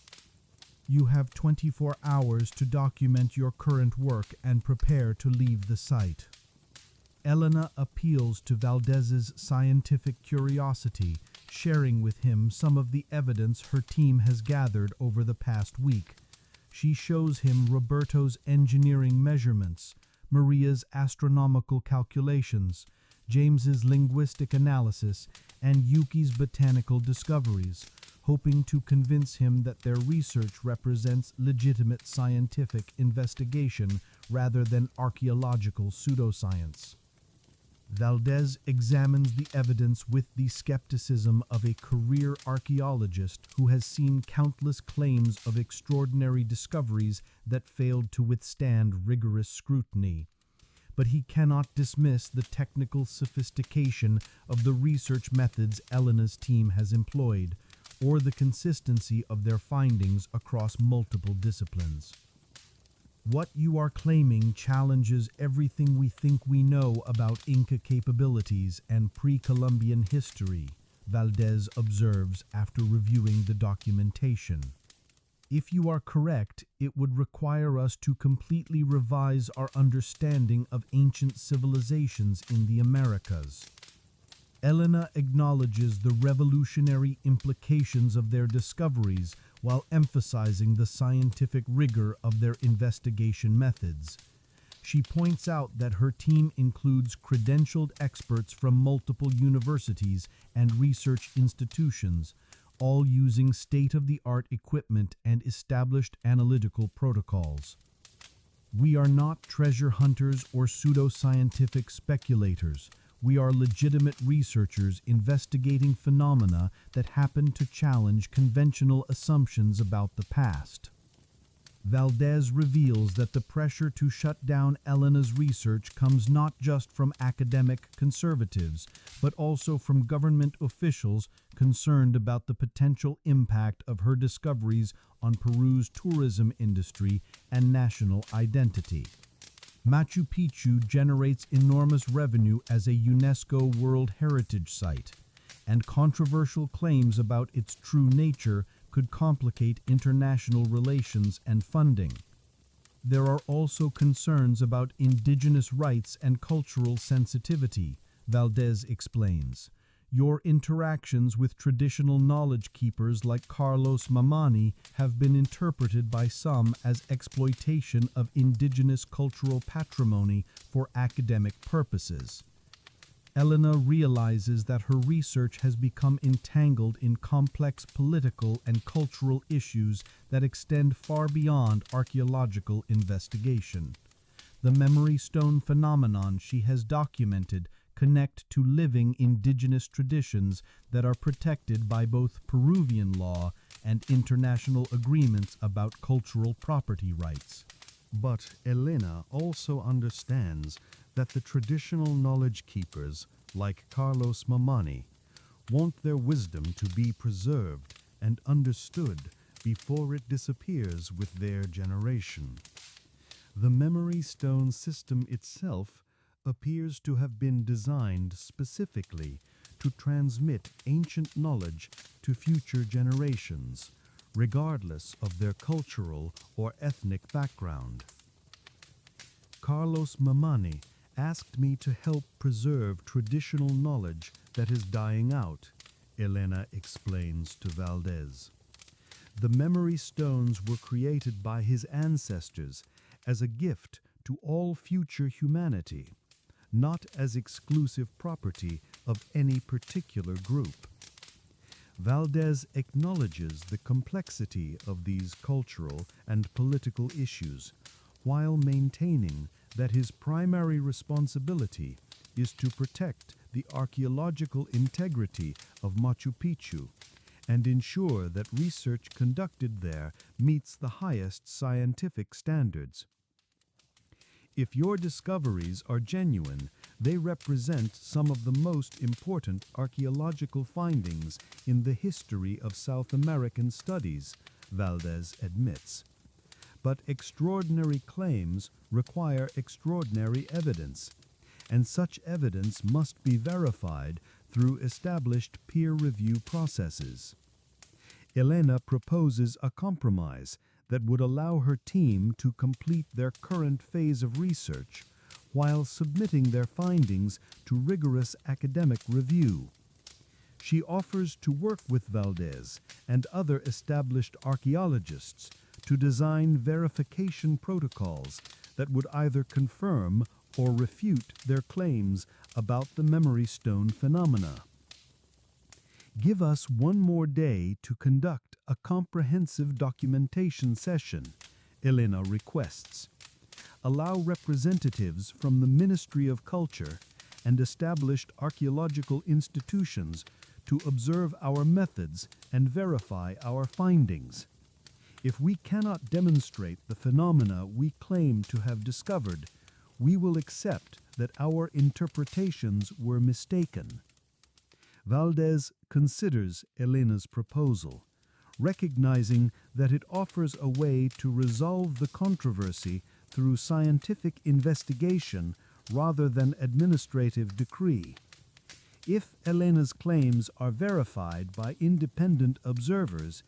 You have 24 hours to document your current work and prepare to leave the site. Elena appeals to Valdez's scientific curiosity, sharing with him some of the evidence her team has gathered over the past week. She shows him Roberto's engineering measurements, Maria's astronomical calculations, James's linguistic analysis, and Yuki's botanical discoveries, hoping to convince him that their research represents legitimate scientific investigation rather than archaeological pseudoscience. Valdez examines the evidence with the skepticism of a career archaeologist who has seen countless claims of extraordinary discoveries that failed to withstand rigorous scrutiny. But he cannot dismiss the technical sophistication of the research methods Elena's team has employed, or the consistency of their findings across multiple disciplines. What you are claiming challenges everything we think we know about Inca capabilities and pre-Columbian history, Valdez observes after reviewing the documentation. If you are correct, it would require us to completely revise our understanding of ancient civilizations in the Americas. Elena acknowledges the revolutionary implications of their discoveries while emphasizing the scientific rigor of their investigation methods. She points out that her team includes credentialed experts from multiple universities and research institutions, all using state-of-the-art equipment and established analytical protocols. We are not treasure hunters or pseudoscientific speculators. We are legitimate researchers investigating phenomena that happen to challenge conventional assumptions about the past. Valdez reveals that the pressure to shut down Elena's research comes not just from academic conservatives, but also from government officials concerned about the potential impact of her discoveries on Peru's tourism industry and national identity. Machu Picchu generates enormous revenue as a UNESCO World Heritage Site, and controversial claims about its true nature could complicate international relations and funding. There are also concerns about indigenous rights and cultural sensitivity, Valdez explains. Your interactions with traditional knowledge keepers like Carlos Mamani have been interpreted by some as exploitation of indigenous cultural patrimony for academic purposes. Elena realizes that her research has become entangled in complex political and cultural issues that extend far beyond archaeological investigation. The memory stone phenomenon she has documented connect to living indigenous traditions that are protected by both Peruvian law and international agreements about cultural property rights. But Elena also understands that the traditional knowledge keepers, like Carlos Mamani, want their wisdom to be preserved and understood before it disappears with their generation. The memory stone system itself appears to have been designed specifically to transmit ancient knowledge to future generations, regardless of their cultural or ethnic background. Carlos Mamani asked me to help preserve traditional knowledge that is dying out, Elena explains to Valdez. The memory stones were created by his ancestors as a gift to all future humanity, not as exclusive property of any particular group. Valdez acknowledges the complexity of these cultural and political issues, while maintaining that his primary responsibility is to protect the archaeological integrity of Machu Picchu and ensure that research conducted there meets the highest scientific standards. If your discoveries are genuine, they represent some of the most important archaeological findings in the history of South American studies, Valdez admits. But extraordinary claims require extraordinary evidence, and such evidence must be verified through established peer review processes. Elena proposes a compromise that would allow her team to complete their current phase of research while submitting their findings to rigorous academic review. She offers to work with Valdez and other established archaeologists to design verification protocols that would either confirm or refute their claims about the memory stone phenomena. Give us one more day to conduct a comprehensive documentation session, Elena requests. Allow representatives from the Ministry of Culture and established archaeological institutions to observe our methods and verify our findings. If we cannot demonstrate the phenomena we claim to have discovered, we will accept that our interpretations were mistaken. Valdez considers Elena's proposal, recognizing that it offers a way to resolve the controversy through scientific investigation rather than administrative decree. If Elena's claims are verified by independent observers,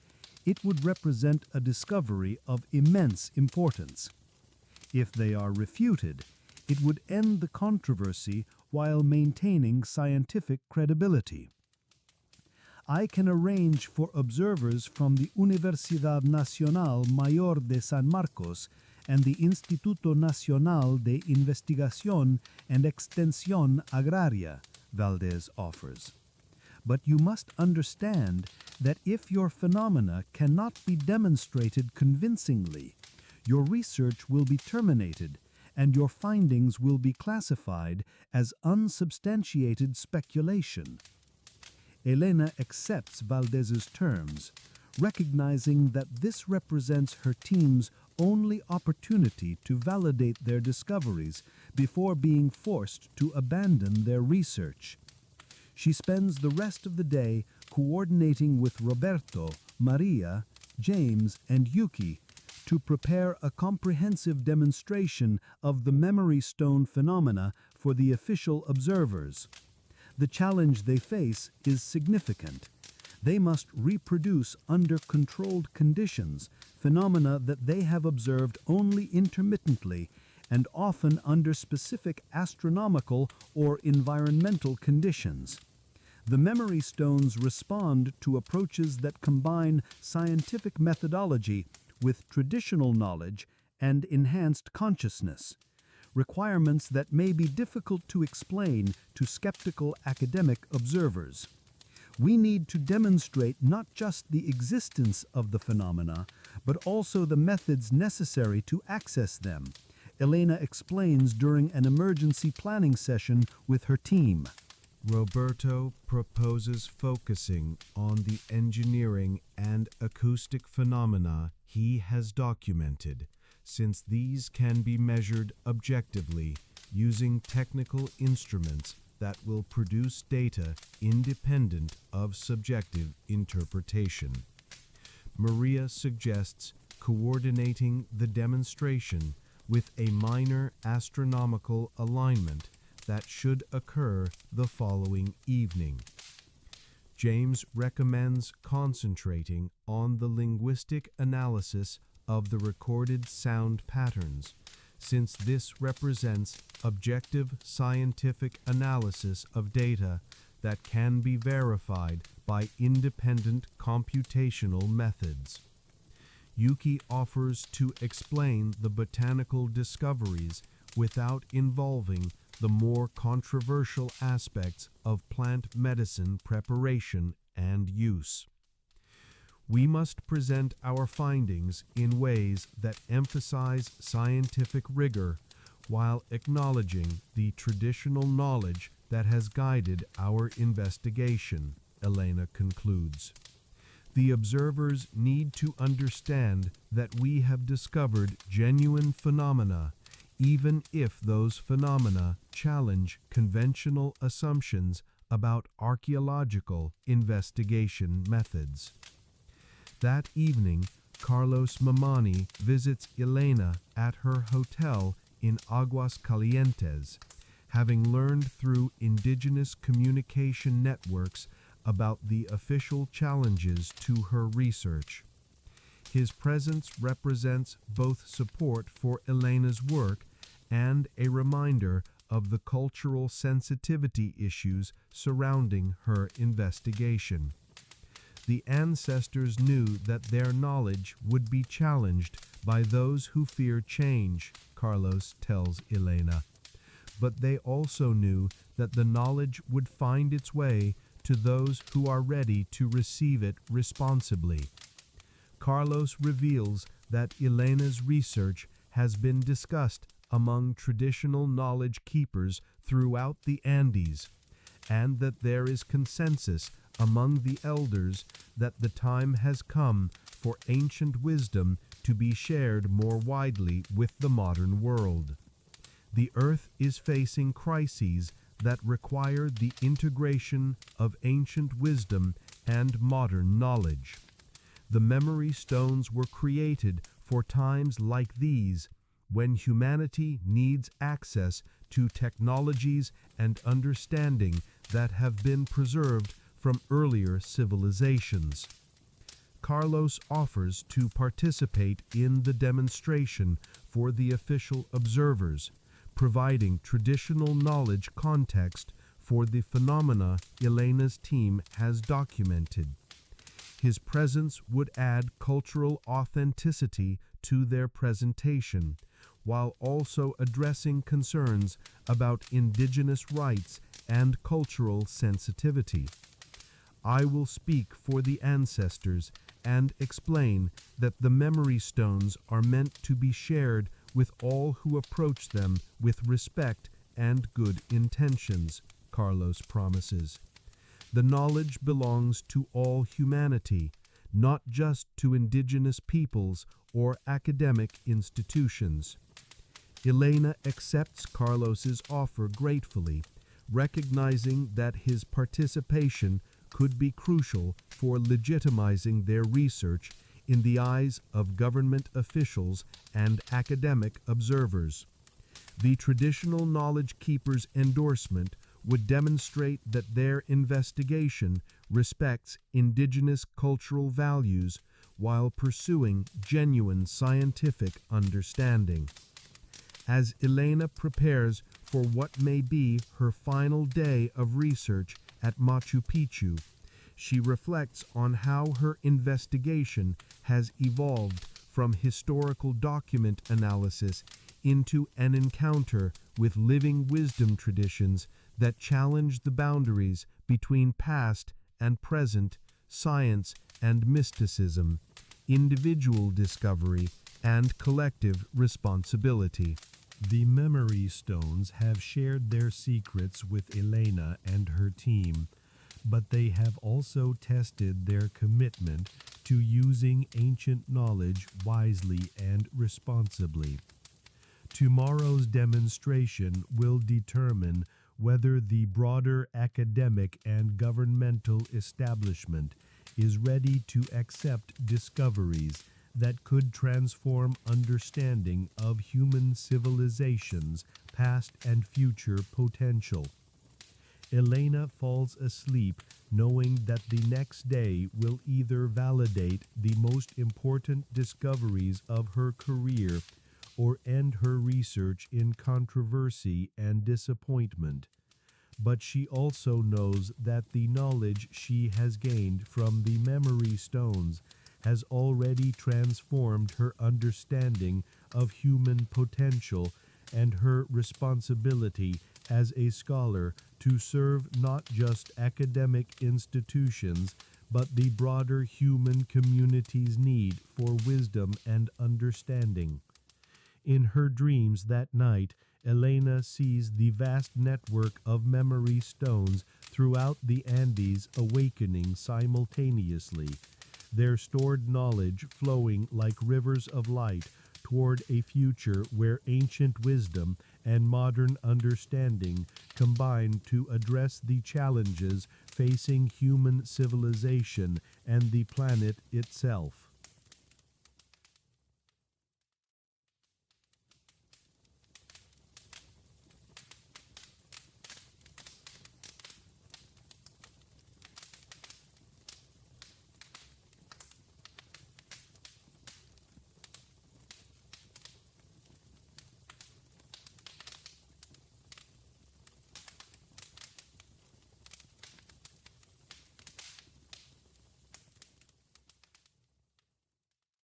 it would represent a discovery of immense importance. If they are refuted, it would end the controversy while maintaining scientific credibility. I can arrange for observers from the Universidad Nacional Mayor de San Marcos and the Instituto Nacional de Investigación and Extensión Agraria, Valdez offers. But you must understand that if your phenomena cannot be demonstrated convincingly, your research will be terminated and your findings will be classified as unsubstantiated speculation. Elena accepts Valdez's terms, recognizing that this represents her team's only opportunity to validate their discoveries before being forced to abandon their research. She spends the rest of the day coordinating with Roberto, Maria, James, and Yuki to prepare a comprehensive demonstration of the memory stone phenomena for the official observers. The challenge they face is significant. They must reproduce under controlled conditions phenomena that they have observed only intermittently and often under specific astronomical or environmental conditions. The memory stones respond to approaches that combine scientific methodology with traditional knowledge and enhanced consciousness, requirements that may be difficult to explain to skeptical academic observers. We need to demonstrate not just the existence of the phenomena, but also the methods necessary to access them, Elena explains during an emergency planning session with her team. Roberto proposes focusing on the engineering and acoustic phenomena he has documented, since these can be measured objectively using technical instruments that will produce data independent of subjective interpretation. Maria suggests coordinating the demonstration with a minor astronomical alignment that should occur the following evening. James recommends concentrating on the linguistic analysis of the recorded sound patterns since this represents objective scientific analysis of data that can be verified by independent computational methods. Yuki offers to explain the botanical discoveries without involving the more controversial aspects of plant medicine preparation and use. We must present our findings in ways that emphasize scientific rigor while acknowledging the traditional knowledge that has guided our investigation, Elena concludes. The observers need to understand that we have discovered genuine phenomena, even if those phenomena challenge conventional assumptions about archaeological investigation methods. That evening, Carlos Mamani visits Elena at her hotel in Aguas Calientes, having learned through indigenous communication networks about the official challenges to her research. His presence represents both support for Elena's work and a reminder of the cultural sensitivity issues surrounding her investigation. The ancestors knew that their knowledge would be challenged by those who fear change, Carlos tells Elena. But they also knew that the knowledge would find its way to those who are ready to receive it responsibly. Carlos reveals that Elena's research has been discussed among traditional knowledge keepers throughout the Andes, and that there is consensus among the elders that the time has come for ancient wisdom to be shared more widely with the modern world. The Earth is facing crises that require the integration of ancient wisdom and modern knowledge. The memory stones were created for times like these, when humanity needs access to technologies and understanding that have been preserved from earlier civilizations. Carlos offers to participate in the demonstration for the official observers, providing traditional knowledge context for the phenomena Elena's team has documented. His presence would add cultural authenticity to their presentation, while also addressing concerns about indigenous rights and cultural sensitivity. I will speak for the ancestors and explain that the memory stones are meant to be shared with all who approach them with respect and good intentions, Carlos promises. The knowledge belongs to all humanity, not just to indigenous peoples or academic institutions. Elena accepts Carlos's offer gratefully, recognizing that his participation could be crucial for legitimizing their research in the eyes of government officials and academic observers. The traditional knowledge keepers' endorsement would demonstrate that their investigation respects indigenous cultural values while pursuing genuine scientific understanding. As Elena prepares for what may be her final day of research at Machu Picchu, she reflects on how her investigation has evolved from historical document analysis into an encounter with living wisdom traditions that challenge the boundaries between past and present, science and mysticism, individual discovery and collective responsibility. The memory stones have shared their secrets with Elena and her team, but they have also tested their commitment to using ancient knowledge wisely and responsibly. Tomorrow's demonstration will determine whether the broader academic and governmental establishment is ready to accept discoveries that could transform understanding of human civilization's past and future potential. Elena falls asleep knowing that the next day will either validate the most important discoveries of her career or end her research in controversy and disappointment. But she also knows that the knowledge she has gained from the memory stones has already transformed her understanding of human potential and her responsibility as a scholar to serve not just academic institutions, but the broader human community's need for wisdom and understanding. In her dreams that night, Elena sees the vast network of memory stones throughout the Andes awakening simultaneously, their stored knowledge flowing like rivers of light toward a future where ancient wisdom and modern understanding combine to address the challenges facing human civilization and the planet itself.